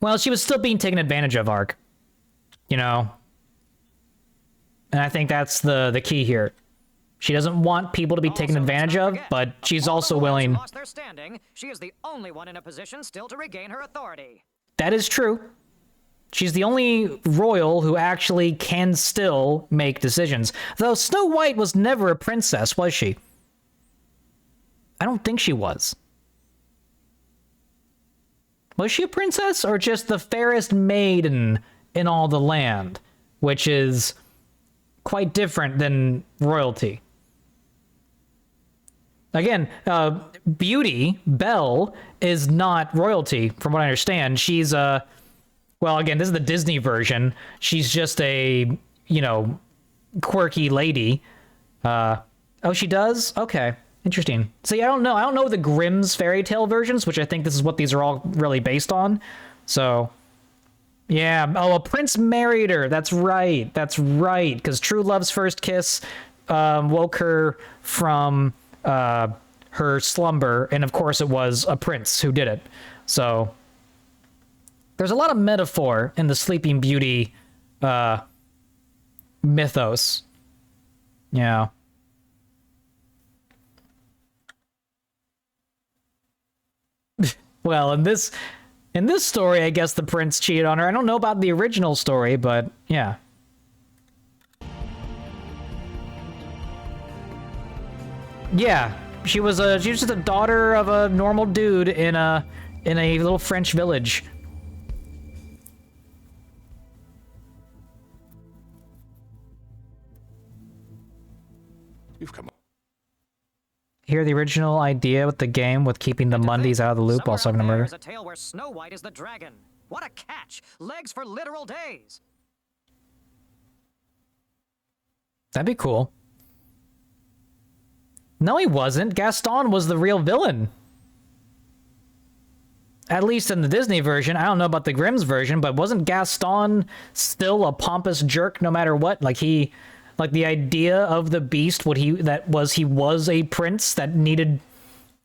Well, she was still being taken advantage of, Ark. You know? And I think that's the key here. She doesn't want people to be taken advantage of, but she's also willing... Lost their standing, she is the only one in a position still to regain her authority. That is true. She's the only royal who actually can still make decisions. Though Snow White was never a princess, was she? I don't think she was. Was she a princess, or just the fairest maiden in all the land? Which is quite different than royalty. Again, Beauty, Belle, is not royalty, from what I understand. She's a... Well, again, this is the Disney version. She's just a, you know, quirky lady. Oh, she does? Okay. Interesting. See, I don't know. I don't know the Grimm's fairy tale versions, which I think this is what these are all really based on. So, yeah. Oh, a prince married her. That's right. That's right. Because True Love's first kiss woke her from her slumber. And, of course, it was a prince who did it. So... There's a lot of metaphor in the Sleeping Beauty mythos. Yeah. Well, in this story, I guess the prince cheated on her. I don't know about the original story, but yeah. Yeah, she was just a daughter of a normal dude in a little French village. You've come on. Hear the original idea with the game with keeping the Mundies out of the loop while solving a murder? There's a tale where Snow White is the dragon. What a catch! Legs for literal days. That'd be cool. No, he wasn't. Gaston was the real villain. At least in the Disney version. I don't know about the Grimm's version, but wasn't Gaston still a pompous jerk no matter what? Like the idea of the Beast, he was a prince that needed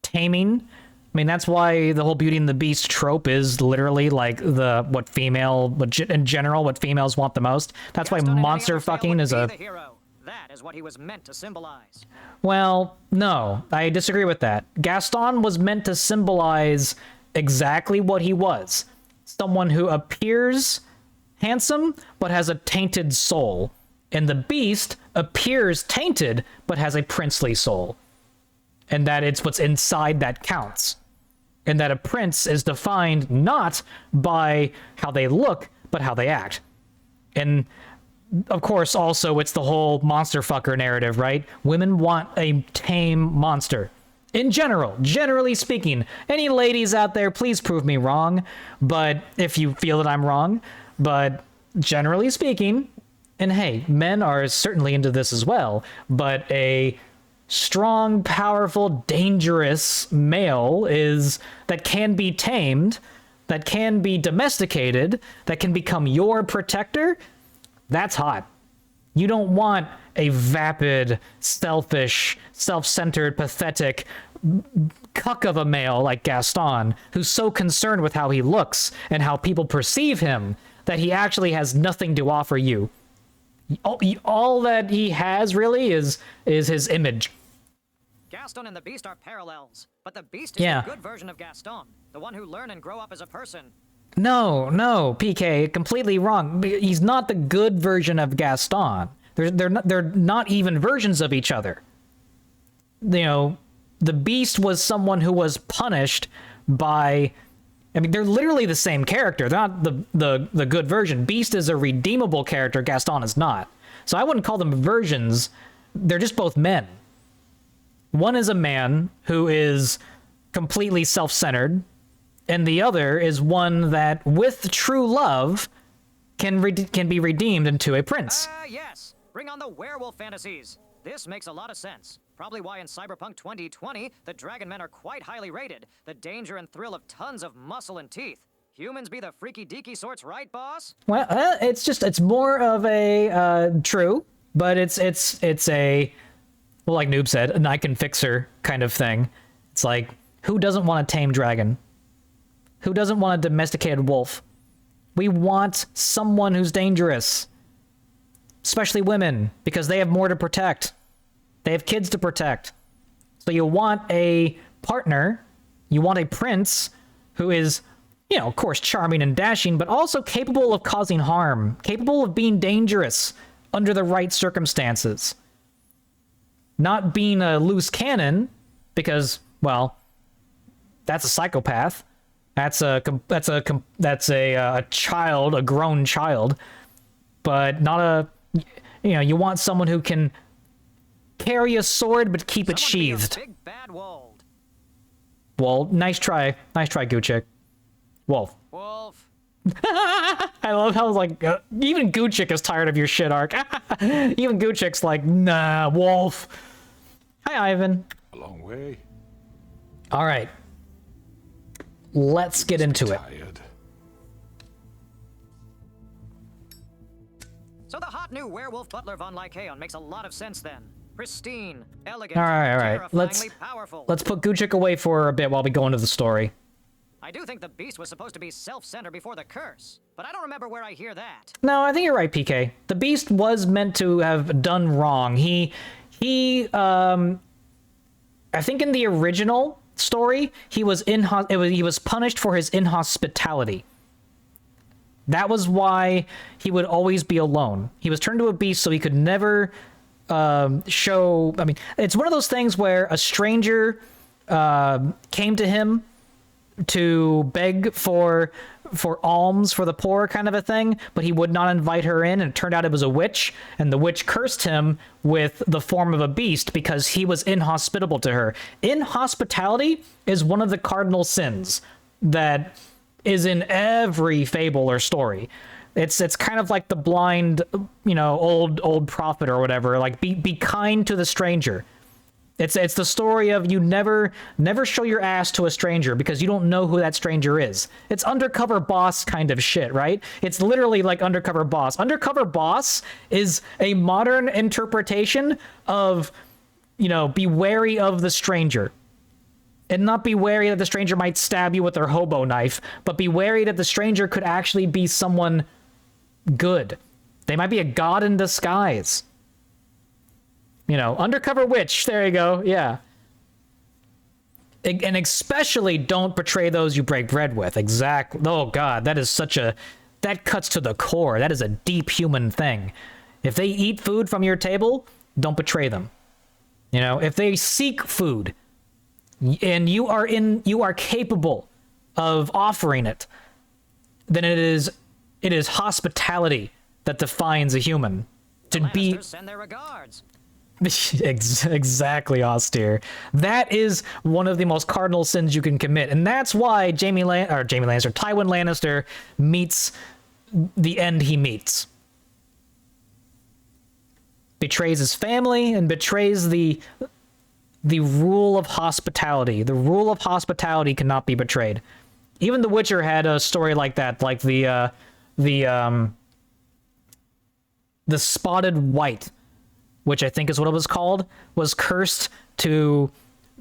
taming. I mean, that's why the whole Beauty and the Beast trope is literally like what females want the most. That's why monster fucking is a... That is what he was meant to symbolize. Well, no, I disagree with that. Gaston was meant to symbolize exactly what he was. Someone who appears handsome, but has a tainted soul. And the Beast appears tainted, but has a princely soul. And that it's what's inside that counts. And that a prince is defined not by how they look, but how they act. And of course, also, it's the whole monster fucker narrative, right? Women want a tame monster. In general, generally speaking. Any ladies out there, please prove me wrong. But if you feel that I'm wrong. But generally speaking, and hey, men are certainly into this as well, but a strong, powerful, dangerous male that can be tamed, that can be domesticated, that can become your protector. That's hot. You don't want a vapid, selfish, self-centered, pathetic cuck of a male like Gaston, who's so concerned with how he looks and how people perceive him that he actually has nothing to offer you. All that he has really is his image. Gaston and the Beast are parallels, but the Beast is the good version of Gaston, the one who learned and grow up as a person. No, PK, completely wrong. He's not the good version of Gaston. They're not even versions of each other. You know, the Beast was someone who was punished by... I mean, they're literally the same character. They're not the good version. Beast is a redeemable character. Gaston is not. So I wouldn't call them versions. They're just both men. One is a man who is completely self-centered, and the other is one that, with true love, can be redeemed into a prince. Yes. Bring on the werewolf fantasies. This makes a lot of sense. Probably why in Cyberpunk 2020, the Dragon Men are quite highly rated. The danger and thrill of tons of muscle and teeth. Humans be the freaky deaky sorts, right, boss? Well, it's more of a, true, but it's a, well, like Noob said, an icon fixer kind of thing. It's like, who doesn't want a tame dragon? Who doesn't want a domesticated wolf? We want someone who's dangerous. Especially women, because they have more to protect. They have kids to protect. So you want a partner, you want a prince who is, you know, of course, charming and dashing, but also capable of causing harm, capable of being dangerous under the right circumstances. Not being a loose cannon, because, well, that's a psychopath. That's a child, a grown child, but not a, you know, you want someone who can carry a sword but keep it sheathed. Big bad Wold. Well, nice try, Gucci. Wolf. I love how like even Gucci is tired of your shit arc. Even Gucci's like, nah, Wolf. Hi, Ivan. A long way. All right. Let's get into it. So the hot new werewolf butler von Lycaon makes a lot of sense then. Pristine, elegant, All right. terrifyingly powerful. Let's put Gucci away for a bit while we go into the story. I do think the Beast was supposed to be self-centered before the curse, but I don't remember where I hear that. No, I think you're right, PK. The Beast was meant to have done wrong. He I think in the original story, he was punished for his inhospitality. That was why he would always be alone. He was turned to a beast so he could never show... I mean, it's one of those things where a stranger came to him to beg for alms for the poor kind of a thing, but he would not invite her in, and it turned out it was a witch, and the witch cursed him with the form of a beast because he was inhospitable to her. Inhospitality is one of the cardinal sins that is in every fable or story. It's kind of like the blind, you know, old prophet or whatever, like be kind to the stranger. It's the story of you never show your ass to a stranger because you don't know who that stranger is. It's Undercover Boss kind of shit, right? It's literally like Undercover Boss. Undercover Boss is a modern interpretation of, you know, be wary of the stranger. And not be wary that the stranger might stab you with their hobo knife, but be wary that the stranger could actually be someone good. They might be a god in disguise. You know, undercover witch, there you go, yeah. And especially don't betray those you break bread with. Exactly. Oh god, that is such a... That cuts to the core. That is a deep human thing. If they eat food from your table, don't betray them. You know, if they seek food, and you are capable of offering it, then it is hospitality that defines a human. To be... Send their regards. Exactly, Austere. That is one of the most cardinal sins you can commit, and that's why Tywin Lannister meets the end he meets. Betrays his family and betrays the rule of hospitality. The rule of hospitality cannot be betrayed. Even The Witcher had a story like that, like the Spotted White, which I think is what it was called, was cursed to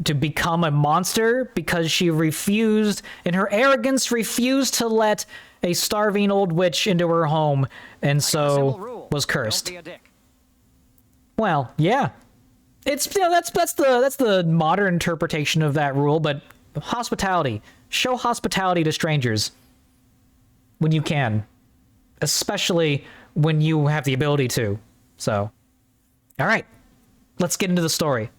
become a monster because she refused, in her arrogance, refused to let a starving old witch into her home, and so was cursed. Well, yeah. It's, you know, that's the modern interpretation of that rule, but hospitality. Show hospitality to strangers when you can, especially when you have the ability to. So, all right, let's get into the story.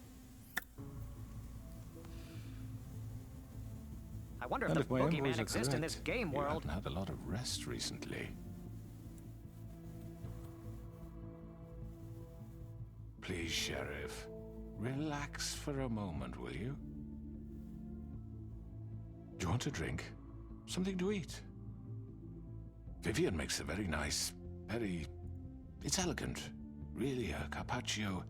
I wonder if the boogeyman exists in this game world. You haven't had a lot of rest recently. Please, Sheriff, relax for a moment, will you? Do you want a drink? Something to eat? Vivian makes a very nice, it's elegant. Really a carpaccio.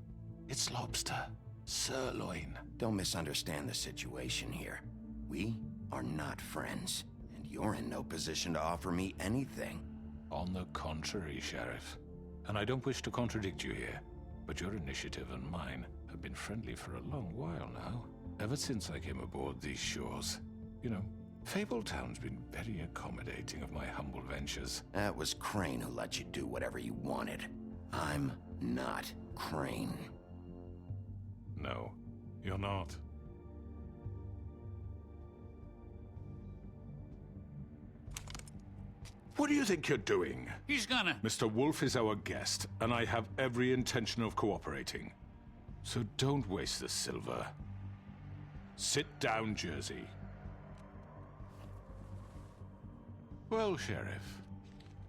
It's lobster, sirloin. Don't misunderstand the situation here. We are not friends, and you're in no position to offer me anything. On the contrary, Sheriff. And I don't wish to contradict you here, but your initiative and mine have been friendly for a long while now. Ever since I came aboard these shores. You know, Fabletown's been very accommodating of my humble ventures. That was Crane who let you do whatever you wanted. I'm not Crane. No, you're not. What do you think you're doing? He's gonna... Mr. Wolf is our guest, and I have every intention of cooperating. So don't waste the silver. Sit down, Jersey. Well, Sheriff,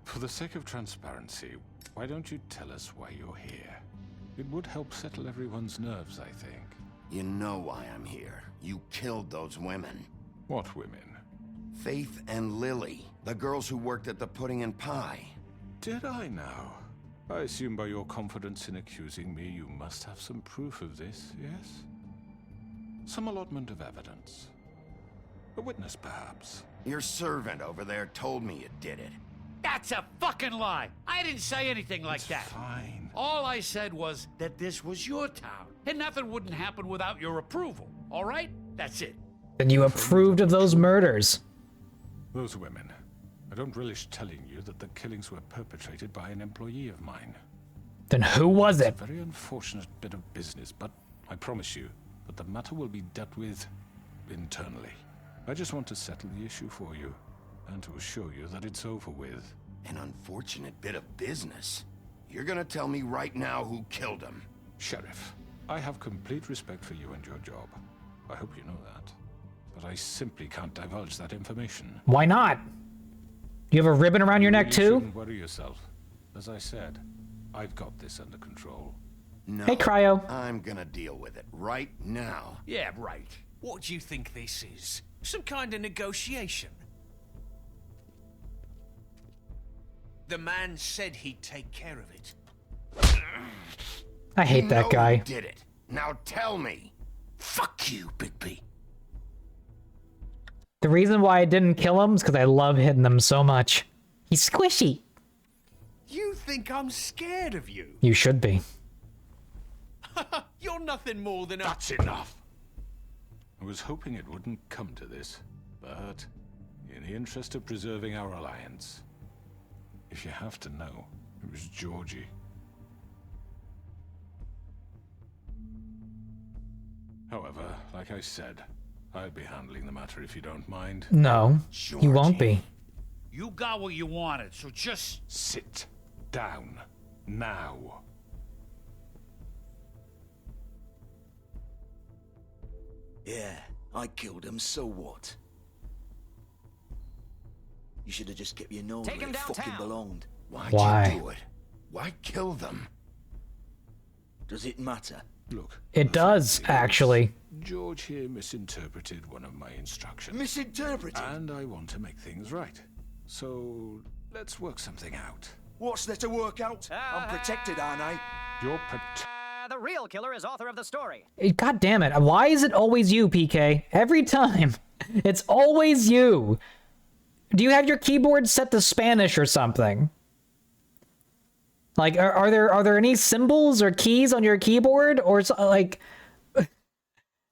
for the sake of transparency, why don't you tell us why you're here? It would help settle everyone's nerves, I think. You know why I'm here. You killed those women. What women? Faith and Lily, the girls who worked at the Pudding and Pie. Did I now? I assume by your confidence in accusing me, you must have some proof of this, yes? Some allotment of evidence. A witness, perhaps. Your servant over there told me you did it. That's a fucking lie. I didn't say anything like that. Fine. All I said was that this was your town, and nothing wouldn't happen without your approval. All right? That's it. Then you approved of those murders. Those women. I don't relish telling you that the killings were perpetrated by an employee of mine. Then who was it? It's a very unfortunate bit of business, but I promise you that the matter will be dealt with internally. I just want to settle the issue for you, and to assure you that it's over with. An unfortunate bit of business? You're gonna tell me right now who killed him? Sheriff, I have complete respect for you and your job. I hope you know that. But I simply can't divulge that information. Why not? You have a ribbon around your neck You too? shouldn't worry yourself. As I said, I've got this under control. No. Hey, Cryo. I'm gonna deal with it right now. Yeah, right. What do you think this is? Some kind of negotiation? The man said he'd take care of it. I hate that guy. Who did it. Now tell me. Fuck you, Bigby. The reason why I didn't kill him is because I love hitting him so much. He's squishy. You think I'm scared of you? You should be. You're nothing more than a... That's enough. I was hoping it wouldn't come to this, but in the interest of preserving our alliance, if you have to know, it was Georgie. However, like I said, I'll be handling the matter if you don't mind. No, you won't be. You got what you wanted, so just... Sit down. Now. Yeah, I killed him, so what? You should have just kept your nose Take where him it fucking downtown. belonged. Why'd Why? you do it? Why kill them? Does it matter? Look. It does, actually. George here misinterpreted one of my instructions. Misinterpreted? And I want to make things right. So, let's work something out. What's there to work out? I'm protected, aren't I? You're protected. The real killer is author of the story. God damn it. Why is it always you, PK? Every time. It's always you. Do you have your keyboard set to Spanish or something? Like, are there any symbols or keys on your keyboard? Or, like...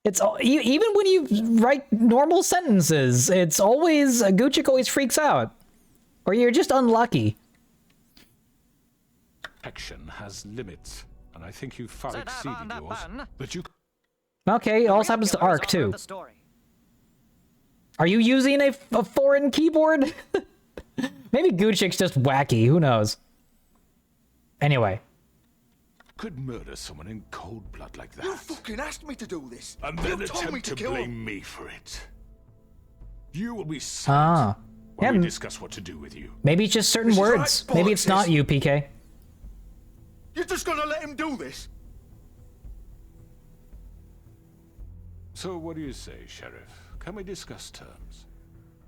It's even when you write normal sentences, it's always... Guccic always freaks out. Or you're just unlucky. Action has limits, and I think you far exceeded yours. But you... Okay, it also happens to Ark, too. Are you using a foreign keyboard? Maybe Gucic's just wacky, who knows? Anyway. Could murder someone in cold blood like that. You fucking asked me to do this. And then you told me attempt to to kill blame him. me for it. You will be silent when we Yeah, discuss what to do with you. maybe it's just certain This is words. right, Maybe it's not bollocks. you, PK. You're just gonna let him do this? So what do you say, Sheriff? Can we discuss terms?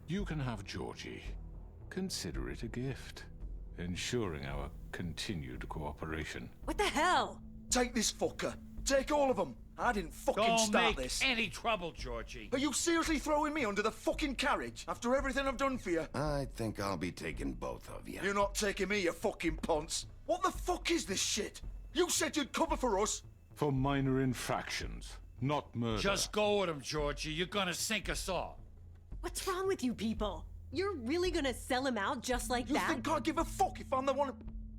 You can have Georgie. Consider it a gift, ensuring our continued cooperation. What the hell? Take this fucker. Take all of them. I didn't fucking Don't start make this. any trouble, Georgie. Are you seriously throwing me under the fucking carriage after everything I've done for you? I think I'll be taking both of you. You're not taking me, you fucking ponce. What the fuck is this shit? You said you'd cover for us. For minor infractions, not murder. Just go with him, Georgie. You're gonna sink us all. What's wrong with you people? You're really gonna sell him out just like You that? think I give a fuck if I'm the one?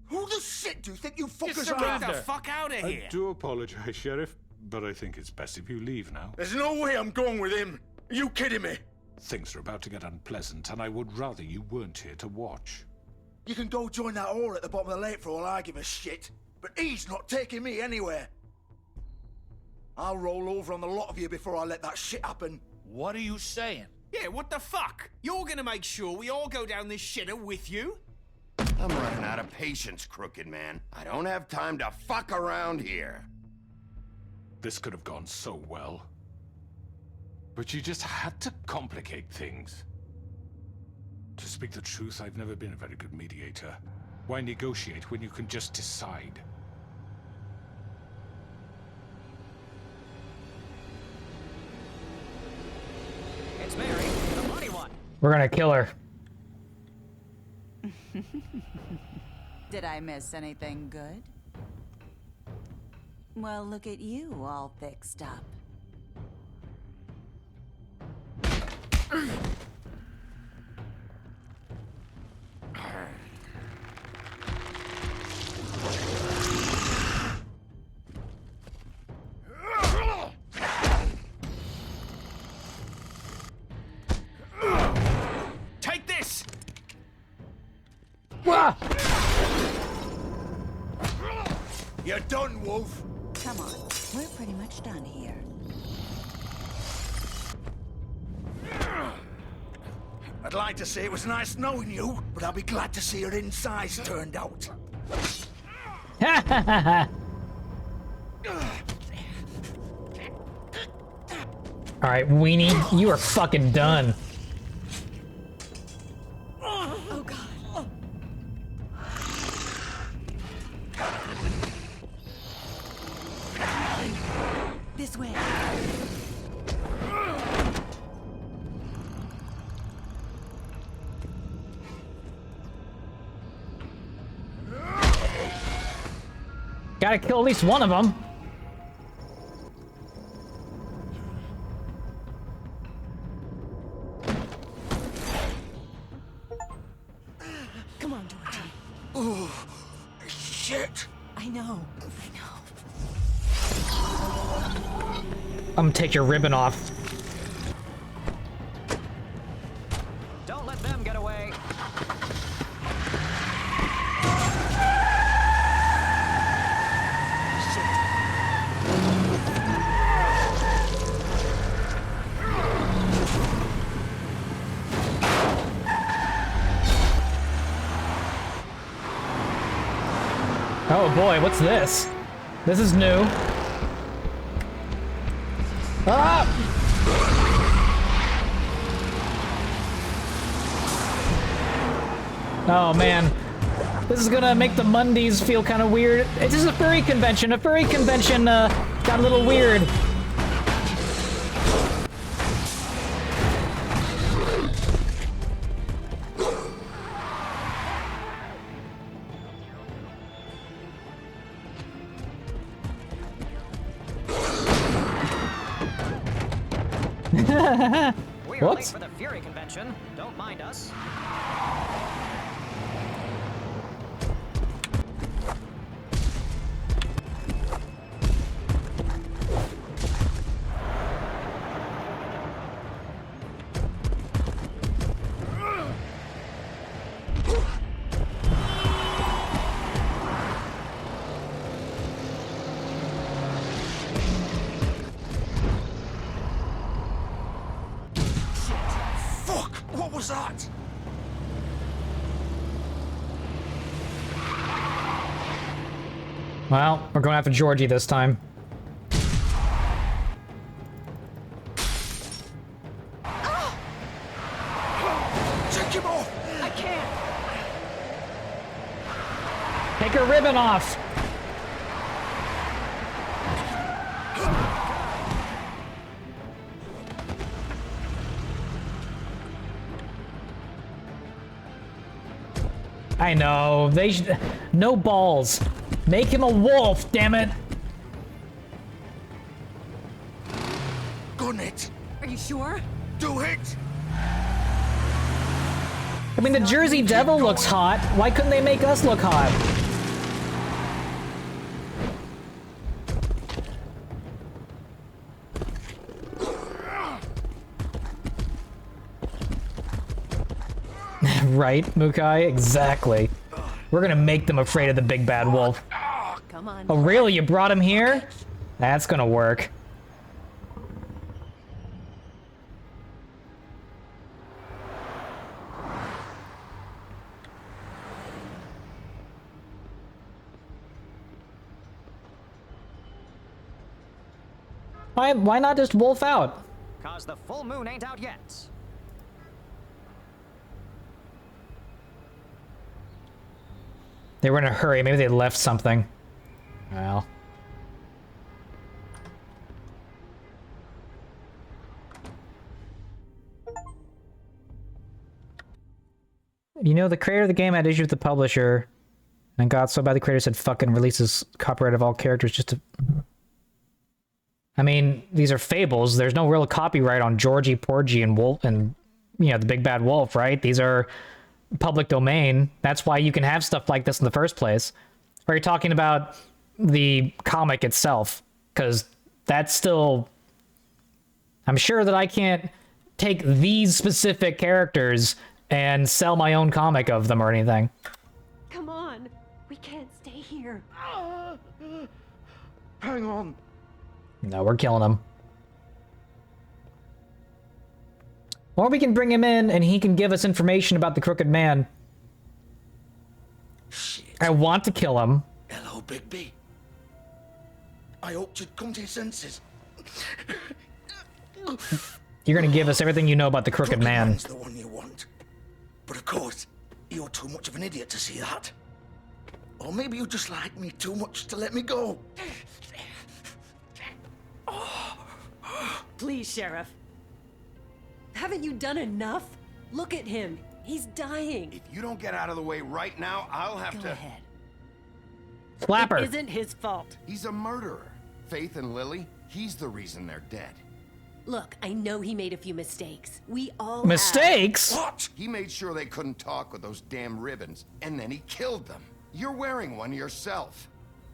Who the shit do you think you fuckers surrender. are? Get the fuck out of here. I do apologize, Sheriff, but I think it's best if you leave now. There's no way I'm going with him. Are you kidding me? Things are about to get unpleasant, and I would rather you weren't here to watch. You can go join that whore at the bottom of the lake for all I give a shit. But he's not taking me anywhere. I'll roll over on the lot of you before I let that shit happen. What are you saying? Yeah, what the fuck? You're gonna make sure we all go down this shitter with you? I'm running out of patience, Crooked Man. I don't have time to fuck around here. This could have gone so well. But you just had to complicate things. To speak the truth, I've never been a very good mediator. Why negotiate when you can just decide? It's Mary, the money one. We're gonna kill her. Did I miss anything good? Well, look at you, all fixed up. Take this! You're done, Wolf. Come on, we're pretty much done here. I'd like to say it was nice knowing you, but I'll be glad to see your insides turned out. Alright, Weenie, you are fucking done. Oh god. This way. Gotta kill at least one of them. Come on, Georgie. Oh, shit. I know. I'm gonna take your ribbon off. Don't let them get away. Oh boy, what's this? This is new. Ah! Oh man. This is gonna make the Mundies feel kind of weird. It's just a furry convention. A furry convention got a little weird. We are What? late for the Fury convention. Don't mind us. Fuck! What was that? Well, we're going after Georgie this time. Take him off! I can't. Take her ribbon off! I know, they should... No balls. Make him a wolf, damn it! Gun it! Are you sure? Do it! I mean, the Jersey Devil looks hot. Why couldn't they make us look hot? Right, Mukai? Exactly. We're gonna make them afraid of the big bad wolf. Come on. Oh, really? You brought him here? That's gonna work. Why not just wolf out? 'Cause the full moon ain't out yet. They were in a hurry. Maybe they left something. Well. You know, the creator of the game had issues with the publisher and got so bad the creator said fucking releases copyright of all characters just to... I mean, these are fables. There's no real copyright on Georgie, Porgy, and Wolf, and, you know, the big bad wolf, right? These are public domain. That's why you can have stuff like this in the first place. Or you're talking about the comic itself, because that's still... I'm sure that I can't take these specific characters and sell my own comic of them or anything. Come on. We can't stay here. Hang on. No, we're killing him. Or we can bring him in and he can give us information about the Crooked Man. Shit. I want to kill him. Hello, Bigby. I hoped you'd come to your senses. You're gonna give us everything you know about the Crooked Man. Man's the one you want. But of course, you're too much of an idiot to see that. Or maybe you just like me too much to let me go. Please, Sheriff. Haven't you done enough? Look at him. He's dying. If you don't get out of the way right now, I'll have Go to... ahead. Slap her. It isn't his fault. He's a murderer. Faith and Lily, he's the reason they're dead. Look, I know he made a few mistakes. We all Mistakes? What? He made sure they couldn't talk with those damn ribbons, and then he killed them. You're wearing one yourself.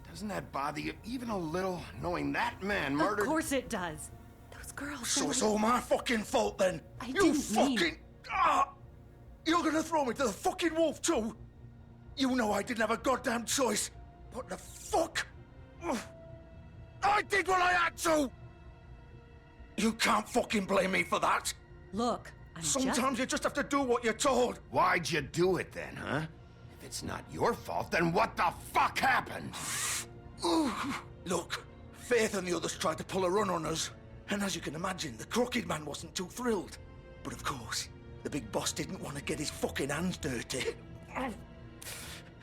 Doesn't that bother you even a little, knowing that man murdered... Of course it does. Those girls... So it's all my fucking fault then? I You didn't fucking... mean- You're gonna throw me to the fucking wolf too? You know I didn't have a goddamn choice. What the fuck? Ugh. I did what I had to! You can't fucking blame me for that. Look, Sometimes you just have to do what you're told. Why'd you do it then, huh? If it's not your fault, then what the fuck happened? Look, Faith and the others tried to pull a run on us. And as you can imagine, the Crooked Man wasn't too thrilled. But of course, the big boss didn't want to get his fucking hands dirty.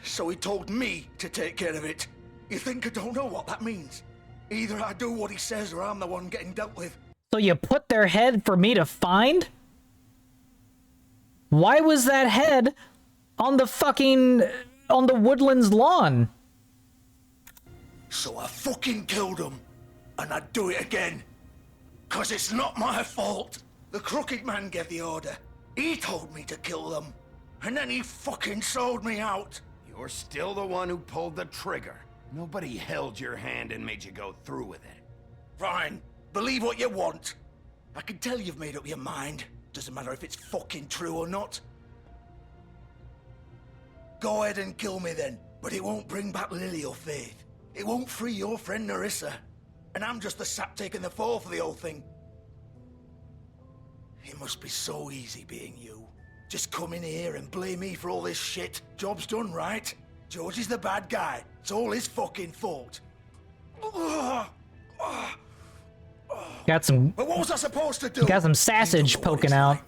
So he told me to take care of it. You think I don't know what that means? Either I do what he says or I'm the one getting dealt with. So you put their head for me to find? Why was that head on the Woodlands lawn? So I fucking killed him. And I'd do it again. 'Cause it's not my fault. The Crooked Man gave the order. He told me to kill them. And then he fucking sold me out. You're still the one who pulled the trigger. Nobody held your hand and made you go through with it. Fine. Believe what you want. I can tell you've made up your mind. Doesn't matter if it's fucking true or not. Go ahead and kill me then. But it won't bring back Lily or Faith. It won't free your friend Nerissa. And I'm just the sap taking the fall for the whole thing. It must be so easy being you. Just come in here and blame me for all this shit. Job's done, right? George is the bad guy. It's all his fucking fault. Got some. But what was I supposed to do? Got some sausage poking out.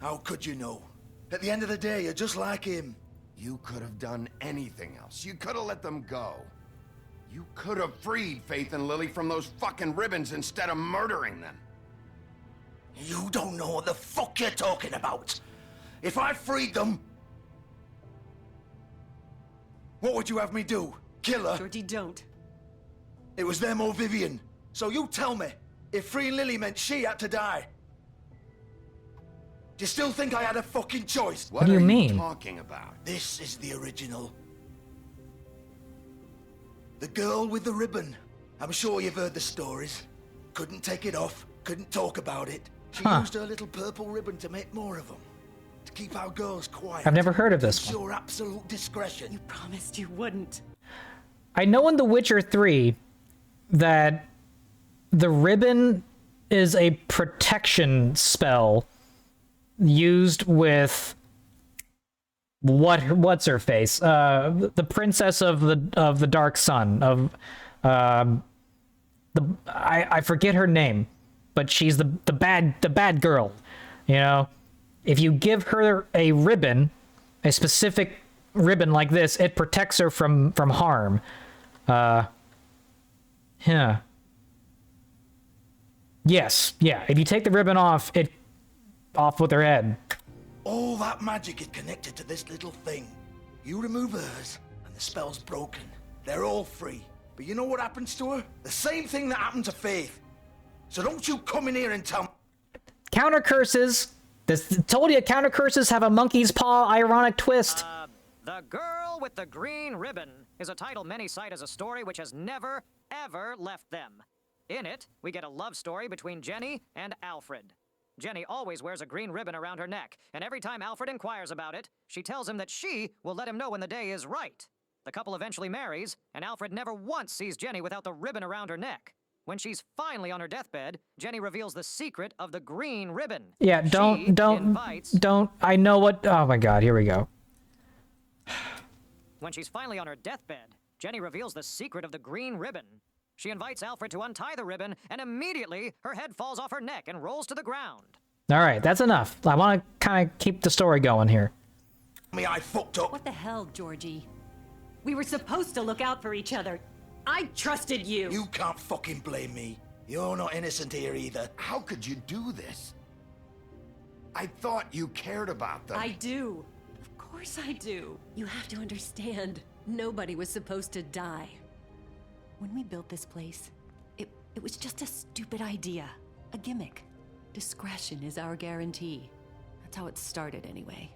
How could you know? At the end of the day, you're just like him. You could have done anything else. You could have let them go. You could have freed Faith and Lily from those fucking ribbons instead of murdering them. You don't know what the fuck you're talking about. If I freed them, what would you have me do? Kill her? Georgie, don't. It was them or Vivian. So you tell me, if freeing Lily meant she had to die, do you still think I had a fucking choice? What do you mean? Talking about? This is the original. The girl with the ribbon. I'm sure you've heard the stories. Couldn't take it off, couldn't talk about it. She used her little purple ribbon to make more of them. To keep our girls quiet. I've never heard of this one. Ensure absolute discretion. You promised you wouldn't. I know in The Witcher 3 that the ribbon is a protection spell used with what's her face? The princess of the Dark Sun I forget her name, but she's the bad girl. You know, if you give her a ribbon, a specific ribbon like this, it protects her from harm. Yeah. Yes, yeah. If you take the ribbon off, off with her head. All that magic is connected to this little thing. You remove hers, and the spell's broken. They're all free. But you know what happens to her? The same thing that happened to Faith. So don't you come in here and tell me. Counter curses. Told you counter curses have a monkey's paw ironic twist. The Girl with the Green Ribbon is a title many cite as a story which has never, ever left them. In it, we get a love story between Jenny and Alfred. Jenny always wears a green ribbon around her neck, and every time Alfred inquires about it, she tells him that she will let him know when the day is right. The couple eventually marries, and Alfred never once sees Jenny without the ribbon around her neck. When she's finally on her deathbed, Jenny reveals the secret of the green ribbon. Yeah, don't. I know what. Oh my God, here we go. When she's finally on her deathbed, Jenny reveals the secret of the green ribbon. She invites Alfred to untie the ribbon, and immediately her head falls off her neck and rolls to the ground. All right, that's enough. I want to kind of keep the story going here. I fucked up. What the hell, Georgie? We were supposed to look out for each other. I trusted you. You can't fucking blame me. You're not innocent here either. How could you do this? I thought you cared about them. I do. Of course I do. You have to understand. Nobody was supposed to die. When we built this place, it was just a stupid idea. A gimmick. Discretion is our guarantee. That's how it started, anyway.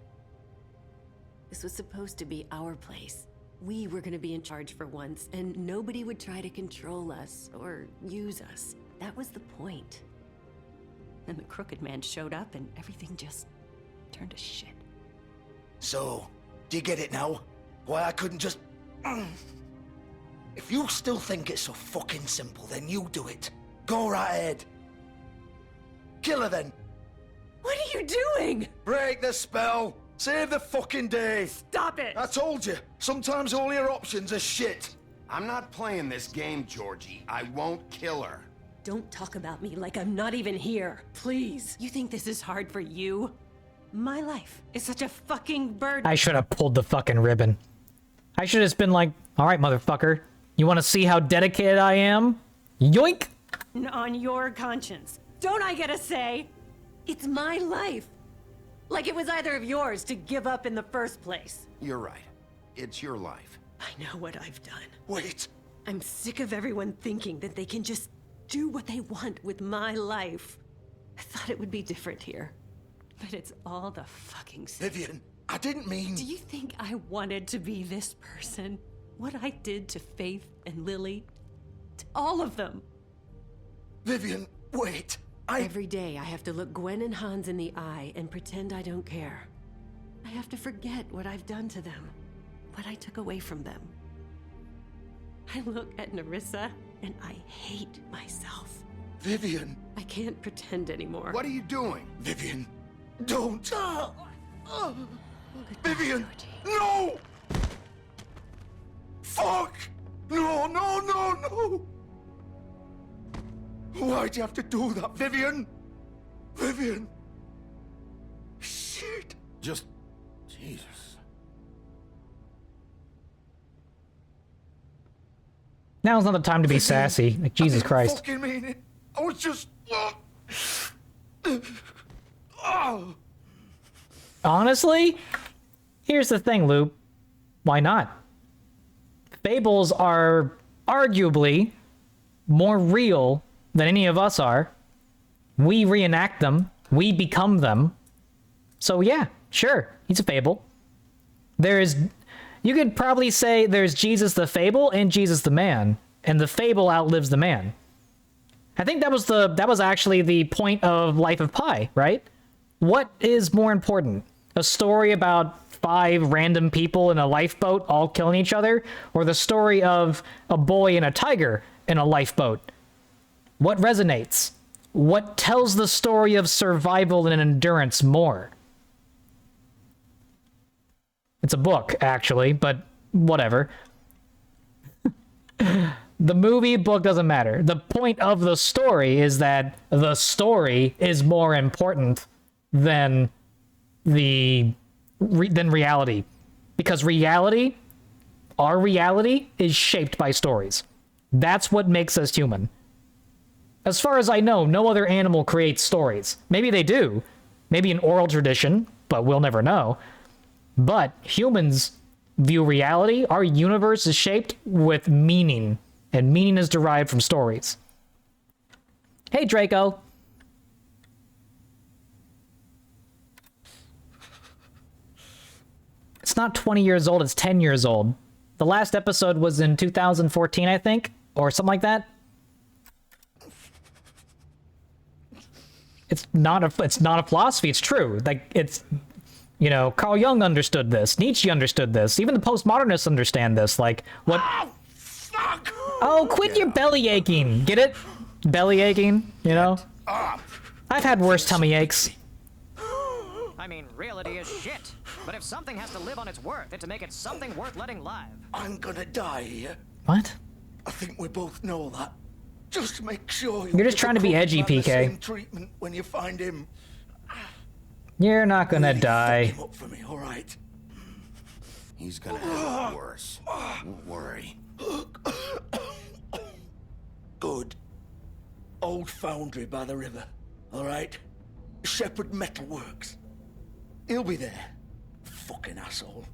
This was supposed to be our place. We were gonna be in charge for once, and nobody would try to control us or use us. That was the point. Then the Crooked Man showed up, and everything just turned to shit. So, do you get it now? Why I couldn't just... If you still think it's so fucking simple, then you do it. Go right ahead. Kill her then. What are you doing? Break the spell. Save the fucking day. Stop it. I told you, sometimes all your options are shit. I'm not playing this game, Georgie. I won't kill her. Don't talk about me like I'm not even here, please. You think this is hard for you? My life is such a fucking burden. I should have pulled the fucking ribbon. I should have just been like, all right, motherfucker. You want to see how dedicated I am? Yoink! On your conscience. Don't I get a say? It's my life. Like it was either of yours to give up in the first place. You're right. It's your life. I know what I've done. Wait. I'm sick of everyone thinking that they can just do what they want with my life. I thought it would be different here. But it's all the fucking same. Vivian, I didn't mean... Do you think I wanted to be this person? What I did to Faith and Lily? To all of them? Vivian, wait. Every day I have to look Gwen and Hans in the eye and pretend I don't care. I have to forget what I've done to them. What I took away from them. I look at Nerissa and I hate myself. Vivian. I can't pretend anymore. What are you doing? Vivian, don't. Vivian, no! Fuck! No, no, no, no! Why'd you have to do that, Vivian? Vivian! Shit! Just... Jesus. Now's not the time to be sassy. Like, Jesus Christ. I didn't fucking mean it. I was just... Oh. Honestly, here's the thing, Luke. Why not? Fables are arguably more real than any of us are. We reenact them. We become them. So yeah, sure, he's a fable. You could probably say there's Jesus the fable and Jesus the man, and the fable outlives the man. I think that was actually the point of Life of Pi, right? What is more important? A story about 5 random people in a lifeboat all killing each other, or the story of a boy and a tiger in a lifeboat? What resonates? What tells the story of survival and endurance more? It's a book, actually, but whatever. The movie, book doesn't matter. The point of the story is that the story is more important than reality. Because reality, our reality, is shaped by stories. That's what makes us human. As far as I know, no other animal creates stories. Maybe they do. Maybe an oral tradition, but we'll never know. But humans view reality. Our universe is shaped with meaning, and meaning is derived from stories. Hey, Draco. It's not 20 years old, it's 10 years old. The last episode was in 2014, I think, or something like that. It's not a philosophy, it's true. Like, it's, you know, Carl Jung understood this, Nietzsche understood this, even the postmodernists understand this. Like, what... Oh, fuck! Oh, quit your belly aching. Get it? Belly aching, you know? I've had worse tummy aches. I mean, reality is shit. But if something has to live on its worth, it's to make it something worth letting live. I'm gonna die here. What? I think we both know that. Just make sure You're just trying to be edgy, the PK. same treatment when you find him. You're not gonna die. Fuck him up for me, all right? He's gonna have it worse. Don't worry. Good. Old foundry by the river, all right? Shepherd Metalworks. He'll be there. Fucking asshole.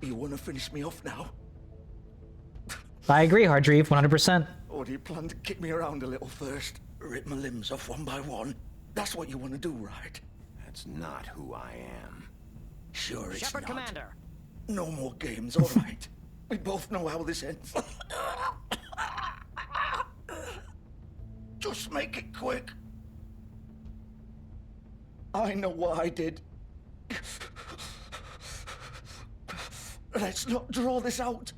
You want to finish me off now? I agree, Hardreeve, 100%. Or do you plan to kick me around a little first? Rip my limbs off one by one? That's what you want to do, right? That's not who I am. Sure it's Shepard not. Commander. No more games, all right. We both know how this ends. Just make it quick. I know what I did. Let's not draw this out.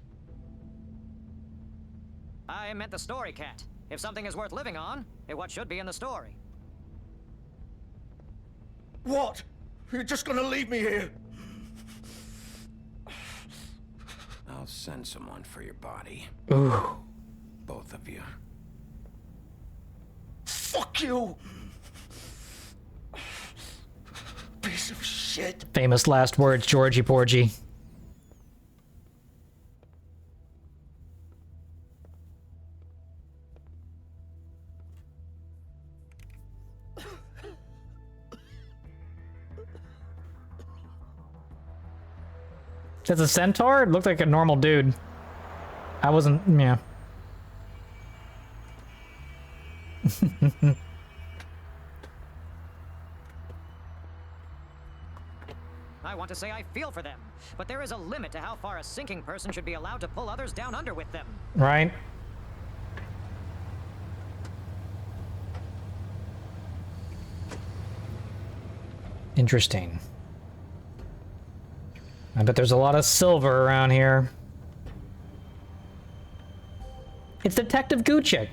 I meant the story, Cat. If something is worth living on, what should be in the story? What? You're just gonna leave me here? I'll send someone for your body. Ooh. Both of you. Fuck you! Piece of shit. Famous last words, Georgie Porgy. That's a centaur? It looked like a normal dude. I wasn't, yeah. I want to say I feel for them, but there is a limit to how far a sinking person should be allowed to pull others down under with them. Right? Interesting. I bet there's a lot of silver around here. It's Detective Gucci.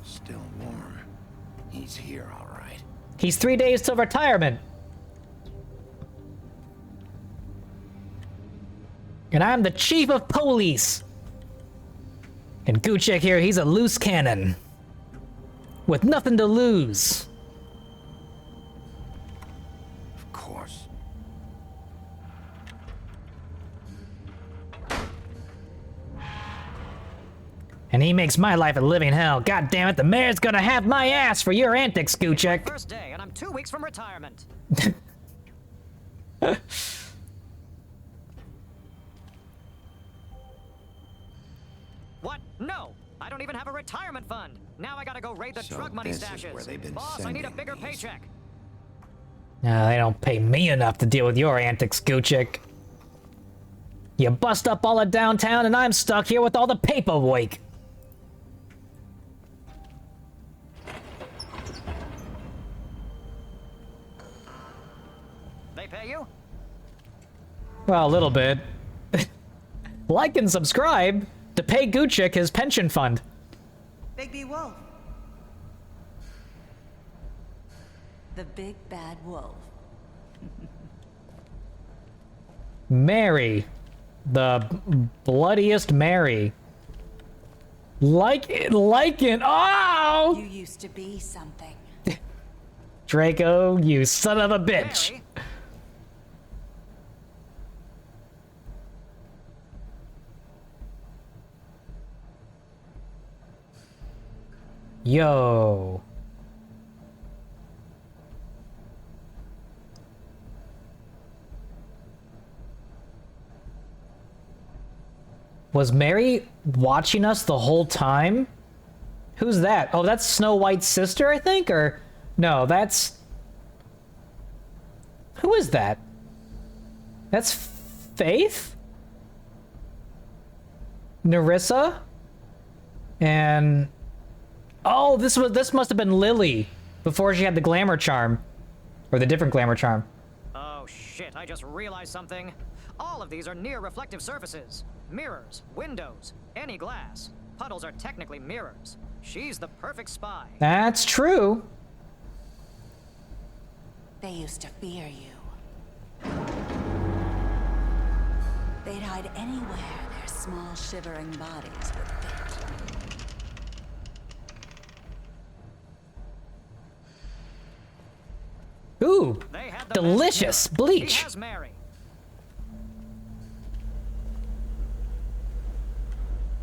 Still warm. He's here, all right. He's 3 days till retirement. And I'm the chief of police. And Gucci here, he's a loose cannon. With nothing to lose. Of course. And he makes my life a living hell. God damn it, the mayor's gonna have my ass for your antics, Gucci. First day, and I'm 2 weeks from retirement. What? No! I don't even have a retirement fund. Now I gotta go raid the So drug money this is stashes. where they've been Boss, I need a sending bigger these. paycheck. No, they don't pay me enough to deal with your antics, Gucci. You bust up all of downtown and I'm stuck here with all the paperwork. They pay you? Well, a little bit. Like and subscribe to pay Gucci his pension fund. Bigby Wolf. The big bad wolf. Mary. The bloodiest Mary. Like it. Oh! You used to be something. Draco, you son of a bitch. Mary? Yo. Was Mary watching us the whole time? Who's that? Oh, that's Snow White's sister, I think? Or no, that's... Who is that? That's Faith? Nerissa? And... Oh, this must have been Lily before she had the glamour charm. Or the different glamour charm. Oh shit, I just realized something. All of these are near reflective surfaces. Mirrors, windows, any glass. Puddles are technically mirrors. She's the perfect spy. That's true. They used to fear you. They'd hide anywhere their small shivering bodies would fit. Ooh, They had the delicious magic mirror. bleach. She has Mary.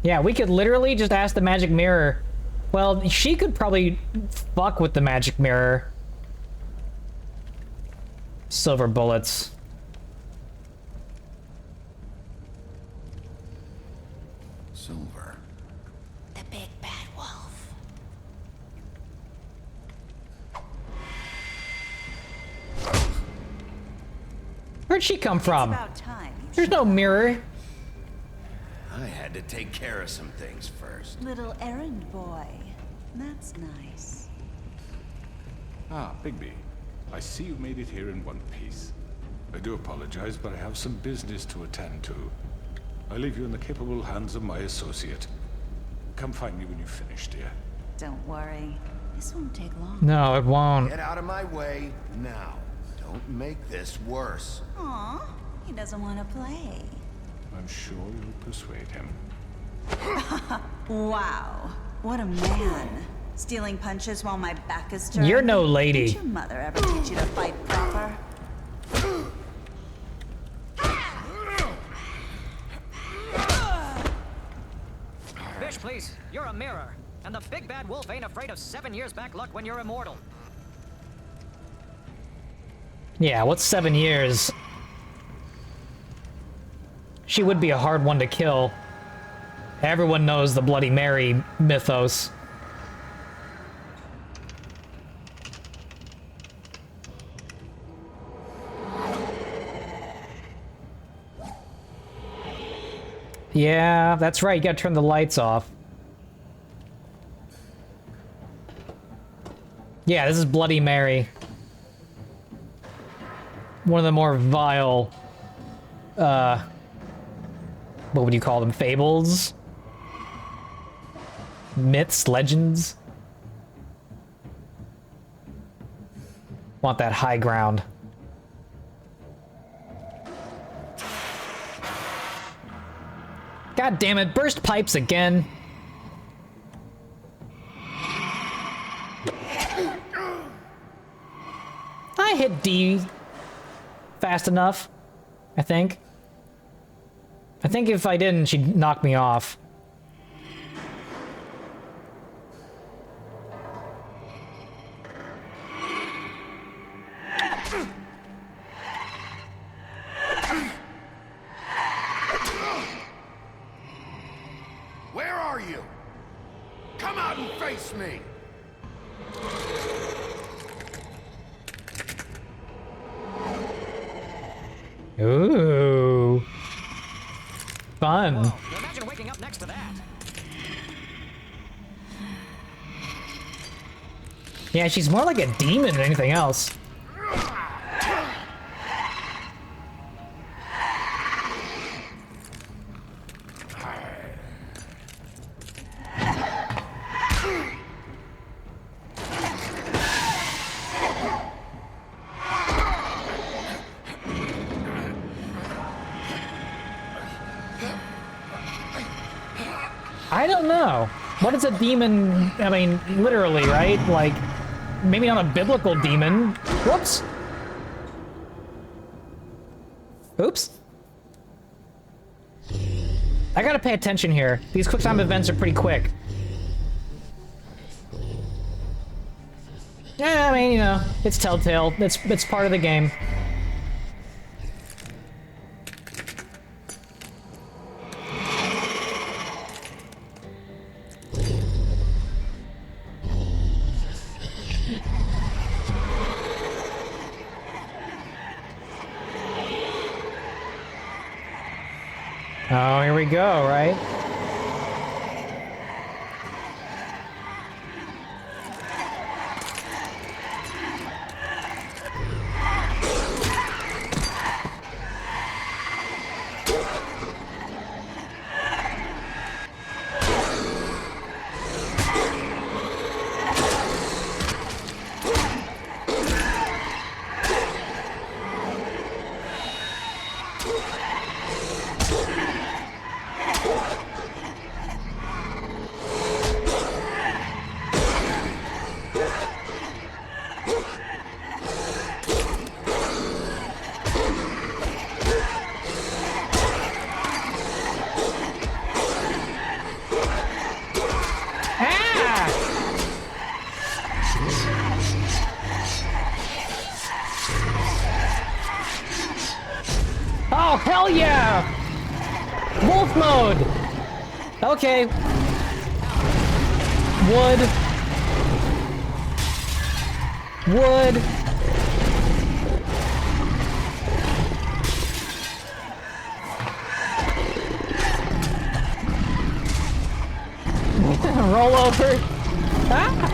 Yeah, we could literally just ask the magic mirror. Well, she could probably fuck with the magic mirror. Silver bullets. Silver. The big bad wolf. Where'd she come from? About time. There's no mirror. I had to take care of some things first. Little errand boy. That's nice. Ah, Bigby. I see you made it here in one piece. I do apologize, but I have some business to attend to. I leave you in the capable hands of my associate. Come find me when you've finished, dear. Don't worry. This won't take long. No, it won't. Get out of my way now. Don't make this worse. Aw, he doesn't want to play. I'm sure you'll persuade him. Wow, what a man. Stealing punches while my back is turned. You're no lady. Did your mother ever teach you to fight proper? Bish, please. You're a mirror. And the big bad wolf ain't afraid of 7 years back luck when you're immortal. Yeah, what's 7 years? She would be a hard one to kill. Everyone knows the Bloody Mary mythos. Yeah, that's right, you gotta turn the lights off. Yeah, this is Bloody Mary. One of the more vile, what would you call them? Fables? Myths? Legends? Want that high ground. God damn it, burst pipes again. I hit D fast enough, I think. I think if I didn't, she'd knock me off. Where are you? Come out and face me! Ooh. Fun. Imagine waking up next to that. Yeah, she's more like a demon than anything else. I don't know. What is a demon? I mean, literally, right? Like, maybe not a biblical demon. Whoops. Oops. I gotta pay attention here. These QuickTime events are pretty quick. Yeah, I mean, you know, it's Telltale. It's part of the game. Oh, here we go, right? Oh, hell yeah! Wolf mode! Okay. Wood. Roll over. Ah!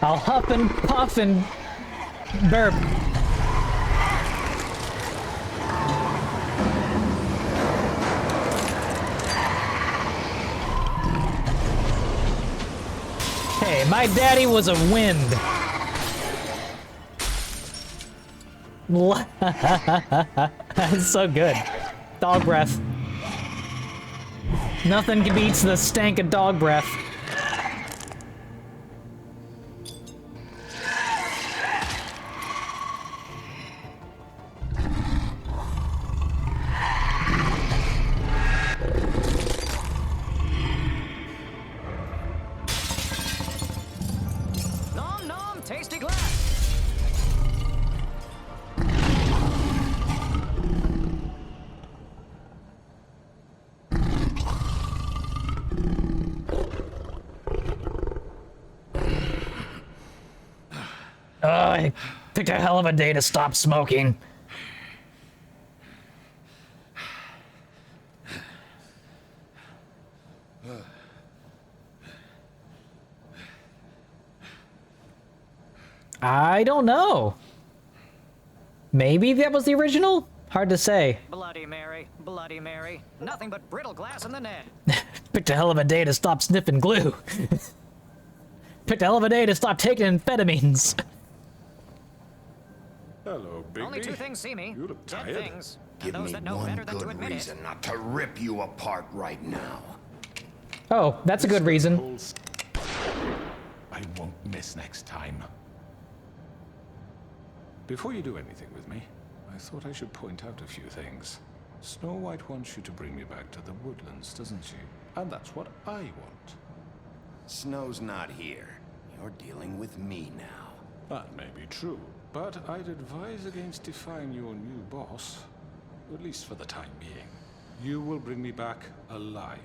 I'll huff and puff and burp. Hey, my daddy was a wind. That's so good. Dog breath. Nothing beats the stank of dog breath. Nom nom, tasty glass. I picked a hell of a day to stop smoking. I don't know. Maybe that was the original? Hard to say. Bloody Mary, Bloody Mary. Nothing but brittle glass in the net. Picked a hell of a day to stop sniffing glue. Picked a hell of a day to stop taking amphetamines. Hello, Bigby. Only two things see me. You look Dead tired. things. Give and those me that know one better than to good admit reason not to rip you apart right now. Oh, that's a good reason. I won't miss next time. Before you do anything with me, I thought I should point out a few things. Snow White wants you to bring me back to the woodlands, doesn't she? And that's what I want. Snow's not here. You're dealing with me now. That may be true, but I'd advise against defying your new boss, at least for the time being. You will bring me back alive.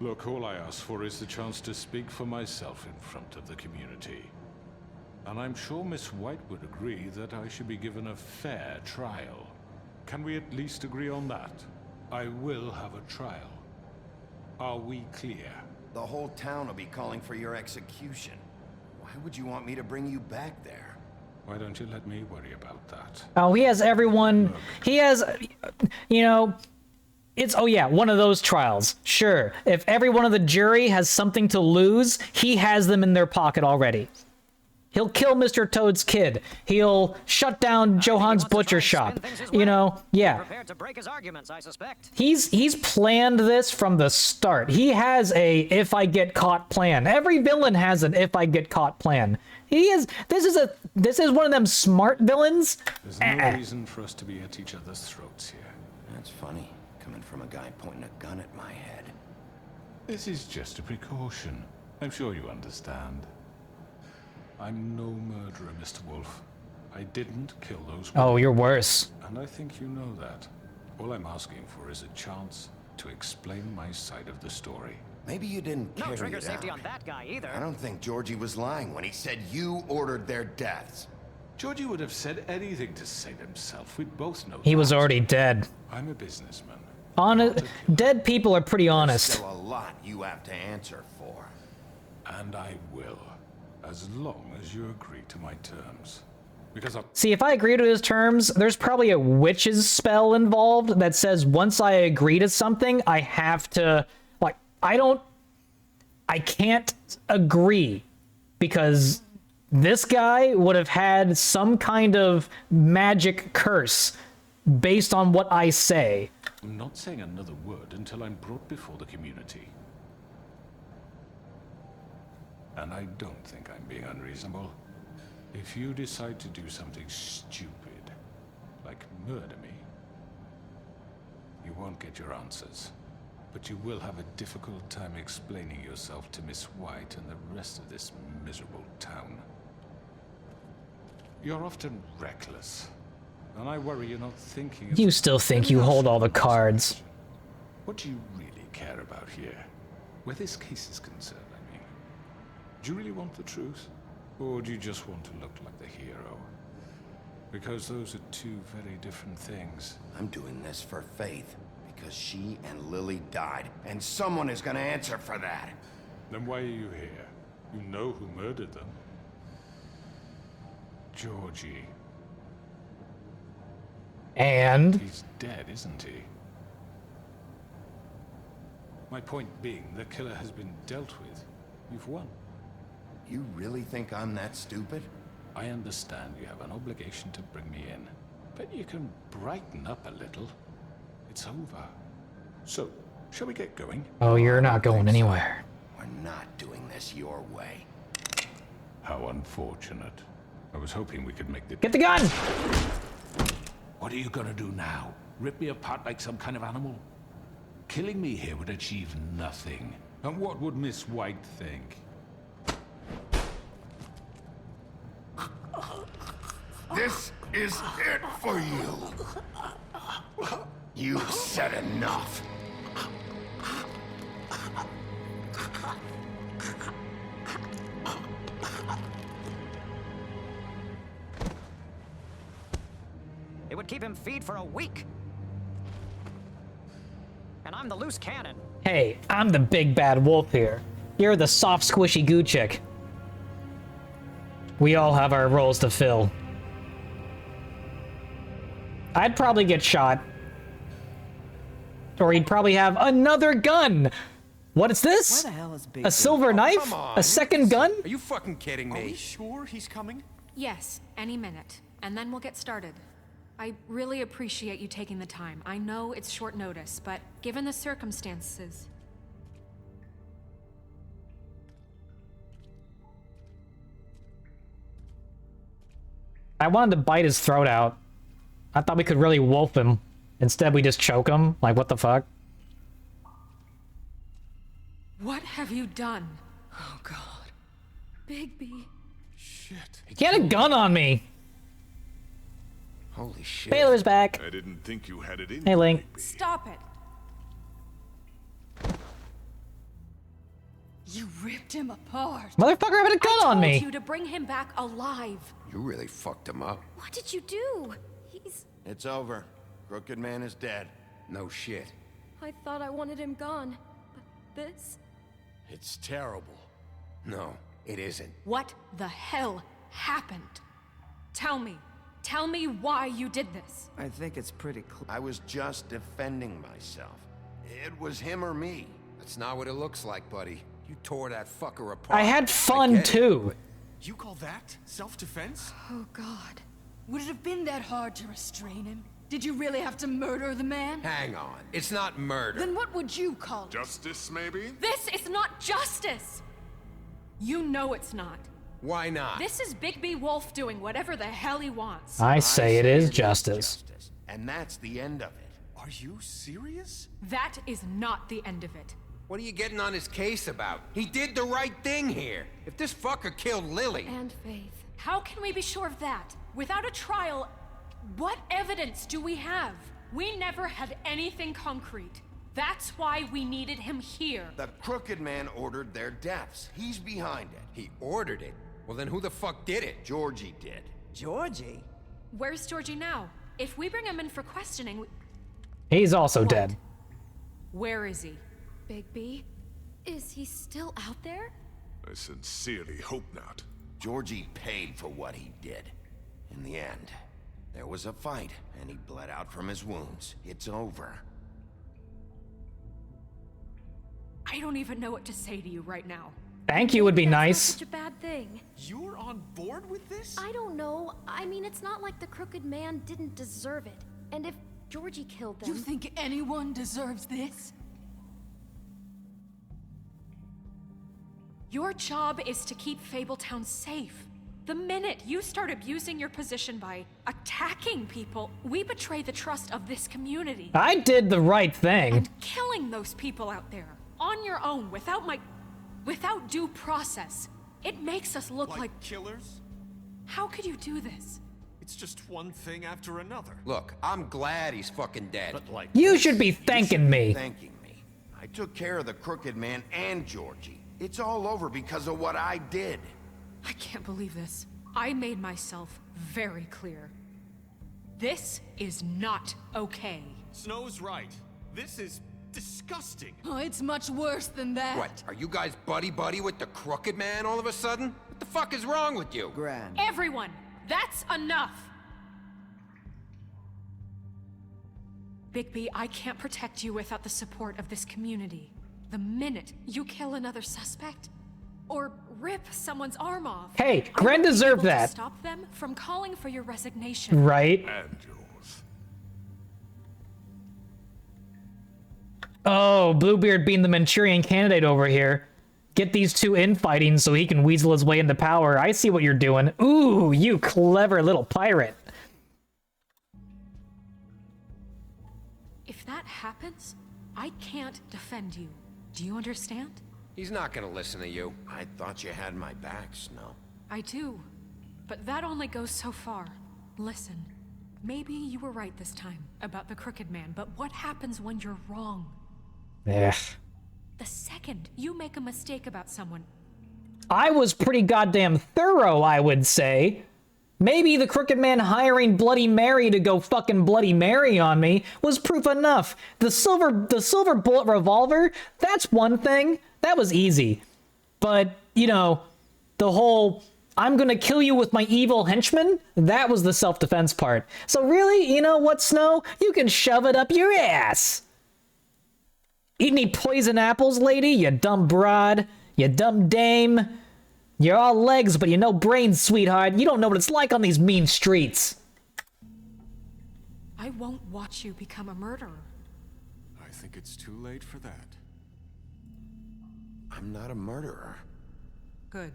Look, all I ask for is the chance to speak for myself in front of the community. And I'm sure Miss White would agree that I should be given a fair trial. Can we at least agree on that? I will have a trial. Are we clear? The whole town will be calling for your execution. Why would you want me to bring you back there? Why don't you let me worry about that? Oh, he has everyone. He has, you know, it's, oh yeah, one of those trials. Sure. If everyone of the jury has something to lose, he has them in their pocket already. He'll kill Mr. Toad's kid. He'll shut down Johan's butcher shop. You know, yeah. Prepared to break his arguments, I suspect. He's planned this from the start. He has a if I get caught plan. Every villain has an if I get caught plan. He is this is one of them smart villains. There's no reason for us to be at each other's throats here. That's funny, coming from a guy pointing a gun at my head. This is just a precaution. I'm sure you understand. I'm no murderer, Mr. Wolf. I didn't kill those women. Oh, you're worse. And I think you know that. All I'm asking for is a chance to explain my side of the story. Maybe you didn't No carry trigger it safety out. on that guy either. I don't think Georgie was lying when he said you ordered their deaths. Georgie would have said anything to save himself. We both know He that. was already dead. I'm a businessman. Dead people are pretty There's honest. still a lot you have to answer for. And I will, as long as you agree to my terms. Because See, if I agree to his terms, there's probably a witch's spell involved that says once I agree to something, I have to, like, I can't agree because this guy would have had some kind of magic curse based on what I say. I'm not saying another word until I'm brought before the community. And I don't think I'm being unreasonable. If you decide to do something stupid, like murder me, you won't get your answers. But you will have a difficult time explaining yourself to Miss White and the rest of this miserable town. You're often reckless, and I worry you're not thinking of... You still think you hold all the cards. What do you really care about here? Where this case is concerned, I mean. Do you really want the truth? Or do you just want to look like the hero? Because those are two very different things. I'm doing this for Faith, because she and Lily died, and someone is gonna answer for that. Then why are you here? You know who murdered them. Georgie. And? He's dead, isn't he? My point being, the killer has been dealt with. You've won. You really think I'm that stupid? I understand you have an obligation to bring me in, but you can brighten up a little. It's over. So, shall we get going? Oh, you're not going anywhere. We're not doing this your way. How unfortunate. I was hoping we could make the... Get the gun! What are you gonna do now? Rip me apart like some kind of animal? Killing me here would achieve nothing. And what would Miss White think? This is it for you. You said enough. It would keep him feed for a week. And I'm the loose cannon. Hey, I'm the big bad wolf here. You're the soft, squishy goo chick. We all have our roles to fill. I'd probably get shot. Or he'd probably have another gun. What is this? Where the hell is Big A silver knife? Come on. A second gun? Are you fucking kidding me? Are we sure he's coming? Yes, any minute. And then we'll get started. I really appreciate you taking the time. I know it's short notice, but given the circumstances... I wanted to bite his throat out. I thought we could really wolf him. Instead, we just choke him. Like, what the fuck? What have you done? Oh, God. Bigby. Shit. He had a gun on me. Holy shit. Baylor's back. I didn't think you had it in Hey, you, Link. baby. Stop it. You ripped him apart. Motherfucker had a gun on I me. told you to bring him back alive. You really fucked him up. What did you do? He's... It's over. Crooked Man is dead. No shit. I thought I wanted him gone. But this... It's terrible. No, it isn't. What the hell happened? Tell me. Tell me why you did this. I think it's pretty clear. I was just defending myself. It was him or me. That's not what it looks like, buddy. You tore that fucker apart. I had fun, too. You call that self-defense? Oh, God. Would it have been that hard to restrain him? Did you really have to murder the man? Hang on. It's not murder. Then what would you call it? Justice, maybe? This is not justice! You know it's not. Why not? This is Bigby Wolf doing whatever the hell he wants. I say it is justice. And that's the end of it. Are you serious? That is not the end of it. What are you getting on his case about? He did the right thing here. If this fucker killed Lily... And Faith. How can we be sure of that? Without a trial, what evidence do we have? We never had anything concrete. That's why we needed him here. The Crooked Man ordered their deaths. He's behind it. He ordered it? Well, then who the fuck did it? Georgie did. Georgie? Where's Georgie now? If we bring him in for questioning... He's also dead. Where is he? Bigby? Is he still out there? I sincerely hope not. Georgie paid for what he did. In the end, there was a fight, and he bled out from his wounds. It's over. I don't even know what to say to you right now. Thank you would be That's not nice. such a bad thing. You're on board with this? I don't know. I mean, it's not like the Crooked Man didn't deserve it. And if Georgie killed them. You think anyone deserves this? Your job is to keep Fabletown safe. The minute you start abusing your position by attacking people, we betray the trust of this community. I did the right thing. And killing those people out there, on your own, without due process, it makes us look like killers? How could you do this? It's just one thing after another. Look, I'm glad he's fucking dead. But like You should be thanking me. Thanking me. I took care of the Crooked Man and Georgie. It's all over because of what I did. I can't believe this. I made myself very clear. This is not okay. Snow's right. This is disgusting. Oh, it's much worse than that. What, are you guys buddy-buddy with the Crooked Man all of a sudden? What the fuck is wrong with you? Grand. Everyone, that's enough! Bigby, I can't protect you without the support of this community. The minute you kill another suspect, or rip someone's arm off, Hey, Gren deserved to that. stop them from calling for your resignation. Right? And yours. Oh, Bluebeard being the Manchurian candidate over here. Get these two infighting so he can weasel his way into power. I see what you're doing. Ooh, you clever little pirate. If that happens, I can't defend you. Do you understand? He's not gonna listen to you. I thought you had my back, Snow. I do. But that only goes so far. Listen, maybe you were right this time about the Crooked Man, but what happens when you're wrong? Ugh. The second you make a mistake about someone, I was pretty goddamn thorough, I would say. Maybe the Crooked Man hiring Bloody Mary to go fucking Bloody Mary on me was proof enough. The silver bullet revolver, that's one thing. That was easy. But, you know, the whole I'm gonna kill you with my evil henchman, that was the self-defense part. So really, you know what, Snow? You can shove it up your ass. Eat any poison apples, lady, you dumb broad, you dumb dame. You're all legs, but you're no brains, sweetheart. You don't know what it's like on these mean streets. I won't watch you become a murderer. I think it's too late for that. I'm not a murderer. Good.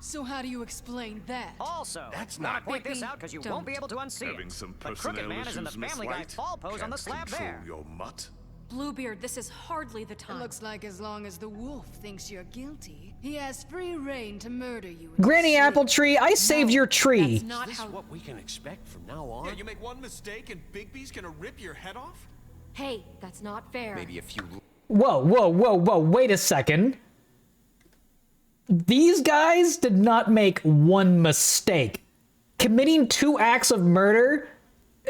So how do you explain that? Also, That's I wanna not- point this out because you won't be able to unsee Having it. some The Crooked Man is in the personnel issues, Family Miss Guy White. fall pose on the Can't slab control there. your mutt. Bluebeard, this is hardly the It time. looks like as long as the wolf thinks you're guilty, he has free reign to murder you. Granny Appletree, I saved your tree. That's not Is this how. what we can expect from now on? Yeah, you make one mistake and Bigby's gonna rip your head off? Hey, that's not fair. Maybe a few... Whoa, whoa, whoa, whoa, wait a second. These guys did not make one mistake. Committing 2 acts of murder,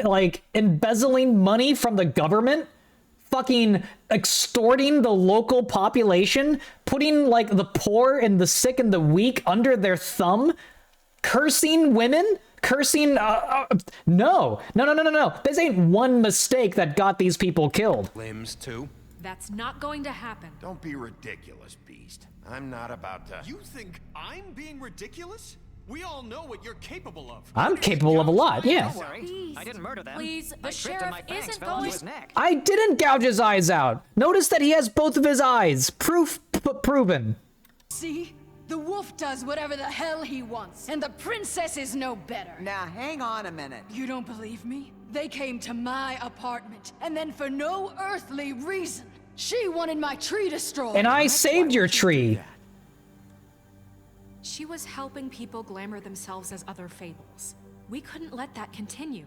like embezzling money from the government, fucking extorting the local population, putting like the poor and the sick and the weak under their thumb, cursing women, cursing, no. This ain't one mistake that got these people killed. Limbs, too? That's not going to happen. Don't be ridiculous, Beast. I'm not about to... You think I'm being ridiculous? We all know what you're capable of. I'm capable of a lot, yeah. Don't worry. I didn't murder them. Please, I the tripped and my sheriff fangs isn't fell onto going- his neck. I didn't gouge his eyes out. Notice that he has both of his eyes. Proof proven. See? The wolf does whatever the hell he wants, and the princess is no better. Now, hang on a minute. You don't believe me? They came to my apartment, and then for no earthly reason, she wanted my tree destroyed. And I saved your tree. She was helping people glamour themselves as other fables. We couldn't let that continue.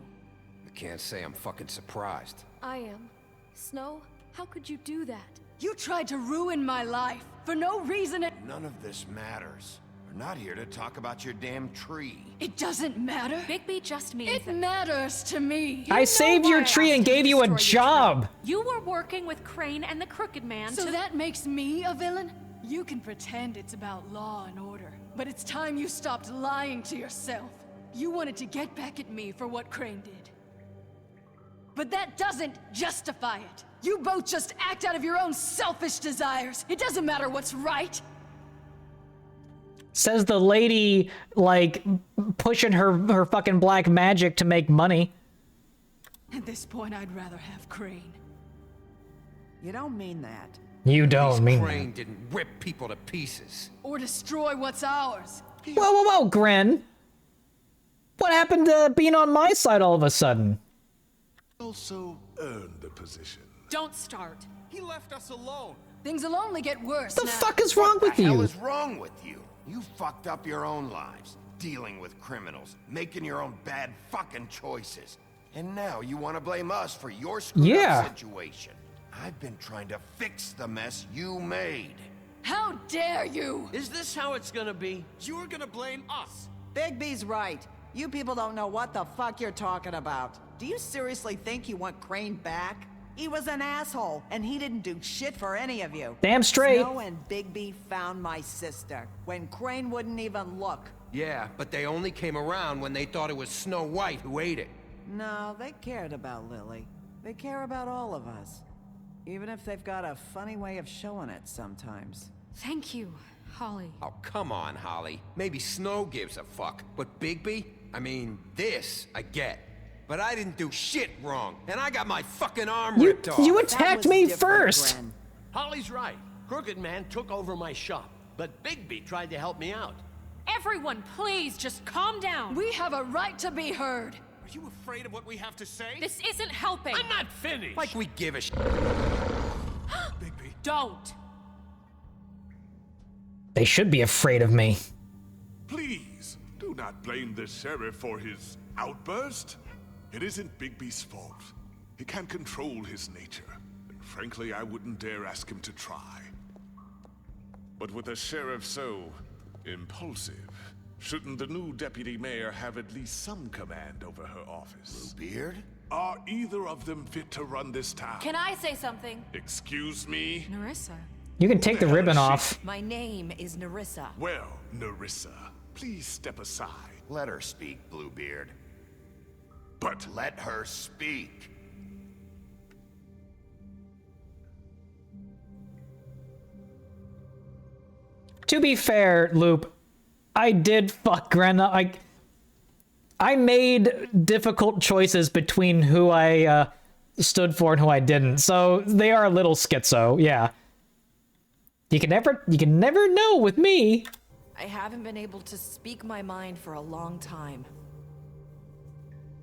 I can't say I'm fucking surprised. I am. Snow, how could you do that? You tried to ruin my life for no reason at... None of this matters. We're not here to talk about your damn tree. It doesn't matter. Bigby just means It matters to me. I saved your tree and gave you a job. You were working with Crane and the Crooked Man So to... that makes me a villain? You can pretend it's about law and order, but it's time you stopped lying to yourself. You wanted to get back at me for what Crane did. But that doesn't justify it. You both just act out of your own selfish desires. It doesn't matter what's right. Says the lady, like, pushing her fucking black magic to make money. At this point, I'd rather have Crane. You don't mean that. You don't mean Crane that. didn't rip people to pieces. Or destroy what's ours. Whoa, Gren. What happened to being on my side all of a sudden? Also earned the position. Don't start. He left us alone. Things will only get worse The now. fuck is wrong with What the hell you? is wrong with you? You fucked up your own lives, dealing with criminals, making your own bad fucking choices. And now you want to blame us for your screwed up situation. I've been trying to fix the mess you made. How dare you? Is this how it's gonna be? You're gonna blame us. Bigby's right. You people don't know what the fuck you're talking about. Do you seriously think you want Crane back? He was an asshole, and he didn't do shit for any of you. Damn straight. Snow and Bigby found my sister, when Crane wouldn't even look. Yeah, but they only came around when they thought it was Snow White who ate it. No, they cared about Lily. They care about all of us. Even if they've got a funny way of showing it sometimes. Thank you, Holly. Oh, come on, Holly. Maybe Snow gives a fuck, but Bigby? I mean, this I get. But I didn't do shit wrong, and I got my fucking arm ripped off. You attacked me first. Holly's right. Crooked Man took over my shop, but Bigby tried to help me out. Everyone, please, just calm down. We have a right to be heard. Are you afraid of what we have to say? This isn't helping. I'm not finished. Like we give a shit. Bigby. Don't. They should be afraid of me. Please, do not blame the sheriff for his outburst. It isn't Bigby's fault. He can't control his nature. And frankly, I wouldn't dare ask him to try. But with a sheriff so impulsive, shouldn't the new deputy mayor have at least some command over her office? Bluebeard? Are either of them fit to run this town? Can I say something? Excuse me? Nerissa. You can take the ribbon off. My name is Nerissa. Well, Nerissa, please step aside. Let her speak, Bluebeard. But let her speak. To be fair, Loop, I did fuck Gren. I made difficult choices between who I stood for and who I didn't. So they are a little schizo, yeah. You can never know with me. I haven't been able to speak my mind for a long time.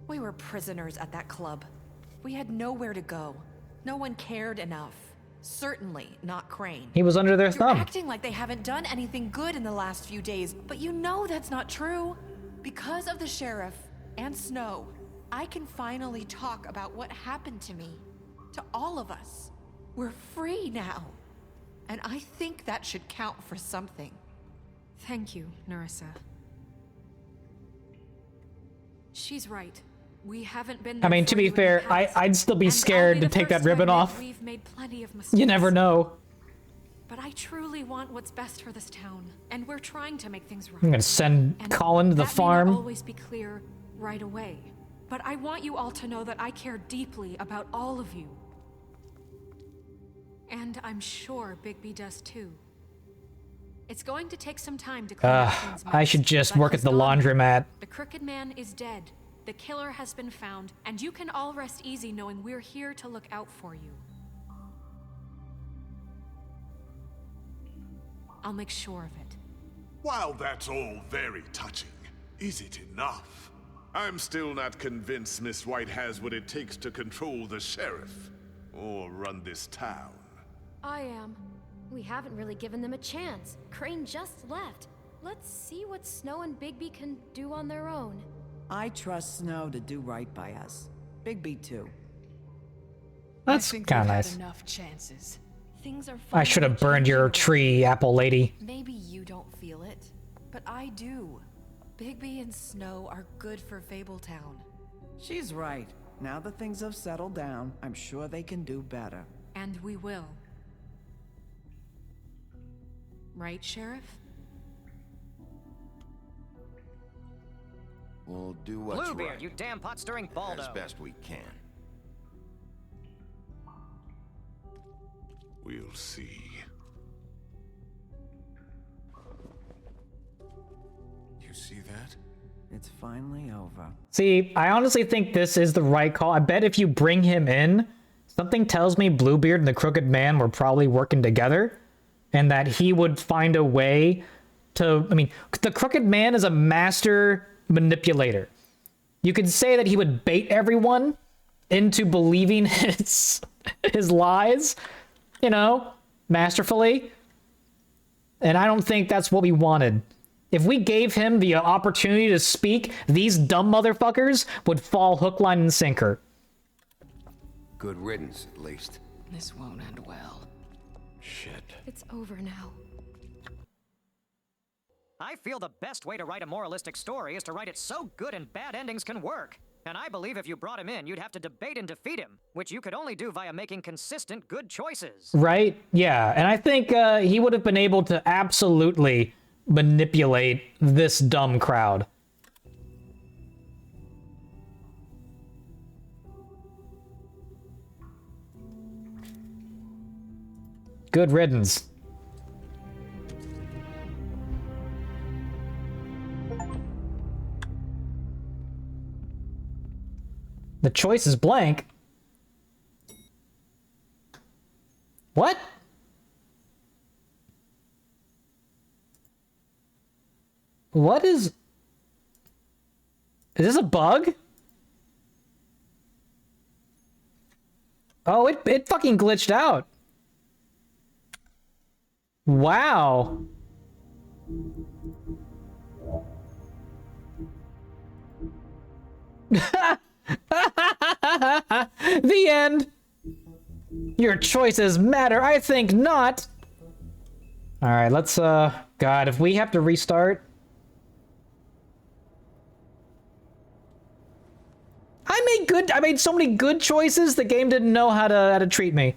We were prisoners at that club. We had nowhere to go. No one cared enough. Certainly not Crane. He was under their You're thumb. acting like they haven't done anything good in the last few days, but you know that's not true. Because of the sheriff and Snow, I can finally talk about what happened to me. To all of us. We're free now. And I think that should count for something. Thank you, Nerissa. She's right. We haven't been. I mean, to be fair, I'd still be scared to take that ribbon off. We've made plenty of mistakes. You never know. But I truly want what's best for this town, and we're trying to make things right. I'm gonna send And Colin to the that may farm. not always be clear right away, but I want you all to know that I care deeply about all of you. And I'm sure Bigby does too. It's going to take some time to clean up things. I should just but work he's at the gone. laundromat. The Crooked Man is dead. The killer has been found, and you can all rest easy knowing we're here to look out for you. I'll make sure of it. while that's all very touching, is it enough? I'm still not convinced Miss White has what it takes to control the sheriff or run this town. I am. We haven't really given them a chance. Crane just left. Let's see what Snow and Bigby can do on their own. I trust Snow to do right by us. Bigby too. That's I think kind of we've nice. had enough chances. Things are I should have burned your tree, Apple Lady. Maybe you don't feel it, but I do. Bigby and Snow are good for Fabletown. She's right. Now that things have settled down, I'm sure they can do better. And we will. Right, Sheriff? We'll do what's Bluebeard, right. you damn pot-stirring Baldo. As best we can. We'll see. You see that? It's finally over. See, I honestly think this is the right call. I bet if you bring him in, something tells me Bluebeard and the Crooked Man were probably working together, and that he would find a way to... I mean, the Crooked Man is a master manipulator. You could say that he would bait everyone into believing his lies, you know, masterfully. And I don't think that's what we wanted. If we gave him the opportunity to speak, these dumb motherfuckers would fall hook, line, and sinker. Good riddance, at least. This won't end well. Shit. It's over now. I feel the best way to write a moralistic story is to write it so good and bad endings can work. And I believe if you brought him in, you'd have to debate and defeat him, which you could only do via making consistent good choices. Right? Yeah. And I think he would have been able to absolutely manipulate this dumb crowd. Good riddance. The choice is blank. What? What is... Is this a bug? Oh, it fucking glitched out. Wow. The end. Your choices matter. I think not. All right, let's God, if we have to restart. I made so many good choices. The game didn't know how to treat me.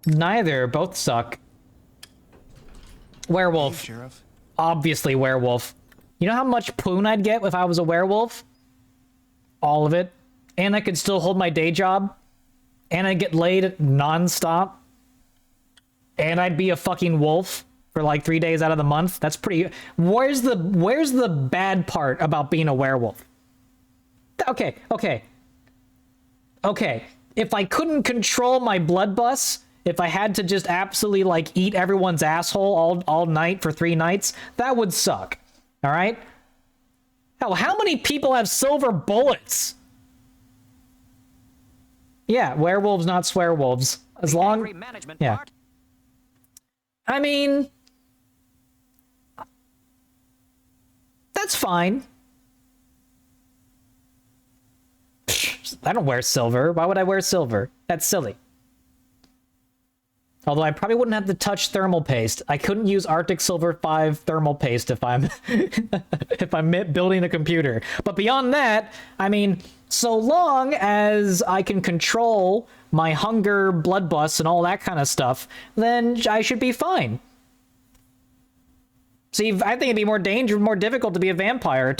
Neither, both suck. Werewolf. Hey, Sheriff. Obviously werewolf. You know how much poon I'd get if I was a werewolf? All of it. And I could still hold my day job. And I'd get laid non-stop. And I'd be a fucking wolf for like 3 days out of the month. That's pretty... Where's the bad part about being a werewolf? Okay. If I couldn't control my blood bus, if I had to just absolutely like eat everyone's asshole all night for 3 nights, that would suck. All right? Hell, how many people have silver bullets? Yeah, werewolves, not swearwolves. As long... Yeah. I mean... That's fine. I don't wear silver. Why would I wear silver? That's silly. Although I probably wouldn't have to touch thermal paste. I couldn't use Arctic Silver 5 thermal paste if I'm if I'm building a computer. But beyond that, I mean, so long as I can control my hunger, blood bus, and all that kind of stuff, then I should be fine. See, I think it'd be more difficult to be a vampire.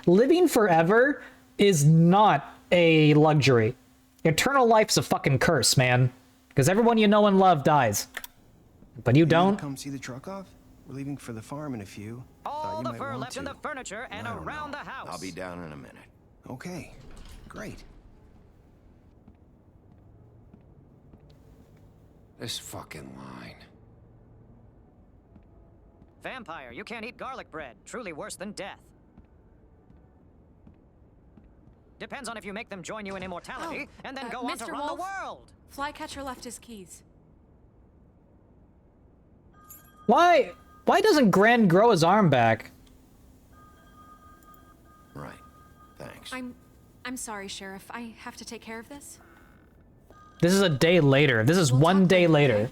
Living forever is not a luxury. Eternal life's a fucking curse, man. Because everyone you know and love dies. But you don't. Come see the truck off? We're leaving for the farm in a few. All the fur left in the furniture and around the house. I'll be down in a minute. Okay, great. This fucking line. Vampire, you can't eat garlic bread. Truly worse than death. Depends on if you make them join you in immortality and then go on to Mr. run Wolf, the world. Flycatcher left his keys. Why doesn't Gren grow his arm back? Right. Thanks. I'm sorry, Sheriff. I have to take care of this. This is a day later. This is 1 day later.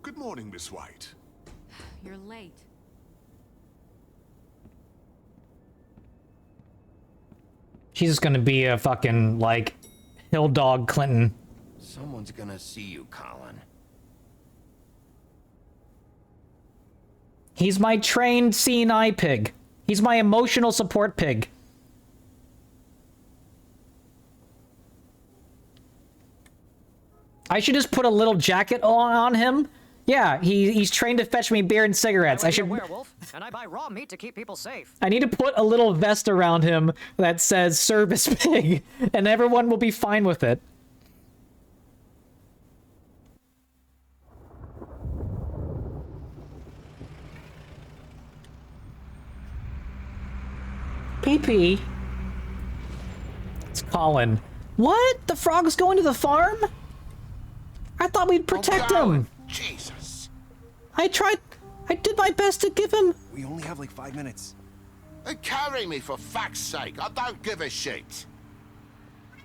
Good morning, Miss White. You're late. She's just gonna be a fucking, like, hill dog Clinton. Someone's gonna see you, Colin. He's my trained seeing eye pig. He's my emotional support pig. I should just put a little jacket on him. Yeah, he's trained to fetch me beer and cigarettes. I should. Werewolf, and I buy raw meat to keep people safe. I need to put a little vest around him that says service pig, and everyone will be fine with it. PP. It's Colin. What? The frog's going to the farm? I thought we'd protect him. Jesus. I did my best to give him. We only have like 5 minutes. Carry me for fuck's sake. I don't give a shit.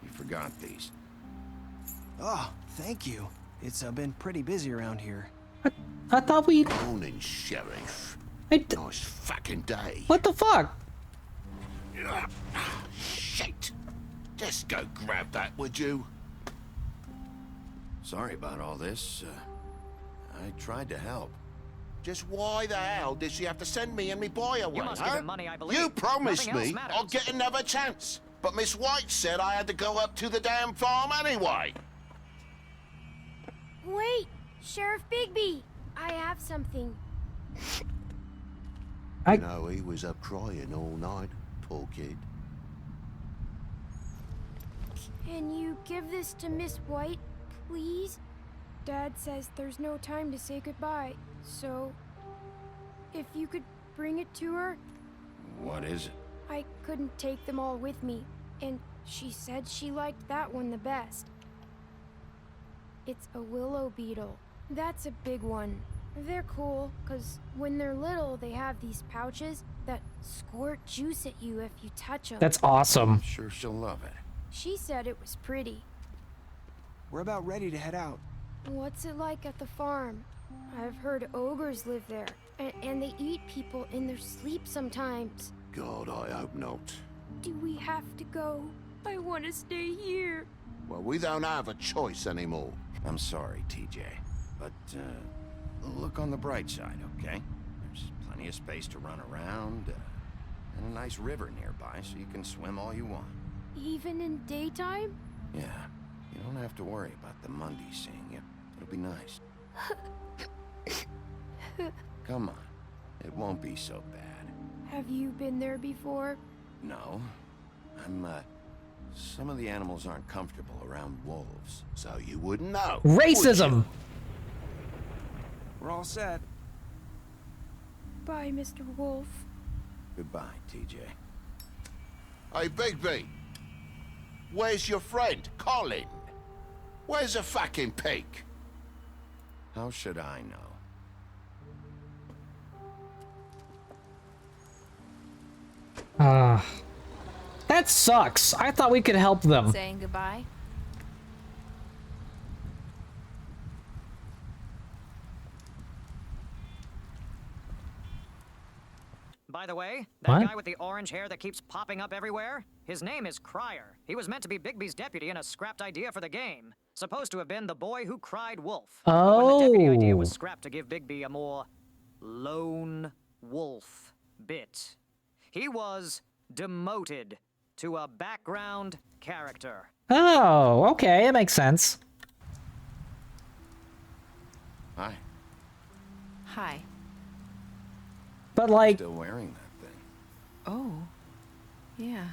You forgot these. Oh, thank you. It's been pretty busy around here. I thought we. Morning, Sheriff. Nice fucking day. What the fuck? Shit. Just go grab that, would you? Sorry about all this. I tried to help. Just why the hell did she have to send me and me boy away, You must give him money, I believe. You promised Nothing else me matters. I'll get another chance. But Miss White said I had to go up to the damn farm anyway. Wait, Sheriff Bigby, I have something. You know, he was up crying all night, poor kid. Can you give this to Miss White, please? Dad says there's no time to say goodbye, so if you could bring it to her. What is it? I couldn't take them all with me, and she said she liked that one the best. It's a willow beetle. That's a big one. They're cool, because when they're little, they have these pouches that squirt juice at you if you touch them. That's awesome. I'm sure she'll love it. She said it was pretty. We're about ready to head out. What's it like at the farm? I've heard ogres live there, and they eat people in their sleep sometimes. God, I hope not. Do we have to go? I want to stay here. Well, we don't have a choice anymore. I'm sorry, TJ, but look on the bright side, okay? There's plenty of space to run around, and a nice river nearby, so you can swim all you want. Even in daytime? Yeah, you don't have to worry about the Mundy seeing you. It'll be nice. Come on, it won't be so bad. Have you been there before? No, some of the animals aren't comfortable around wolves, so you wouldn't know. Racism! We're all set. Bye, Mr. Wolf. Goodbye, TJ. Hey, Bigby! Where's your friend, Colin? Where's the fucking pig? How should I know? That sucks. I thought we could help them. Saying goodbye? By the way, that What? guy with the orange hair that keeps popping up everywhere, his name is Crier. He was meant to be Bigby's deputy in a scrapped idea for the game. Supposed to have been the boy who cried wolf. But when the deputy idea was scrapped to give Bigby a more lone wolf bit, he was demoted to a background character. Oh, okay, it makes sense. Hi. Hi. But like, Still wearing that thing. Oh. Yeah.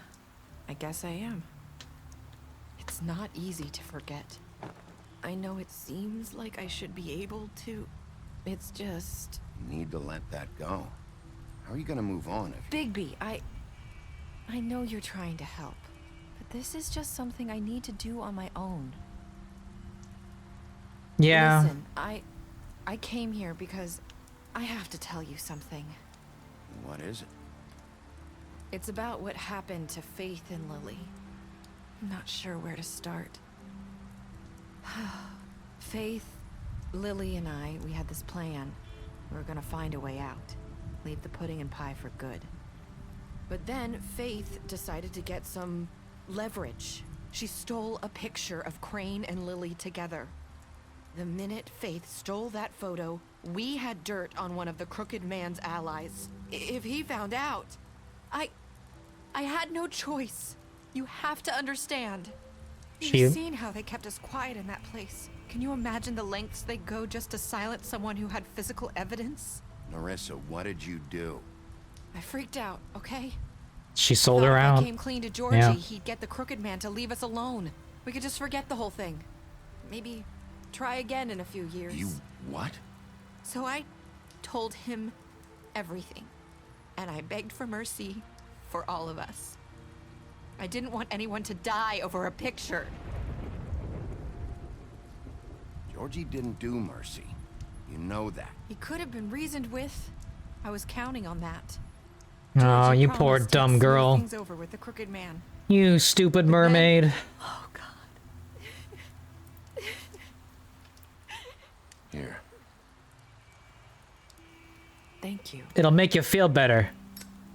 I guess I am. It's not easy to forget. I know it seems like I should be able to. It's just... You need to let that go. How are you gonna move on if... Bigby, I know you're trying to help, but this is just something I need to do on my own. yeah. Listen, I came here because I have to tell you something. What is it? It's about what happened to Faith and Lily. I'm not sure where to start. Faith, Lily, and I, we had this plan. We were gonna find a way out. Leave the pudding and pie for good. But then Faith decided to get some leverage. She stole a picture of Crane and Lily together. The minute Faith stole that photo, we had dirt on one of the Crooked Man's allies. If he found out, I had no choice. You have to understand. You've seen how they kept us quiet in that place. Can you imagine the lengths they go just to silence someone who had physical evidence? Nerissa, what did you do? I freaked out, okay? She sold Thought her if out. I came clean to Georgie, Yeah. he'd get the Crooked Man to leave us alone. We could just forget the whole thing. Maybe try again in a few years. You what? So I told him everything. And I begged for mercy for all of us. I didn't want anyone to die over a picture. Georgie didn't do mercy. You know that. He could have been reasoned with. I was counting on that. Oh, Georgie you poor promised to dumb smooth girl. things over with the Crooked Man. You stupid mermaid. Oh God. Here. Thank you. It'll make you feel better.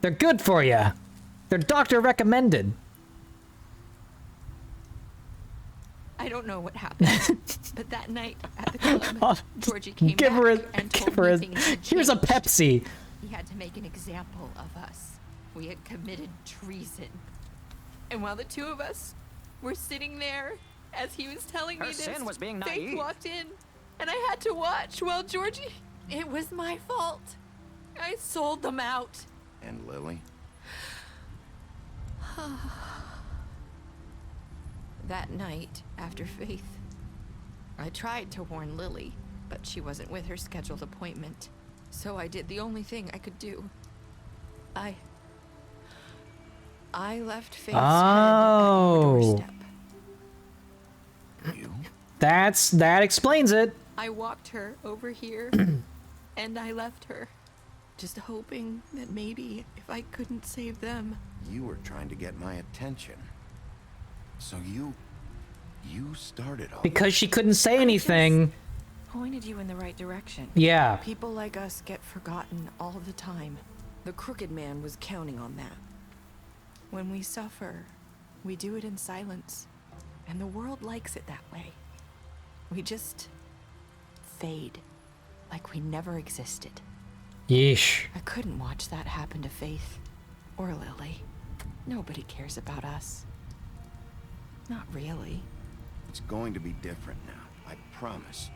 They're good for you. They're doctor recommended. I don't know what happened, but that night at the club, Georgie came Give her back and give told her me a, things had here's a changed. Pepsi. He had to make an example of us. We had committed treason. And while the two of us were sitting there, as he was telling me Her this, sin was being Faith naive. walked in, and I had to watch while Georgie... It was my fault. I sold them out. And Lily? That night, after Faith, I tried to warn Lily, but she wasn't with her scheduled appointment. So I did the only thing I could do. I left Faith's head at your doorstep. That explains it. I walked her over here, and I left her, just hoping that maybe if I couldn't save them. You were trying to get my attention. So you started all Because she couldn't say anything. Pointed you in the right direction. Yeah. People like us get forgotten all the time. The Crooked Man was counting on that. When we suffer, we do it in silence. And the world likes it that way. We just fade, like we never existed. Yeesh. I couldn't watch that happen to Faith or Lily. Nobody cares about us. Not really. It's going to be different now, I promise.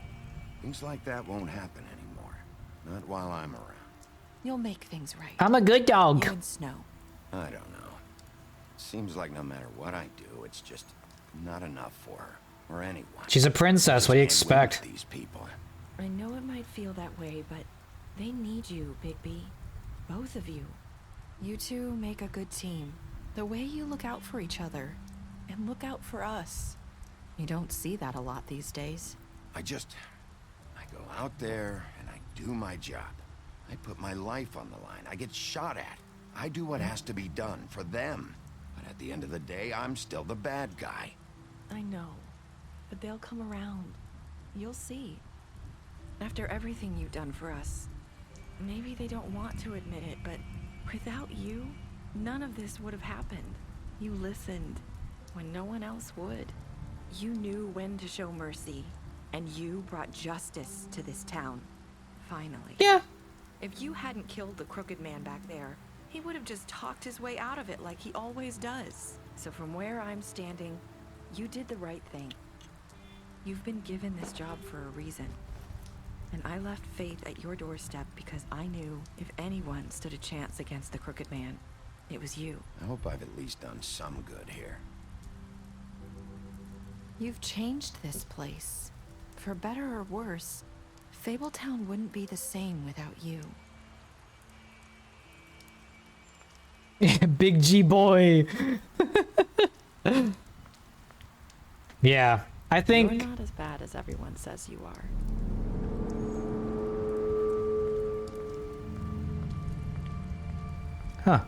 Things like that won't happen anymore. Not while I'm around. You'll make things right. I'm a good dog. You and Snow. I don't know. Seems like no matter what I do, it's just not enough for her or anyone. She's a princess. What do you expect? These people. I know it might feel that way, but they need you, Bigby. Both of you. You two make a good team. The way you look out for each other and look out for us. You don't see that a lot these days. I go out there and I do my job. I put my life on the line. I get shot at. I do what has to be done for them. But at the end of the day, I'm still the bad guy. I know, but they'll come around. You'll see. After everything you've done for us, maybe they don't want to admit it, but without you, none of this would have happened. You listened when no one else would. You knew when to show mercy, and you brought justice to this town. Finally. Yeah. If you hadn't killed the Crooked Man back there, he would have just talked his way out of it like he always does. So from where I'm standing, you did the right thing. You've been given this job for a reason. And I left Faith at your doorstep because I knew if anyone stood a chance against the Crooked Man, it was you. I hope I've at least done some good here. You've changed this place. For better or worse, Fabletown wouldn't be the same without you. Big G boy. Yeah, I think. You're not as bad as everyone says you are. Huh.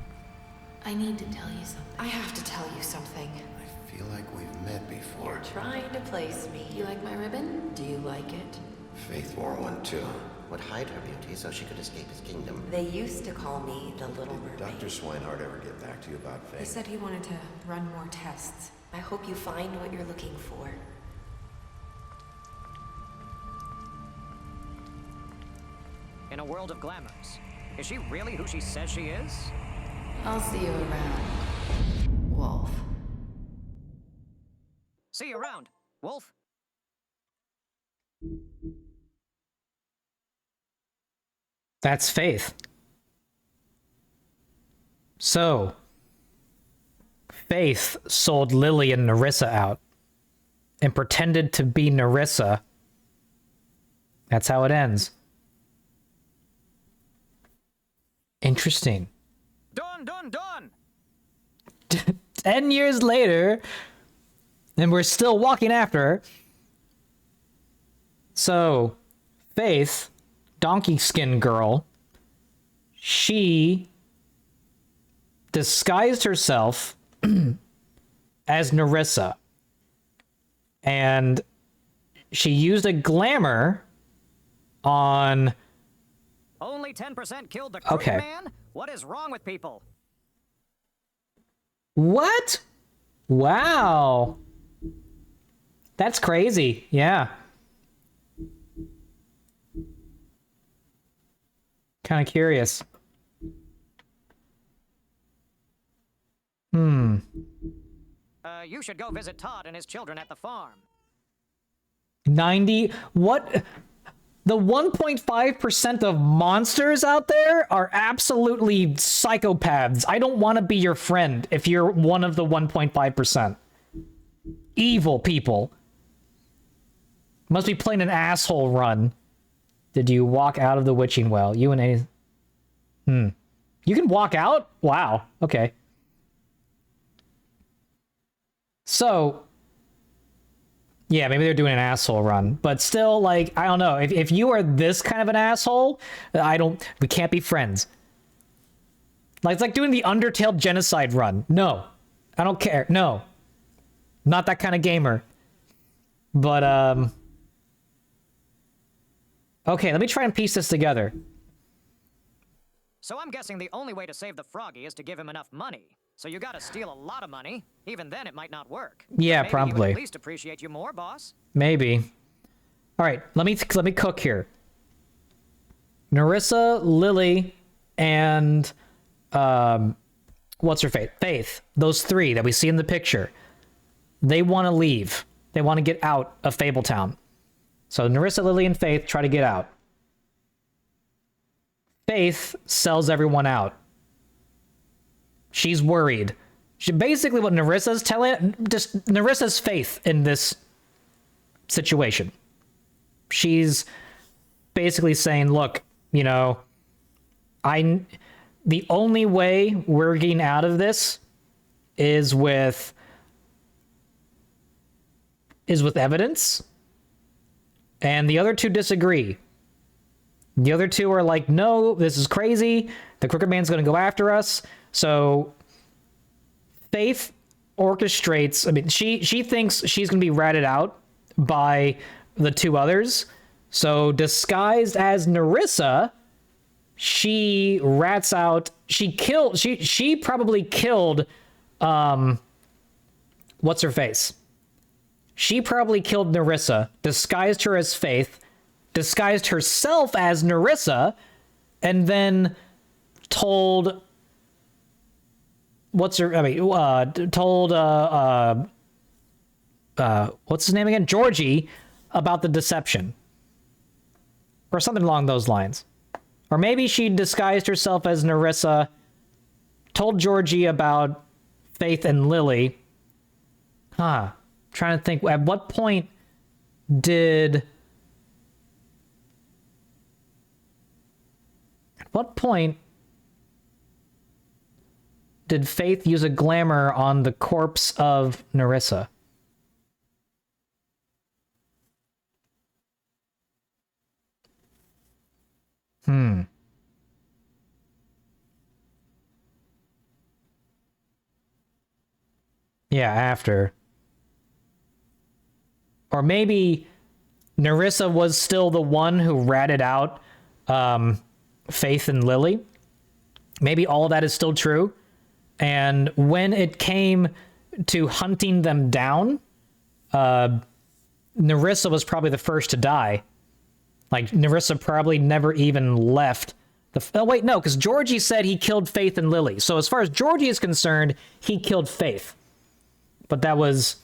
I need to tell you something. I have to tell you something. I feel like we've met before. You're trying to place me. Do you like my ribbon? Do you like it? Faith wore one too. Would hide her beauty so she could escape his kingdom. They used to call me the Little Mermaid. Dr. Swinehart ever get back to you about Faith? He said he wanted to run more tests. I hope you find what you're looking for. In a world of glamours, is she really who she says she is? I'll see you around, Wolf. See you around, Wolf. That's Faith. So, Faith sold Lily and Nerissa out and pretended to be Nerissa. That's how it ends. Interesting. Done! 10 years later, and we're still walking after her. So, Faith, donkey skin girl, she disguised herself as Nerissa. And she used a glamour on... Only 10% killed the Crooked Man? What is wrong with people? What? Wow. That's crazy. Yeah. Kind of curious. You should go visit Todd and his children at the farm. 90? What? The 1.5% of monsters out there are absolutely psychopaths. I don't want to be your friend if you're one of the 1.5%. Evil people. Must be playing an asshole run. Did you walk out of the witching well? You and a... You can walk out? Wow. Okay. So... yeah, maybe they're doing an asshole run. But still, like, I don't know. If you are this kind of an asshole, we can't be friends. Like, it's like doing the Undertale genocide run. No. I don't care. No. Not that kind of gamer. But, okay, let me try and piece this together. So I'm guessing the only way to save the Froggy is to give him enough money. So you gotta steal a lot of money. Even then, it might not work. Yeah, Maybe probably. He would at least appreciate you more, boss. Maybe. All right, let me cook here. Nerissa, Lily, and what's her face? Faith. Those three that we see in the picture. They want to leave. They want to get out of Fabletown. So Nerissa, Lily, and Faith try to get out. Faith sells everyone out. She's worried. Basically what Nerissa's telling... just Nerissa's faith in this situation. She's basically saying, look, you know, the only way we're getting out of this is with evidence. And the other two disagree. The other two are like, no, this is crazy. The Crooked Man's going to go after us. So Faith orchestrates... I mean, she thinks she's going to be ratted out by the two others. So disguised as Nerissa, she rats out... She probably killed... what's her face? She probably killed Nerissa, disguised her as Faith, disguised herself as Nerissa, and then told... what's his name again? Georgie, about the deception. Or something along those lines. Or maybe she disguised herself as Nerissa, told Georgie about Faith and Lily. Trying to think, at what point did... did Faith use a glamour on the corpse of Nerissa? Yeah, after. Or maybe Nerissa was still the one who ratted out Faith and Lily. Maybe all of that is still true. And when it came to hunting them down, Nerissa was probably the first to die. Like, Nerissa probably never even left the... Oh, wait, no, because Georgie said he killed Faith and Lily. So as far as Georgie is concerned, he killed Faith. But that was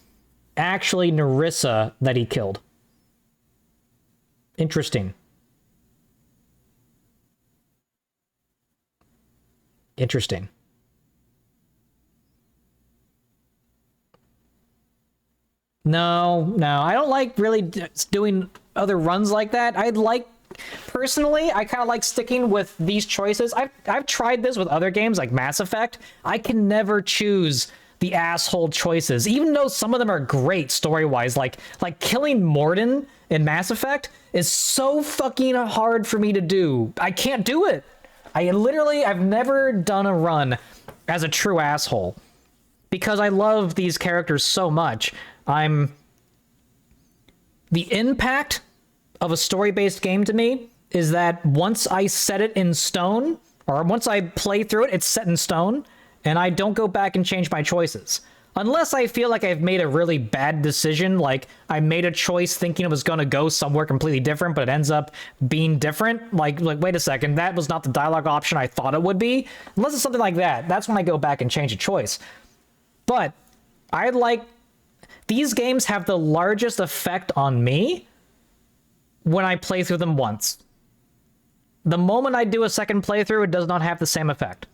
actually Nerissa that he killed. Interesting. Interesting. No, I don't like really doing other runs like that. Personally, I kind of like sticking with these choices. I've tried this with other games like Mass Effect. I can never choose the asshole choices, even though some of them are great story-wise. Like killing Mordin in Mass Effect is so fucking hard for me to do. I can't do it. I've never done a run as a true asshole because I love these characters so much. The impact of a story-based game to me is that once I set it in stone, or once I play through it, it's set in stone, and I don't go back and change my choices. Unless I feel like I've made a really bad decision, like I made a choice thinking it was going to go somewhere completely different, but it ends up being different. Like, wait a second, that was not the dialogue option I thought it would be. Unless it's something like that, that's when I go back and change a choice. But these games have the largest effect on me when I play through them once. The moment I do a second playthrough, it does not have the same effect.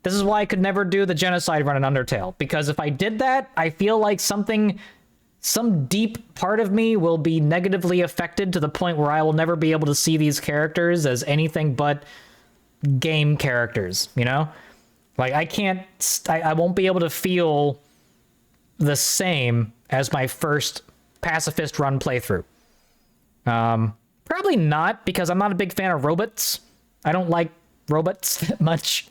This is why I could never do the genocide run in Undertale, because if I did that, I feel like some deep part of me will be negatively affected to the point where I will never be able to see these characters as anything but game characters, you know? Like, I won't be able to feel the same as my first pacifist run playthrough. Probably not, because I'm not a big fan of robots. I don't like robots that much.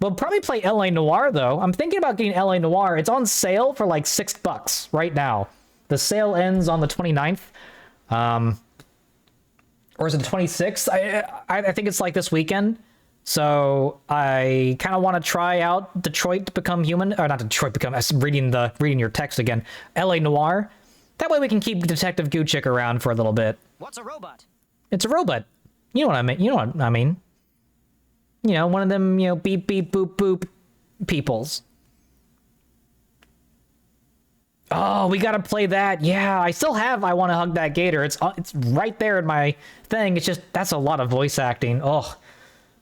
We'll probably play L.A. Noire, though. I'm thinking about getting L.A. Noire. It's on sale for like $6 right now. The sale ends on the 29th. Or is it the 26th? I think it's like this weekend. So I kind of want to try out Detroit Become Human. Or not Detroit Become... I'm reading your text again. L.A. Noire. That way we can keep Detective Guccic around for a little bit. What's a robot? It's a robot. You know what I mean? You know what I mean? You know, one of them, beep, beep, boop, boop peoples. Oh, we gotta play that. Yeah, I still have I Want to Hug That Gator. It's right there in my thing. It's just, that's a lot of voice acting. Oh,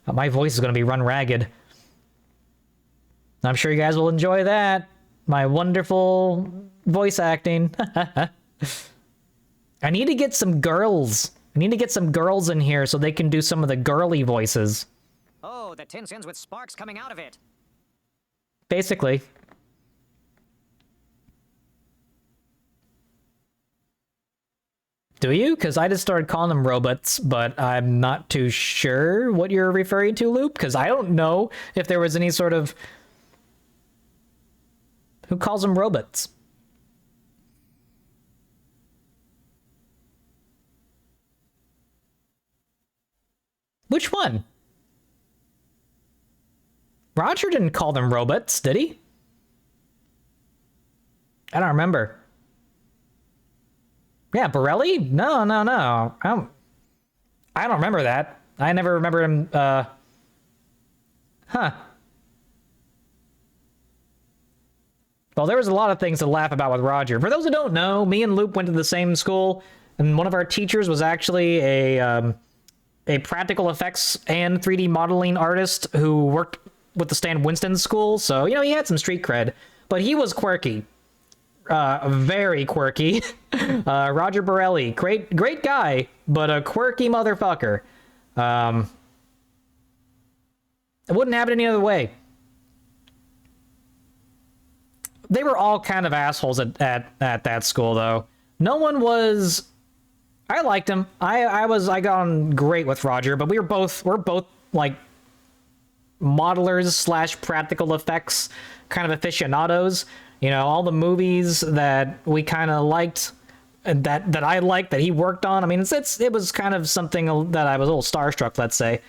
my voice is gonna be run ragged. I'm sure you guys will enjoy that. My wonderful voice acting. I need to get some girls. I need to get some girls in here so they can do some of the girly voices. Oh, the tin sins with sparks coming out of it. Basically. Do you? Because I just started calling them robots, but I'm not too sure what you're referring to, Loop, because I don't know if there was any sort of... Who calls them robots? Which one? Roger didn't call them robots, did he? I don't remember. Yeah, Borelli? No. I don't remember that. I never remember him, Huh. Well, there was a lot of things to laugh about with Roger. For those who don't know, me and Loop went to the same school, and one of our teachers was actually a practical effects and 3D modeling artist who worked with the Stan Winston school, so, he had some street cred. But he was quirky. Very quirky. Roger Borelli. Great guy, but a quirky motherfucker. It wouldn't happen any other way. They were all kind of assholes at that school, though. No one was... I liked him. I got on great with Roger, but we're both like modelers / practical effects kind of aficionados. All the movies that we kind of liked, that I liked, that he worked on. I mean, it was kind of something that I was a little starstruck, let's say.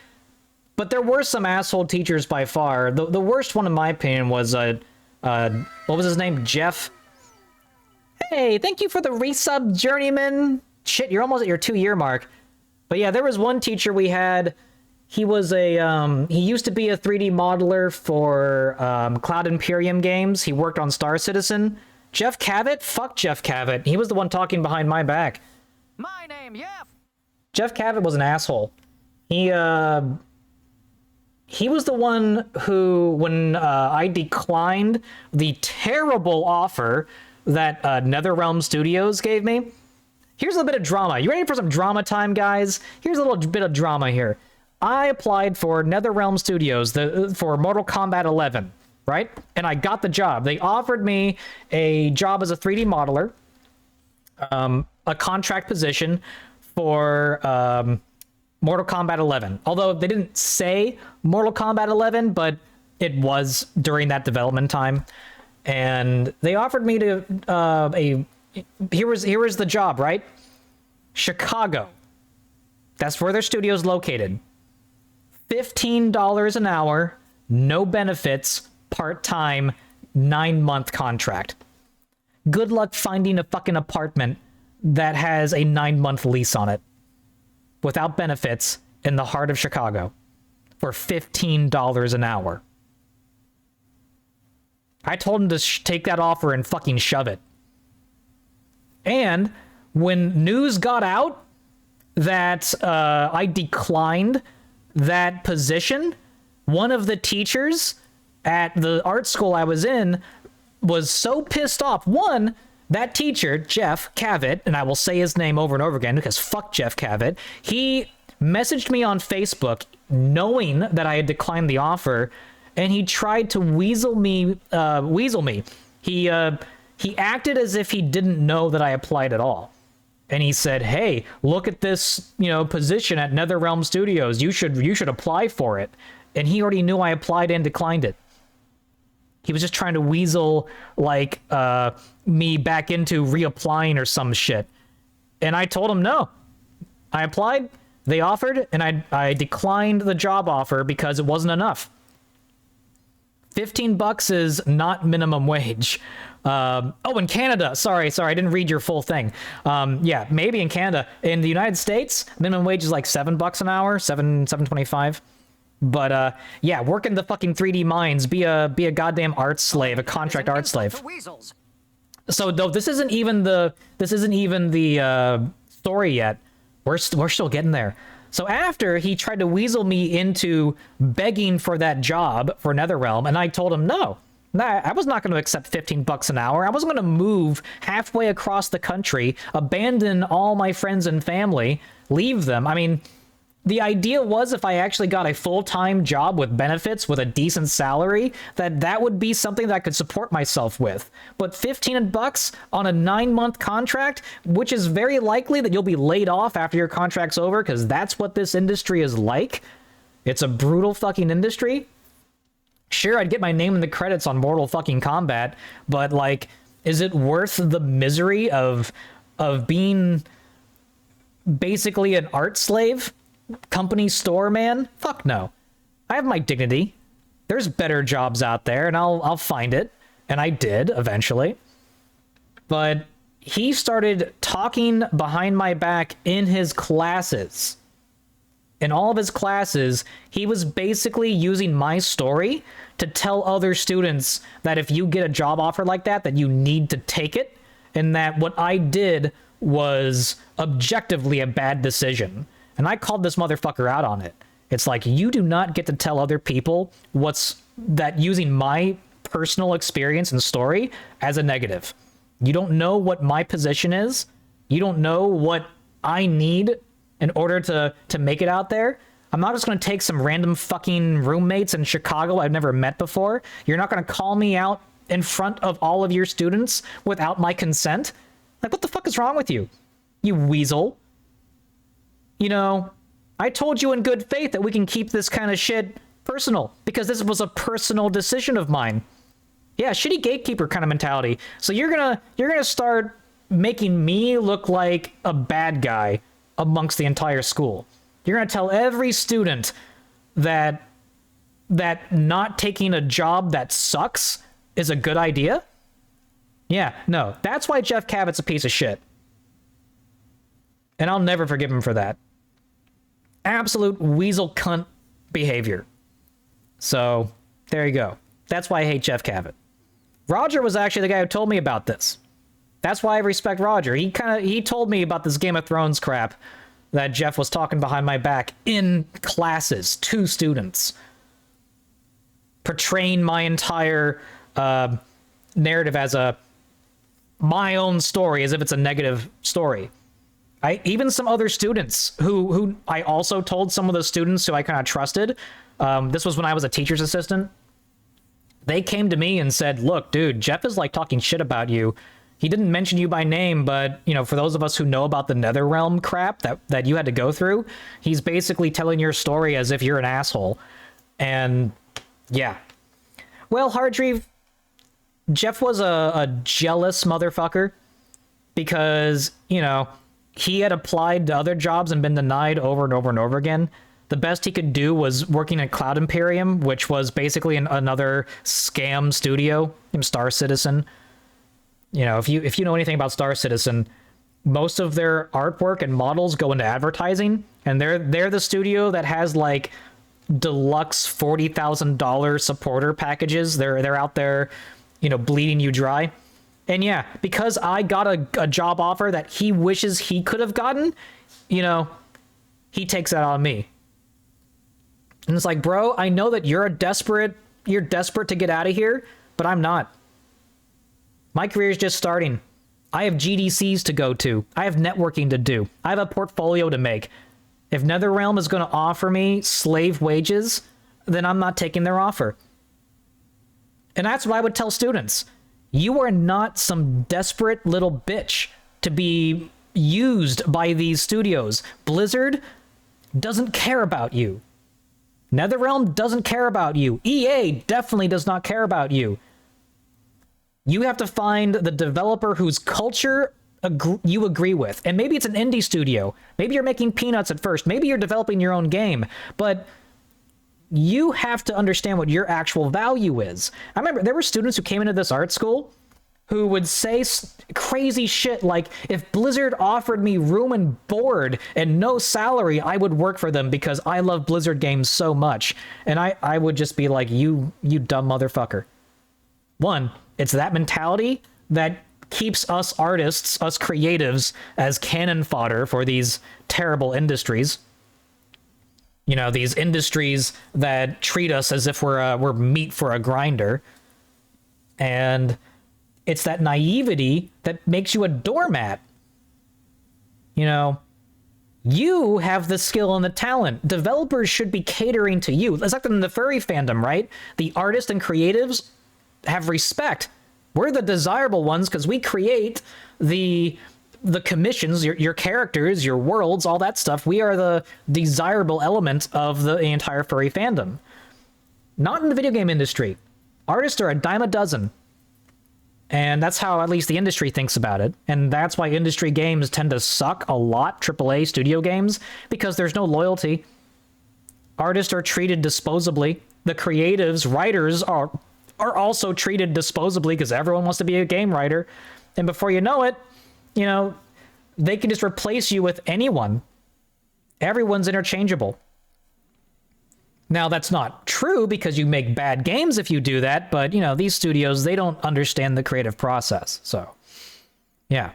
But there were some asshole teachers by far. The worst one, in my opinion, was what was his name? Jeff. Hey, thank you for the resub, Journeyman. Shit, you're almost at your 2-year mark. But yeah, there was one teacher we had. He was he used to be a 3D modeler for Cloud Imperium games. He worked on Star Citizen. Jeff Cavett? Fuck Jeff Cavett. He was the one talking behind my back. My name, Yef. Jeff Cavett was an asshole. He was the one who, when I declined the terrible offer that NetherRealm Studios gave me. Here's a bit of drama. You ready for some drama time, guys? Here's a little bit of drama here. I applied for NetherRealm Studios for Mortal Kombat 11, right? And I got the job. They offered me a job as a 3D modeler, a contract position for Mortal Kombat 11. Although they didn't say Mortal Kombat 11, but it was during that development time. And they offered me to here was the job, right? Chicago. That's where their studio's located. $15 an hour, no benefits, part-time, 9-month contract. Good luck finding a fucking apartment that has a 9-month lease on it without benefits in the heart of Chicago for $15 an hour. I told him to take that offer and fucking shove it. And when news got out that I declined that position, one of the teachers at the art school I was in was so pissed off. One, that teacher, Jeff Cavett, and I will say his name over and over again because fuck Jeff Cavett, he messaged me on Facebook knowing that I had declined the offer, and he tried to weasel me. He acted as if he didn't know that I applied at all. And he said, "Hey, look at this, position at NetherRealm Studios. You should apply for it." And he already knew I applied and declined it. He was just trying to weasel me back into reapplying or some shit. And I told him no. I applied, they offered, and I declined the job offer because it wasn't enough. $15 is not minimum wage. In Canada. Sorry, I didn't read your full thing. Yeah, maybe in Canada. In the United States, minimum wage is like $7 an hour, $7.25. But yeah, work in the fucking 3D mines. Be a goddamn art slave, a contract art slave. So though this isn't even the story yet. We're still getting there. So after he tried to weasel me into begging for that job for NetherRealm, and I told him no. I was not going to accept $15 an hour. I wasn't going to move halfway across the country, abandon all my friends and family, leave them. I mean, the idea was if I actually got a full-time job with benefits, with a decent salary, that would be something that I could support myself with. But $15 on a 9-month contract, which is very likely that you'll be laid off after your contract's over, because that's what this industry is like. It's a brutal fucking industry. Sure, I'd get my name in the credits on Mortal fucking Kombat, but like, is it worth the misery of being basically an art slave? Company store man? Fuck no. I have my dignity. There's better jobs out there, and I'll find it. And I did, eventually. But he started talking behind my back in his classes. In all of his classes, he was basically using my story to tell other students that if you get a job offer like that you need to take it, and that what I did was objectively a bad decision. And I called this motherfucker out on it. It's like, you do not get to tell other people using my personal experience and story as a negative. You don't know what my position is. You don't know what I need in order to make it out there. I'm not just going to take some random fucking roommates in Chicago I've never met before. You're not going to call me out in front of all of your students without my consent. Like, what the fuck is wrong with you? You weasel. I told you in good faith that we can keep this kind of shit personal, because this was a personal decision of mine. Yeah, shitty gatekeeper kind of mentality. So you're gonna start making me look like a bad guy amongst the entire school. You're gonna tell every student that not taking a job that sucks is a good idea? Yeah, no. That's why Jeff Cavett's a piece of shit. And I'll never forgive him for that. Absolute weasel cunt behavior. So, there you go. That's why I hate Jeff Cavett. Roger was actually the guy who told me about this. That's why I respect Roger. He told me about this Game of Thrones crap that Jeff was talking behind my back in classes to students, portraying my entire narrative as my own story, as if it's a negative story. Even some other students who I also told, some of the students who I kind of trusted, this was when I was a teacher's assistant, they came to me and said, look, dude, Jeff is like talking shit about you. He didn't mention you by name, but, you know, for those of us who know about the Netherrealm crap that you had to go through, he's basically telling your story as if you're an asshole. And, yeah. Well, Hardreeve, Jeff was a jealous motherfucker because, you know, he had applied to other jobs and been denied over and over and over again. The best he could do was working at Cloud Imperium, which was basically another scam studio, Star Citizen. You know, if you know anything about Star Citizen, most of their artwork and models go into advertising, and they're the studio that has like deluxe $40,000 supporter packages. They're out there, you know, bleeding you dry. And yeah, because I got a job offer that he wishes he could have gotten, you know, he takes that on me. And it's like, bro, I know that you're desperate to get out of here, but I'm not. My career is just starting. I have GDCs to go to. I have networking to do. I have a portfolio to make. If NetherRealm is going to offer me slave wages, then I'm not taking their offer. And that's what I would tell students. You are not some desperate little bitch to be used by these studios. Blizzard doesn't care about you. NetherRealm doesn't care about you. EA definitely does not care about you. You have to find the developer whose culture you agree with. And maybe it's an indie studio. Maybe you're making peanuts at first. Maybe you're developing your own game. But you have to understand what your actual value is. I remember there were students who came into this art school who would say crazy shit like, if Blizzard offered me room and board and no salary, I would work for them because I love Blizzard games so much. And I would just be like, you dumb motherfucker. One, it's that mentality that keeps us artists, us creatives, as cannon fodder for these terrible industries. You know, these industries that treat us as if we're meat for a grinder. And it's that naivety that makes you a doormat. You know, you have the skill and the talent. Developers should be catering to you. It's like in the furry fandom, right? The artists and creatives have respect. We're the desirable ones because we create the commissions, your characters, your worlds, all that stuff. We are the desirable element of the entire furry fandom. Not in the video game industry. Artists are a dime a dozen. And that's how at least the industry thinks about it. And that's why industry games tend to suck a lot, AAA studio games, because there's no loyalty. Artists are treated disposably. The creatives, writers are also treated disposably because everyone wants to be a game writer. And before you know it, you know, they can just replace you with anyone. Everyone's interchangeable. Now, that's not true because you make bad games if you do that, but, you know, these studios, they don't understand the creative process. So, yeah.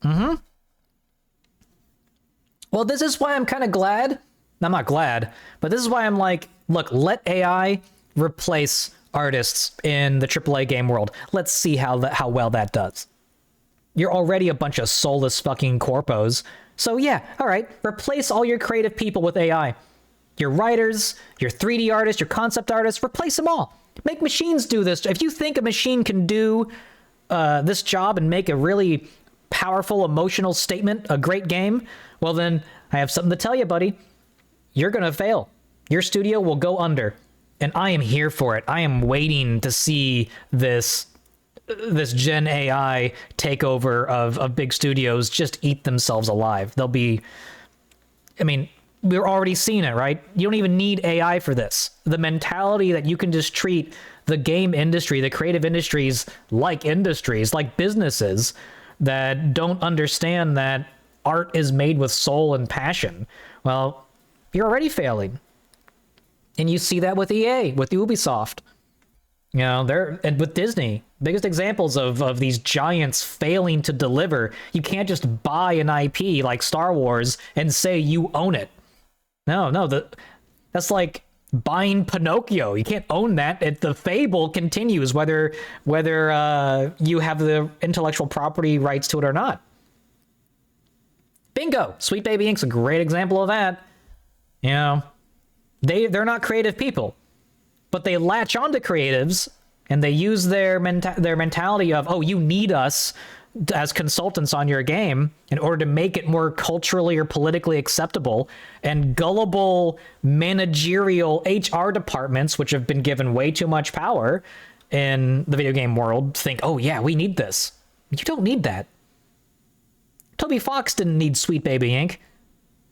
Well, this is why I'm kind of glad. I'm not glad, but this is why I'm like, look, let AI replace artists in the AAA game world. Let's see how well that does. You're already a bunch of soulless fucking corpos. So yeah, all right, replace all your creative people with AI. Your writers, your 3D artists, your concept artists, replace them all. Make machines do this. If you think a machine can do this job and make a really powerful emotional statement, a great game, well then, I have something to tell you, buddy. You're gonna fail. Your studio will go under. And I am here for it. I am waiting to see this Gen AI takeover of big studios just eat themselves alive. They'll be, I mean, we're already seeing it, right? You don't even need AI for this. The mentality that you can just treat the game industry, the creative industries, like businesses that don't understand that art is made with soul and passion. Well, you're already failing. And you see that with EA, with Ubisoft. You know, and with Disney, biggest examples of these giants failing to deliver. You can't just buy an IP like Star Wars and say you own it. No, that's like buying Pinocchio. You can't own that. The fable continues whether you have the intellectual property rights to it or not. Bingo! Sweet Baby Inc.'s a great example of that. You know, they're not creative people, but they latch onto creatives and they use their mentality of, oh, you need us as consultants on your game in order to make it more culturally or politically acceptable. And gullible managerial HR departments, which have been given way too much power in the video game world, think, oh yeah, we need this. You don't need that. Toby Fox didn't need Sweet Baby Inc.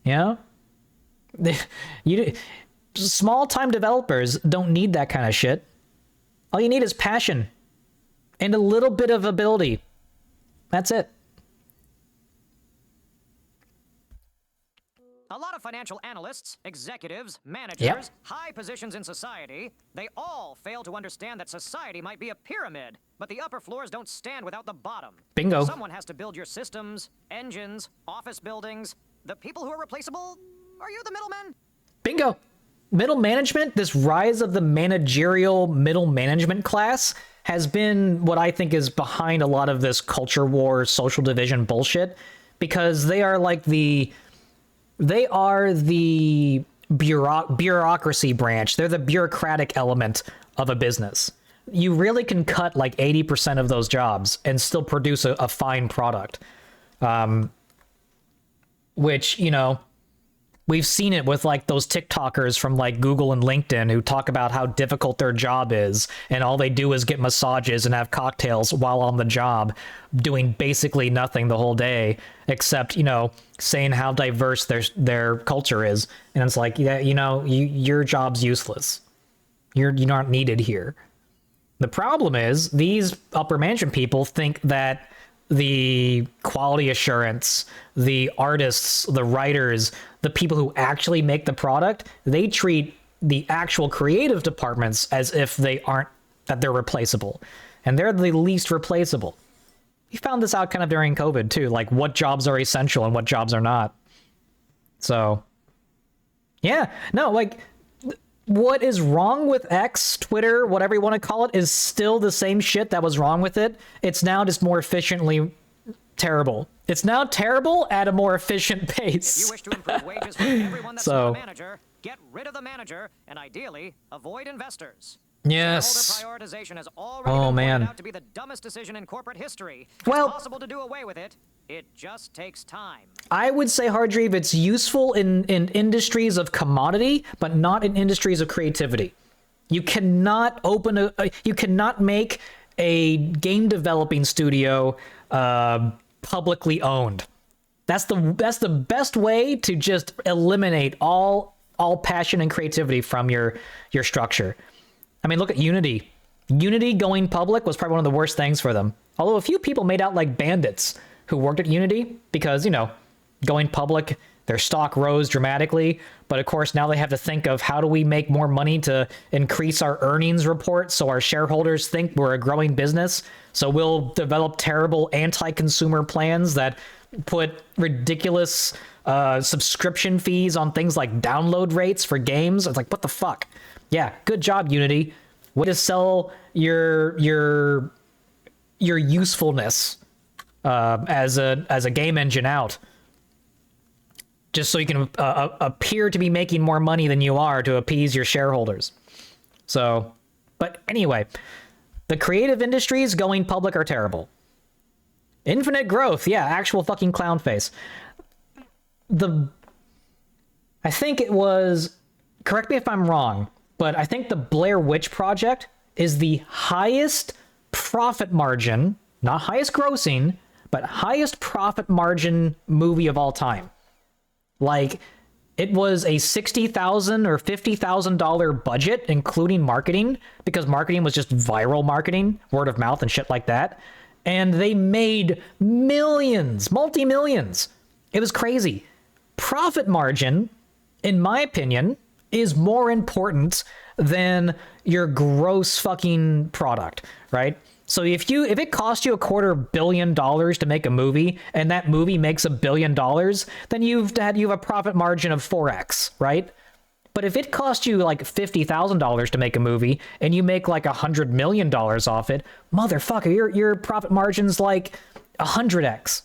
You know? Small-time developers don't need that kind of shit. All you need is passion and a little bit of ability. That's it. A lot of financial analysts, executives, managers, high positions in society, they all fail to understand that society might be a pyramid, but the upper floors don't stand without the bottom. Bingo. Someone has to build your systems, engines, office buildings. The people who are replaceable, are you the middlemen? Bingo. Middle management, this rise of the managerial middle management class has been what I think is behind a lot of this culture war, social division bullshit, because they are like the bureaucracy branch. They're the bureaucratic element of a business. You really can cut like 80% of those jobs and still produce a fine product. Which, you know, we've seen it with like those TikTokers from like Google and LinkedIn who talk about how difficult their job is, and all they do is get massages and have cocktails while on the job, doing basically nothing the whole day except, you know, saying how diverse their culture is. And it's like, yeah, you know, your job's useless. You're not needed here. The problem is these upper management people think that the quality assurance, the artists, the writers, the people who actually make the product, they treat the actual creative departments as if they're replaceable. And they're the least replaceable. We found this out kind of during COVID too, like what jobs are essential and what jobs are not. So, yeah, no, like what is wrong with X, Twitter, whatever you want to call it, is still the same shit that was wrong with it. It's now just more efficiently terrible. It's now terrible at a more efficient pace. If you wish to improve wages for everyone that's not a manager, get rid of the manager and ideally avoid investors. Yes. Shareholder prioritization has already been pointed out to be the dumbest decision in corporate history. Well, it's possible to do away with it. It just takes time. I would say, Hardreeve, it's useful in industries of commodity, but not in industries of creativity. You cannot you cannot make a game developing studio publicly owned. That's the best way to just eliminate all passion and creativity from your structure. I mean, look at Unity. Unity going public was probably one of the worst things for them. Although a few people made out like bandits who worked at Unity because, you know, going public, their stock rose dramatically. But of course, now they have to think of how do we make more money to increase our earnings report so our shareholders think we're a growing business. So we'll develop terrible anti-consumer plans that put ridiculous subscription fees on things like download rates for games. It's like, what the fuck? Yeah, good job, Unity. Way to sell your usefulness as a game engine out, just so you can appear to be making more money than you are to appease your shareholders. So, but anyway, the creative industries going public are terrible. Infinite growth, yeah, actual fucking clown face. I think it was, correct me if I'm wrong, but I think the Blair Witch Project is the highest profit margin, not highest grossing, but highest profit margin movie of all time. Like, it was a $60,000 or $50,000 budget, including marketing, because marketing was just viral marketing, word of mouth and shit like that. And they made millions, multi-millions. It was crazy. Profit margin, in my opinion, is more important than your gross fucking product, right? So if it cost you $250 million to make a movie and that movie makes $1 billion, then you have a profit margin of 4x, right? But if it cost you like $50,000 to make a movie and you make like $100 million off it, motherfucker, your profit margin's like 100x.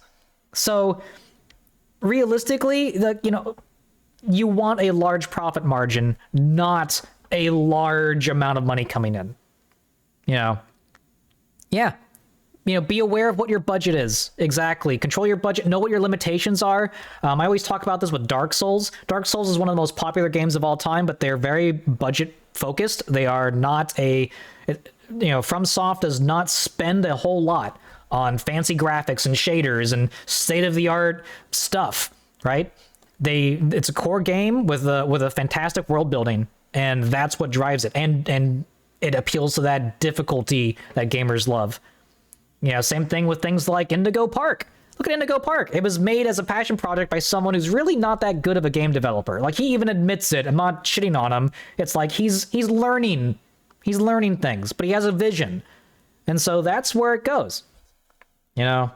So realistically, you want a large profit margin, not a large amount of money coming in. Yeah. Be aware of what your budget is. Exactly. Control your budget. Know what your limitations are. I always talk about this with Dark Souls. Dark Souls is one of the most popular games of all time, but they're very budget focused. They are not FromSoft does not spend a whole lot on fancy graphics and shaders and state-of-the-art stuff, right? It's a core game with a fantastic world building, and that's what drives it. And it appeals to that difficulty that gamers love. Same thing with things like Indigo Park. Look at Indigo Park. It was made as a passion project by someone who's really not that good of a game developer. Like, he even admits it. I'm not shitting on him. It's like he's learning. He's learning things, but he has a vision. And so that's where it goes. My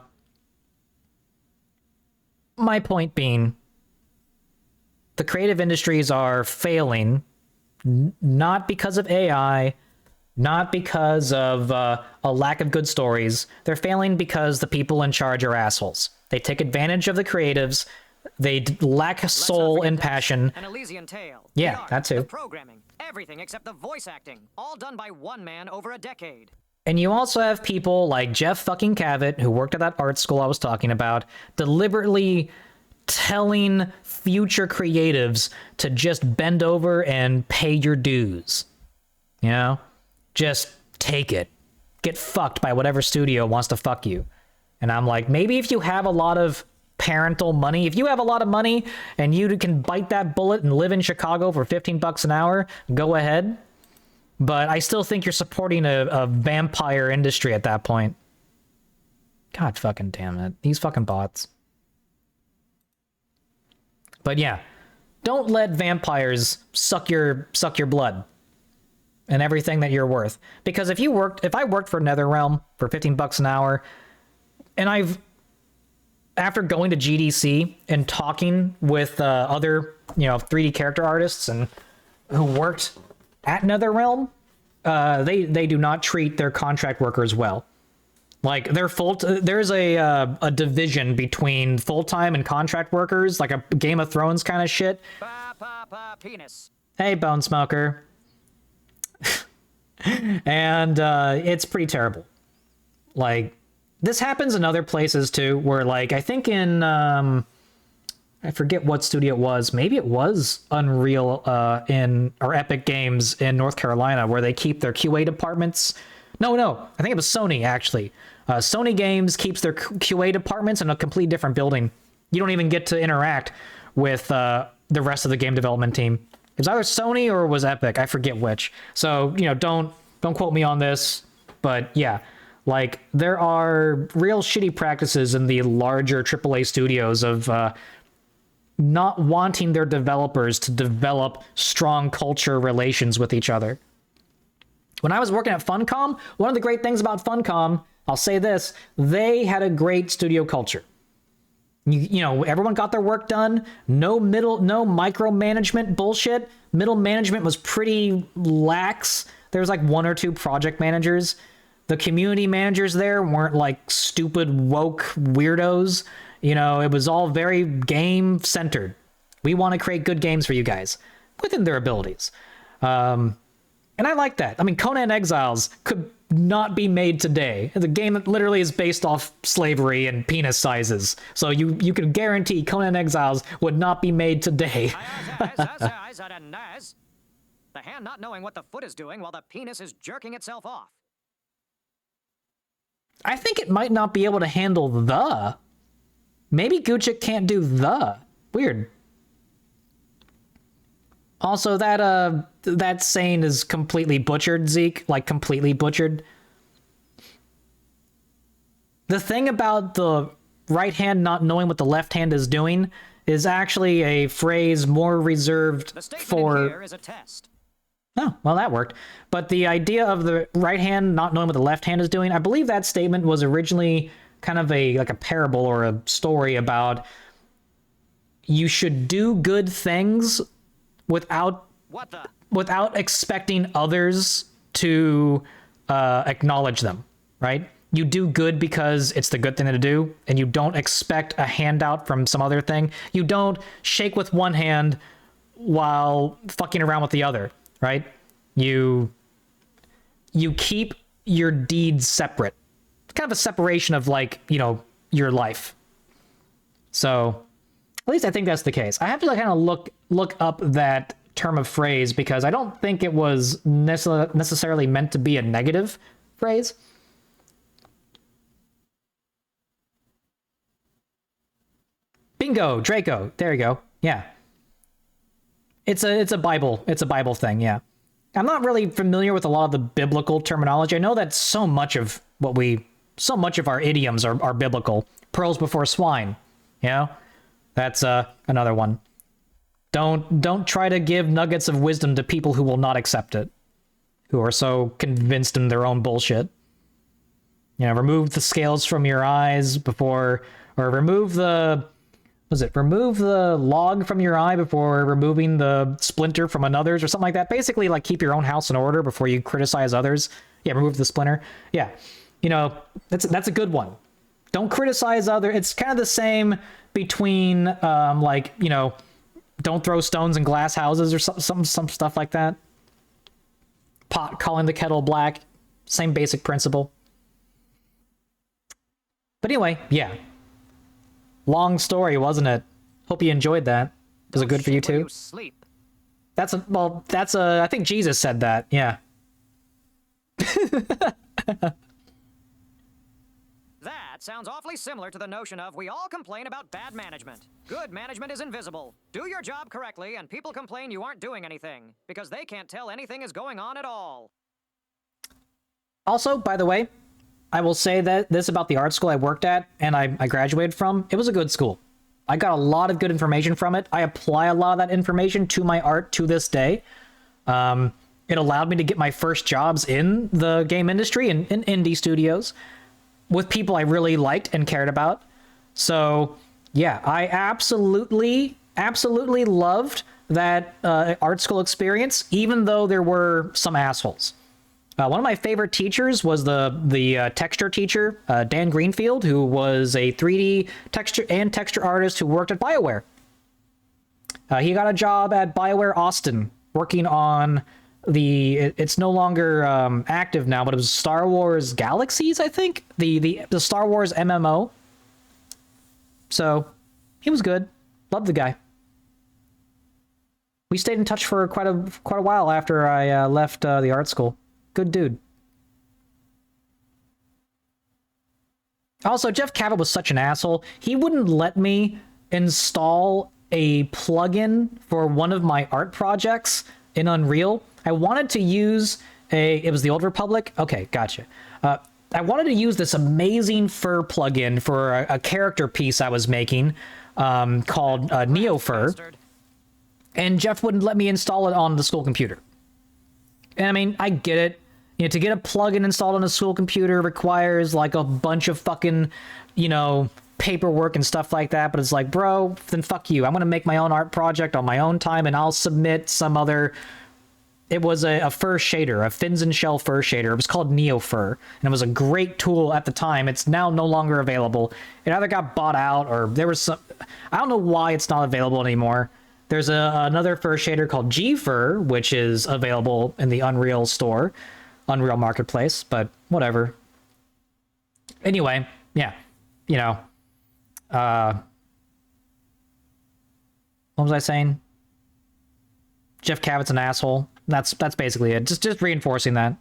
point being, the creative industries are failing, not because of AI, not because of a lack of good stories. They're failing because the people in charge are assholes. They take advantage of the creatives. They lack soul and passion. An Elysian Tale. Yeah, that too. The programming, everything except the voice acting, all done by one man over a decade. And you also have people like Jeff fucking Cavett, who worked at that art school I was talking about, deliberately telling future creatives to just bend over and pay your dues. Just take it. Get fucked by whatever studio wants to fuck you. And I'm like, maybe if you have a lot of parental money, if you have a lot of money and you can bite that bullet and live in Chicago for $15 an hour, go ahead. But I still think you're supporting a vampire industry at that point. God fucking damn it. These fucking bots. But yeah, don't let vampires suck your blood and everything that you're worth. Because if I worked for NetherRealm for $15 an hour, and after going to GDC and talking with other 3D character artists and who worked at NetherRealm, they do not treat their contract workers well. Like, there's a division between full-time and contract workers, like a Game of Thrones kind of shit. Penis. Hey, Bone Smoker. And it's pretty terrible. Like, this happens in other places too, where, like, I think in I forget what studio it was. Maybe it was Unreal or Epic Games in North Carolina, where they keep their QA departments. No, I think it was Sony, actually. Sony Games keeps their QA departments in a completely different building. You don't even get to interact with the rest of the game development team. It was either Sony or it was Epic. I forget which. So, don't quote me on this. But yeah, like, there are real shitty practices in the larger AAA studios of not wanting their developers to develop strong culture relations with each other. When I was working at Funcom, one of the great things about Funcom, I'll say this, they had a great studio culture. Everyone got their work done. No micromanagement bullshit. Middle management was pretty lax. There was like one or two project managers. The community managers there weren't like stupid woke weirdos. It was all very game centered. We want to create good games for you guys within their abilities. And I like that. I mean, Conan Exiles could not be made today. The game that literally is based off slavery and penis sizes. So you can guarantee Conan Exiles would not be made today. The hand not knowing what the foot is doing while the penis is jerking itself off. I think it might not be able to handle the. Maybe Gucci can't do the. Weird. Also, that saying is completely butchered, Zeke. Like, completely butchered. The thing about the right hand not knowing what the left hand is doing is actually a phrase more reserved The statement for... in here is a test. Oh, well, that worked. But the idea of the right hand not knowing what the left hand is doing, I believe that statement was originally kind of like a parable or a story about you should do good things without expecting others to acknowledge them, right? You do good because it's the good thing to do, and you don't expect a handout from some other thing. You don't shake with one hand while fucking around with the other, right? You keep your deeds separate. It's kind of a separation of, like, you know, your life. So at least I think that's the case. I have to kind of look up that term of phrase because I don't think it was necessarily meant to be a negative phrase. Bingo, Draco. There you go. Yeah. It's a Bible thing, yeah. I'm not really familiar with a lot of the biblical terminology. I know that so much of our idioms are biblical. Pearls before swine, you know? That's another one. Don't try to give nuggets of wisdom to people who will not accept it, who are so convinced in their own bullshit. You know, remove the scales from your eyes before, or remove the log from your eye before removing the splinter from another's, or something like that. Basically, like, keep your own house in order before you criticize others. Yeah, remove the splinter. Yeah, you know, that's a good one. Don't criticize other. It's kind of the same between, like, you know, don't throw stones in glass houses or some stuff like that. Pot calling the kettle black. Same basic principle. But anyway, yeah. Long story, wasn't it? Hope you enjoyed that. Was it good for you too? Sleep. I think Jesus said that, yeah. That sounds awfully similar to the notion of we all complain about bad management. Good management is invisible. Do your job correctly, and people complain you aren't doing anything, because they can't tell anything is going on at all. Also, by the way, I will say that this about the art school I worked at and I graduated from, it was a good school. I got a lot of good information from it. I apply a lot of that information to my art to this day. It allowed me to get my first jobs in the game industry and in indie studios with people I really liked and cared about. So yeah, I absolutely loved that art school experience, even though there were some assholes. One of my favorite teachers was the texture teacher, Dan Greenfield, who was a 3D texture artist who worked at BioWare. He got a job at BioWare Austin, working on it's no longer active now, but it was Star Wars Galaxies, I think, the Star Wars MMO. So he was good. Loved the guy. We stayed in touch for quite a while after I left the art school. Good dude. Also, Jeff Cavett was such an asshole. He wouldn't let me install a plugin for one of my art projects in Unreal. I wanted to use it was the Old Republic? Okay, gotcha. I wanted to use this amazing fur plugin for a character piece I was making called Neofur. And Jeff wouldn't let me install it on the school computer. And I mean, I get it. You know, to get a plugin installed on a school computer requires like a bunch of fucking, you know, paperwork and stuff like that. But it's like, bro, then fuck you. I'm going to make my own art project on my own time, and I'll submit some other... It was a fur shader, a fins and shell fur shader. It was called Neofur, and it was a great tool at the time. It's now no longer available. It either got bought out, or there was some... I don't know why it's not available anymore. There's another fur shader called G-Fur, which is available in the Unreal store, Unreal Marketplace, but whatever. Anyway, yeah, you know, what was I saying? Jeff Cavett's an asshole. That's basically it. Just reinforcing that.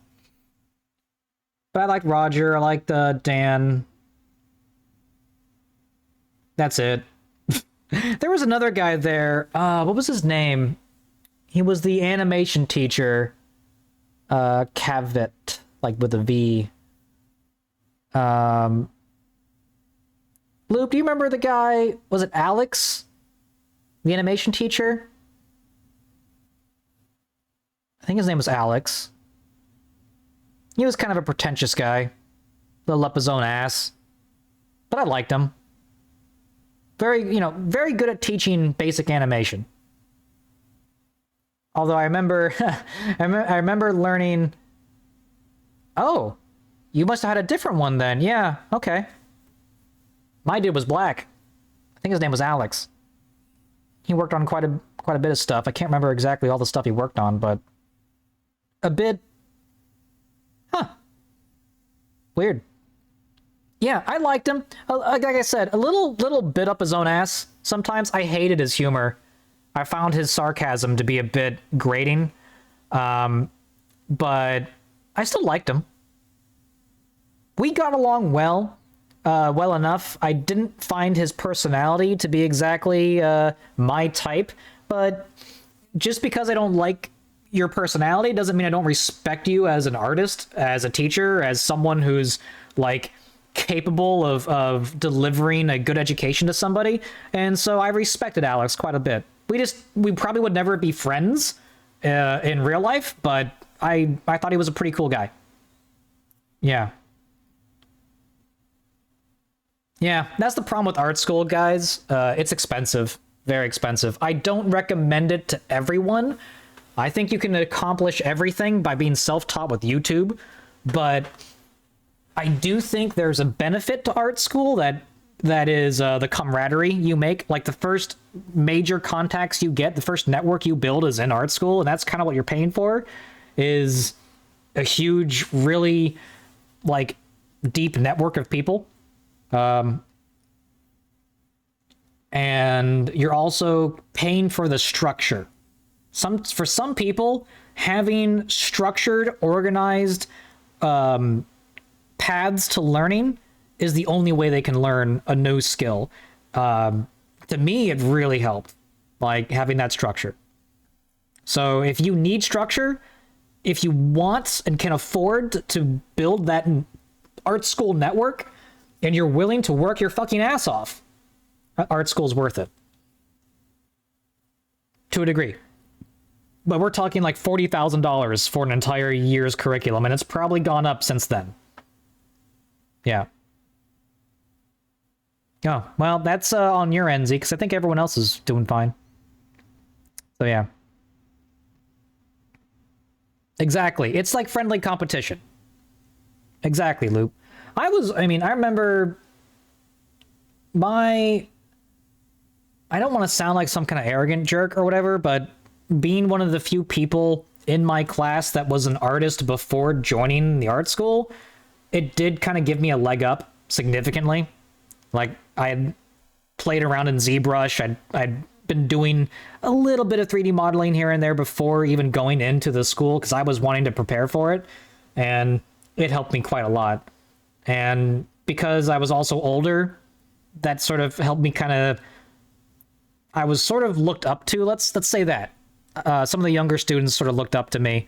But I like Roger. I like Dan. That's it. There was another guy there. What was his name? He was the animation teacher. Cavett, like with a V. Loop, do you remember the guy? Was it Alex? the animation teacher. I think his name was Alex. He was kind of a pretentious guy. Little up his own ass. But I liked him. Very, very good at teaching basic animation. Although I remember, I remember learning... Oh, you must have had a different one then. Yeah, okay. My dude was black. I think his name was Alex. He worked on quite a bit of stuff. I can't remember exactly all the stuff he worked on, but a bit... Huh. Weird. Yeah, I liked him. Like I said, a little bit up his own ass. Sometimes I hated his humor. I found his sarcasm to be a bit grating. But I still liked him. We got along well enough. I didn't find his personality to be exactly my type, but just because I don't like your personality doesn't mean I don't respect you as an artist, as a teacher, as someone who's like capable of delivering a good education to somebody. And so I respected Alex quite a bit. We probably would never be friends in real life, but I thought he was a pretty cool guy. Yeah. Yeah, that's the problem with art school, guys. It's expensive. Very expensive. I don't recommend it to everyone. I think you can accomplish everything by being self-taught with YouTube, but I do think there's a benefit to art school that is the camaraderie you make. Like the first major contacts you get, the first network you build is in art school, and that's kind of what you're paying for, is a huge, really like deep network of people. And you're also paying for the structure. For some people, having structured, organized paths to learning is the only way they can learn a new skill. To me, it really helped, like having that structure. So if you need structure, if you want and can afford to build that art school network, and you're willing to work your fucking ass off, art school's worth it. To a degree. But we're talking like $40,000 for an entire year's curriculum, and it's probably gone up since then. Yeah. Oh, well, that's on your end, Zeke, because I think everyone else is doing fine. So, yeah. Exactly. It's like friendly competition. Exactly, Loop. I remember I don't want to sound like some kind of arrogant jerk or whatever, but being one of the few people in my class that was an artist before joining the art school, it did kind of give me a leg up significantly. Like, I had played around in ZBrush, I'd been doing a little bit of 3D modeling here and there before even going into the school, because I was wanting to prepare for it, and it helped me quite a lot. And because I was also older, that sort of helped me I was sort of looked up to, let's say that. Some of the younger students sort of looked up to me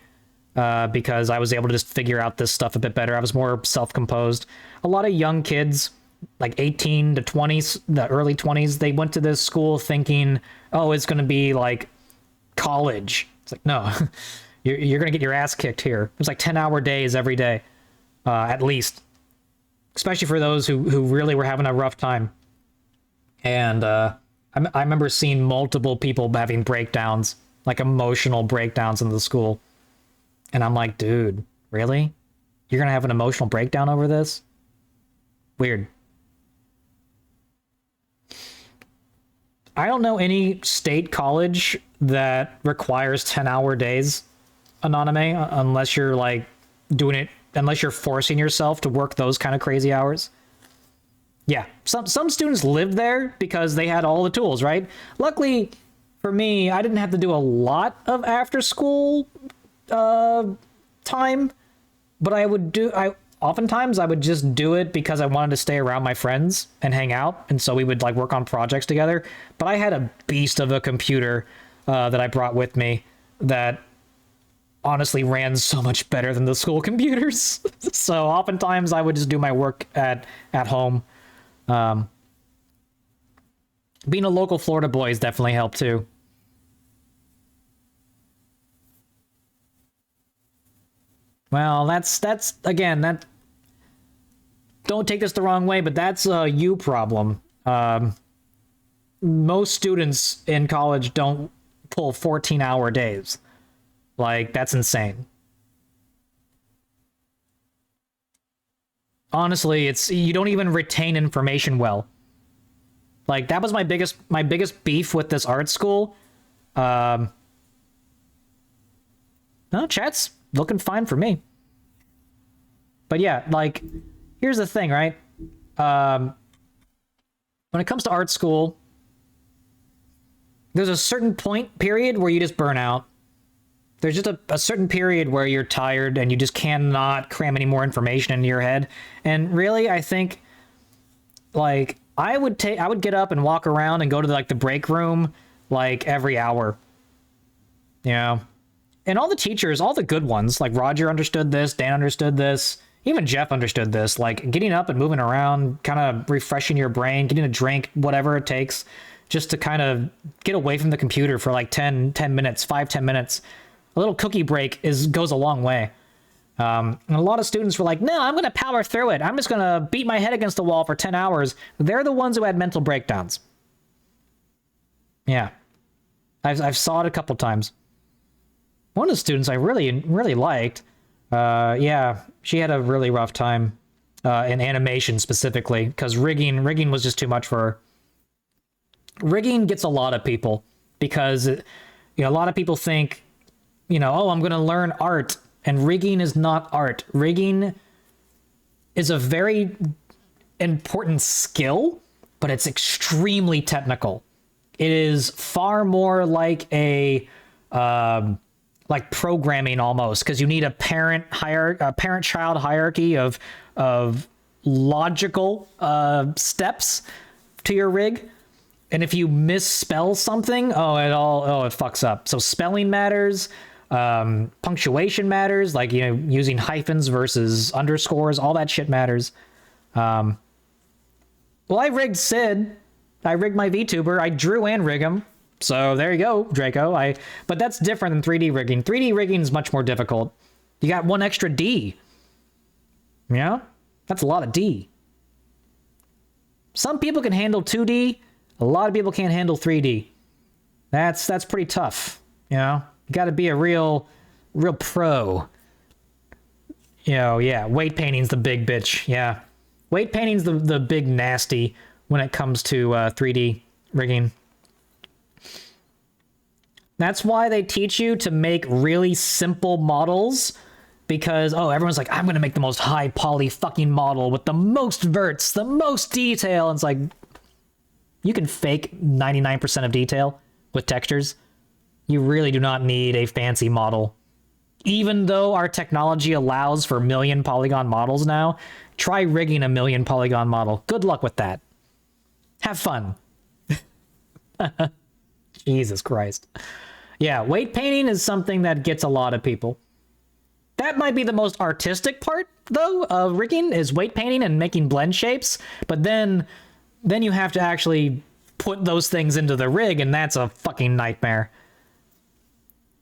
because I was able to just figure out this stuff a bit better. I was more self-composed. A lot of young kids, like 18 to 20s, the early 20s, they went to this school thinking, oh, it's going to be like college. It's like, no, you're going to get your ass kicked here. It was like 10-hour days every day, at least. Especially for those who really were having a rough time. And I remember seeing multiple people having breakdowns, like emotional breakdowns in the school. And I'm like, dude, really? You're going to have an emotional breakdown over this? Weird. I don't know any state college that requires 10-hour days, Anonyme, unless you're like doing it, unless you're forcing yourself to work those kind of crazy hours. Yeah, some students lived there because they had all the tools, right? Luckily for me, I didn't have to do a lot of after school time, but oftentimes I would just do it because I wanted to stay around my friends and hang out, and so we would like work on projects together. But I had a beast of a computer that I brought with me that honestly ran so much better than the school computers. So oftentimes I would just do my work at home. Being a local Florida boy has definitely helped too. Well, that's again, that, don't take this the wrong way, but that's a you problem. Most students in college don't pull 14-hour days. Like, that's insane. Honestly, you don't even retain information well. Like, that was my biggest beef with this art school. No, chat's looking fine for me. But yeah, like, here's the thing, right? When it comes to art school, there's a certain period where you just burn out. There's just a certain period where you're tired and you just cannot cram any more information into your head. And really, I think, like, I would get up and walk around and go to the break room like every hour. You know? And all the teachers, all the good ones, like Roger understood this, Dan understood this, even Jeff understood this, like getting up and moving around, kind of refreshing your brain, getting a drink, whatever it takes, just to kind of get away from the computer for like 10 minutes, 5-10 minutes. A little cookie break goes a long way. And a lot of students were like, no, I'm going to power through it. I'm just going to beat my head against the wall for 10 hours. They're the ones who had mental breakdowns. Yeah. I've saw it a couple times. One of the students I really liked, yeah, she had a really rough time in animation specifically, because rigging was just too much for her. Rigging gets a lot of people because, you know, a lot of people think, you know, oh, I'm going to learn art, and rigging is not art. Rigging is a very important skill, but it's extremely technical. It is far more like a like programming almost, because you need a parent-child hierarchy of logical steps to your rig. And if you misspell something, it fucks up. So spelling matters, punctuation matters, like, you know, using hyphens versus underscores, all that shit matters. Well, I rigged Sid. I rigged my VTuber. I drew and rig him. So there you go, Draco. But that's different than 3D rigging. 3D rigging is much more difficult. You got one extra D. Yeah? That's a lot of D. Some people can handle 2D. A lot of people can't handle 3D. That's pretty tough. You know? You gotta be a real pro. You know, yeah. Weight painting's the big bitch. Yeah. Weight painting's the big nasty when it comes to 3D rigging. That's why they teach you to make really simple models, because, everyone's like, I'm gonna make the most high poly fucking model with the most verts, the most detail. And it's like, you can fake 99% of detail with textures. You really do not need a fancy model. Even though our technology allows for 1,000,000 polygon models now, try rigging a 1,000,000 polygon model. Good luck with that. Have fun. Jesus Christ. Yeah, weight painting is something that gets a lot of people. That might be the most artistic part, though, of rigging, is weight painting and making blend shapes. But then you have to actually put those things into the rig, and that's a fucking nightmare.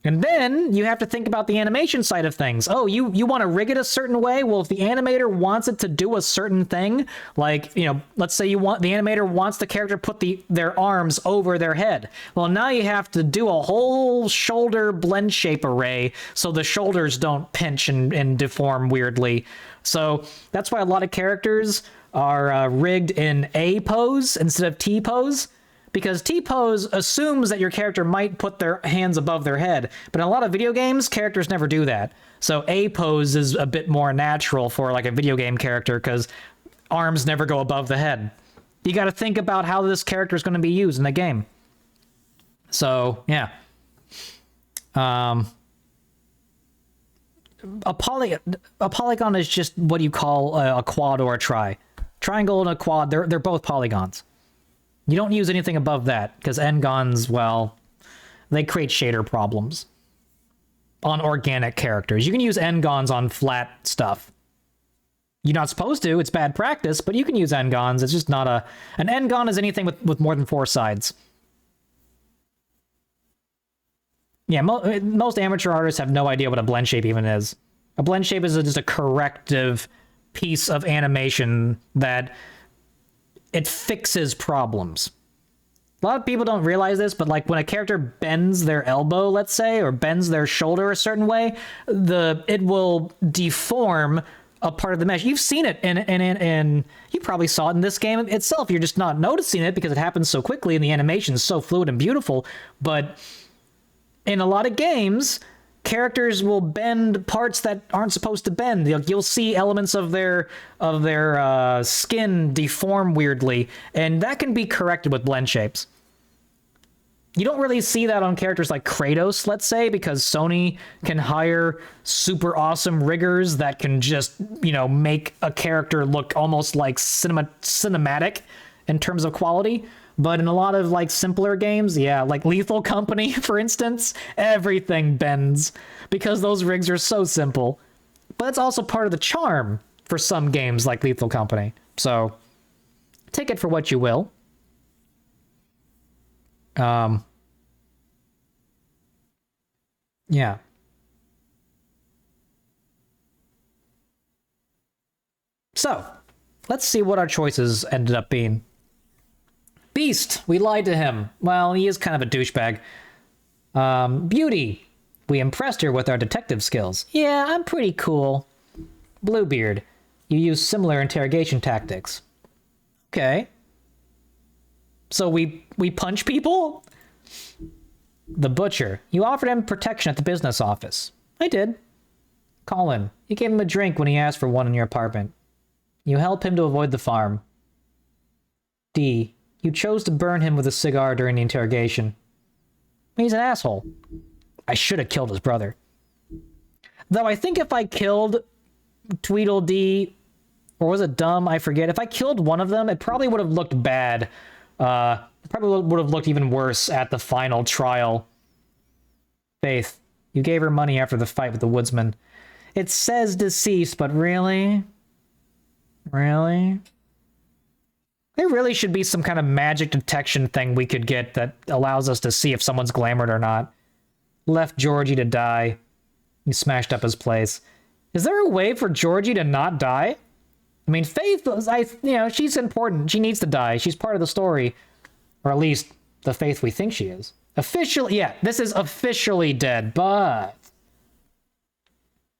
And then you have to think about the animation side of things. Oh, you want to rig it a certain way? Well, if the animator wants it to do a certain thing, like, you know, let's say the animator wants the character to put their arms over their head. Well, now you have to do a whole shoulder blend shape array so the shoulders don't pinch and deform weirdly. So that's why a lot of characters are rigged in A pose instead of T pose. Because T-pose assumes that your character might put their hands above their head. But in a lot of video games, characters never do that. So A-pose is a bit more natural for like a video game character, because arms never go above the head. You got to think about how this character is going to be used in the game. So, yeah. A polygon is just what you call a quad or a tri. Triangle and a quad, they're both polygons. You don't use anything above that, because n-gons, well, they create shader problems on organic characters. You can use n-gons on flat stuff. You're not supposed to, it's bad practice, but you can use N-gons. It's just not a... An N-gon is anything with more than 4 sides. Yeah, most amateur artists have no idea what a blend shape even is. A blend shape is just a corrective piece of animation that it fixes problems. A lot of people don't realize this, but like when a character bends their elbow, let's say, or bends their shoulder a certain way, it will deform a part of the mesh. You've seen it, and you probably saw it in this game itself. You're just not noticing it because it happens so quickly and the animation is so fluid and beautiful. But in a lot of games, characters will bend parts that aren't supposed to bend. You'll see elements of their skin deform weirdly, and that can be corrected with blend shapes. You don't really see that on characters like Kratos, let's say, because Sony can hire super awesome riggers that can just, make a character look almost like cinematic in terms of quality. But in a lot of like simpler games, yeah, like Lethal Company, for instance, everything bends because those rigs are so simple. But it's also part of the charm for some games like Lethal Company. So take it for what you will. Yeah. So, let's see what our choices ended up being. Beast, we lied to him. Well, he is kind of a douchebag. Beauty, we impressed her with our detective skills. Yeah, I'm pretty cool. Bluebeard, you use similar interrogation tactics. Okay. So we punch people? The Butcher, you offered him protection at the business office. I did. Colin, you gave him a drink when he asked for one in your apartment. You helped him to avoid the farm. D, you chose to burn him with a cigar during the interrogation. He's an asshole. I should have killed his brother. Though I think if I killed Tweedledee, or was it Dumb? I forget. If I killed one of them, it probably would have looked bad. It probably would have looked even worse at the final trial. Faith, you gave her money after the fight with the woodsman. It says deceased, but really? Really? There really should be some kind of magic detection thing we could get that allows us to see if someone's glamored or not. Left Georgie to die. You smashed up his place. Is there a way for Georgie to not die? I mean, Faith, she's important. She needs to die. She's part of the story. Or at least the Faith we think she is. Officially, yeah, this is officially dead, but...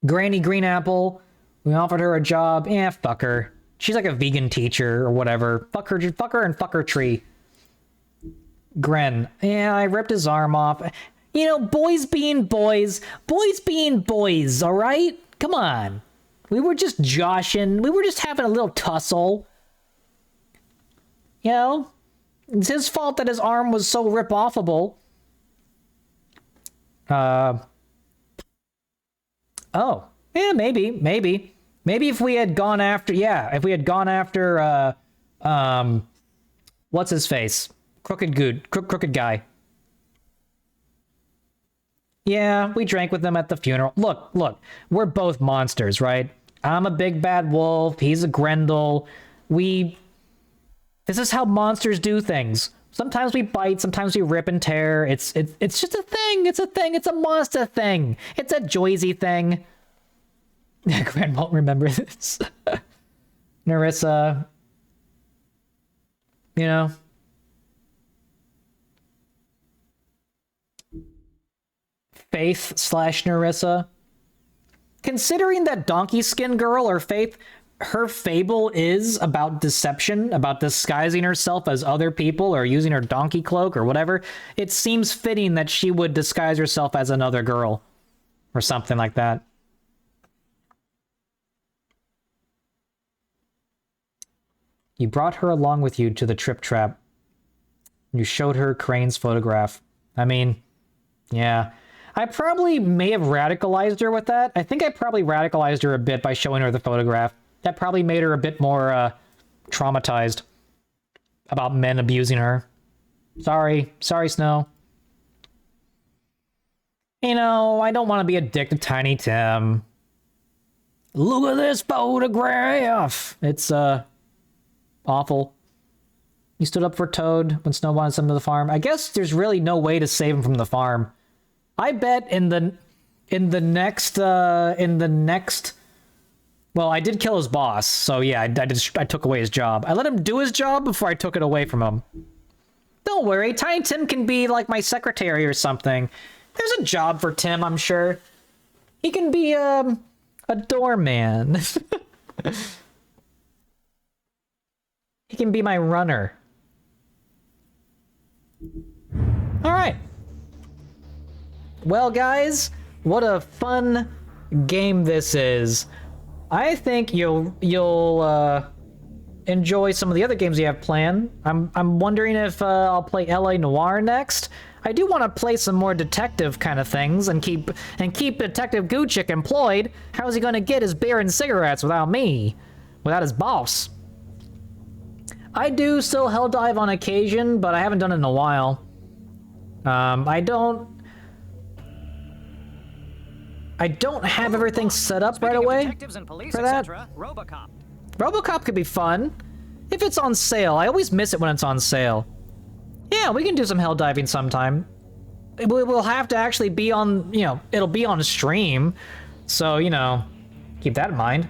Granny Greenapple, we offered her a job. Fuck her. She's like a vegan teacher or whatever. Fuck her and fuck her tree. Gren, yeah, I ripped his arm off. Boys being boys. Boys being boys, all right? Come on. We were just joshing. We were just having a little tussle. It's his fault that his arm was so rip-offable. Oh. Yeah, maybe. Maybe if we had gone after... Yeah, if we had gone after, what's his face? Crooked guy. Yeah, we drank with them at the funeral. Look, we're both monsters, right? I'm a big bad wolf. He's a Grendel. This is how monsters do things. Sometimes we bite, sometimes we rip and tear. It's just a thing. It's a thing. It's a monster thing. It's a Joyzy thing. Gran won't remember this. Nerissa. Faith / Nerissa. Considering that Donkey Skin Girl or Faith, her fable is about deception, about disguising herself as other people or using her donkey cloak or whatever, it seems fitting that she would disguise herself as another girl or something like that. You brought her along with you to the Trip Trap. You showed her Crane's photograph. I mean, yeah. I probably may have radicalized her with that. I think I probably radicalized her a bit by showing her the photograph. That probably made her a bit more traumatized about men abusing her. Sorry, Snow. I don't want to be a dick to Tiny Tim. Look at this photograph! It's, awful. He stood up for Toad when Snow wanted some to the farm. I guess there's really no way to save him from the farm. I bet in the next, well, I did kill his boss, so yeah, I took away his job. I let him do his job before I took it away from him. Don't worry, Tiny Tim can be like my secretary or something. There's a job for Tim, I'm sure. He can be, a doorman. He can be my runner. Alright. Well, guys, what a fun game this is. I think you'll enjoy some of the other games you have planned. I'm wondering if I'll play LA Noire next. I do want to play some more detective kind of things and keep Detective Guccic employed. How's he gonna get his beer and cigarettes without me? Without his boss? I do still Helldive on occasion, but I haven't done it in a while. I don't have everything set up right away for that. RoboCop could be fun. If it's on sale. I always miss it when it's on sale. Yeah, we can do some Helldiving sometime. We'll have to actually be on, you know, it'll be on stream. So, you know, keep that in mind.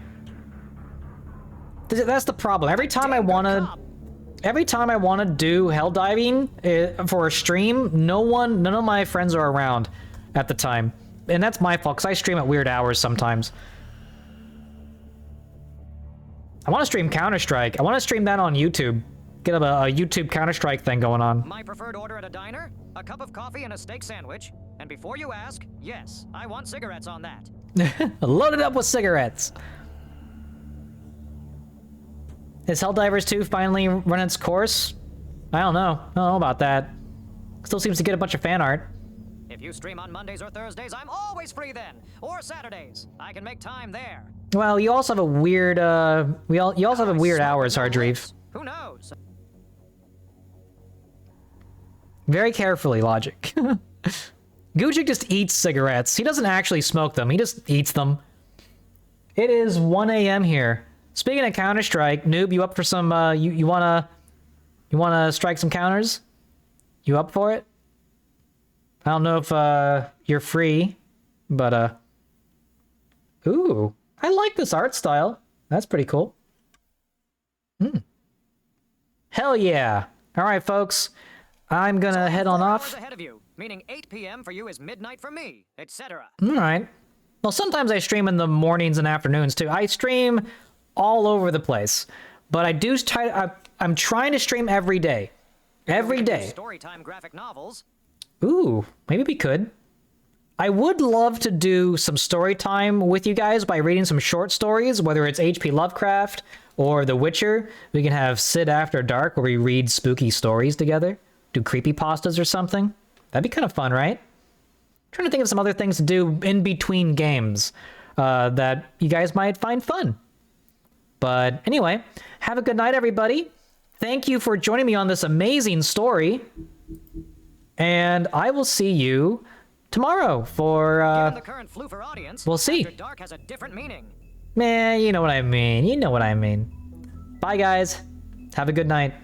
That's the problem. Every time I want to do Helldiving for a stream, none of my friends are around at the time. And that's my fault, because I stream at weird hours sometimes. I want to stream Counter-Strike. I want to stream that on YouTube. Get a YouTube Counter-Strike thing going on. My preferred order at a diner? A cup of coffee and a steak sandwich. And before you ask, yes, I want cigarettes on that. Load it up with cigarettes. Is Helldivers 2 finally run its course? I don't know. I don't know about that. Still seems to get a bunch of fan art. If you stream on Mondays or Thursdays, I'm always free then. Or Saturdays. I can make time there. Well, you also have a weird, you also have a weird hours, Hardreeve. Who knows? Very carefully, Logic. Gucci just eats cigarettes. He doesn't actually smoke them. He just eats them. It is 1 a.m. here. Speaking of Counter-Strike, Noob, you up for some, you wanna strike some counters? You up for it? I don't know if, you're free, but, ooh, I like this art style. That's pretty cool. Hell yeah. All right, folks. I'm gonna head on off. Ahead of you, meaning 8 p.m. for you is midnight for me, etc. All right. Well, sometimes I stream in the mornings and afternoons, too. I stream all over the place. But I do try... I'm trying to stream every day. Every day. Storytime graphic novels. Ooh, maybe we could. I would love to do some story time with you guys by reading some short stories, whether it's H.P. Lovecraft or The Witcher. We can have Sid After Dark where we read spooky stories together. Do creepypastas or something. That'd be kind of fun, right? I'm trying to think of some other things to do in between games that you guys might find fun. But anyway, have a good night, everybody. Thank you for joining me on this amazing story. And I will see you tomorrow for, Given the current Floofer audience, we'll see. After Dark has a different meaning. Man, you know what I mean. You know what I mean. Bye, guys. Have a good night.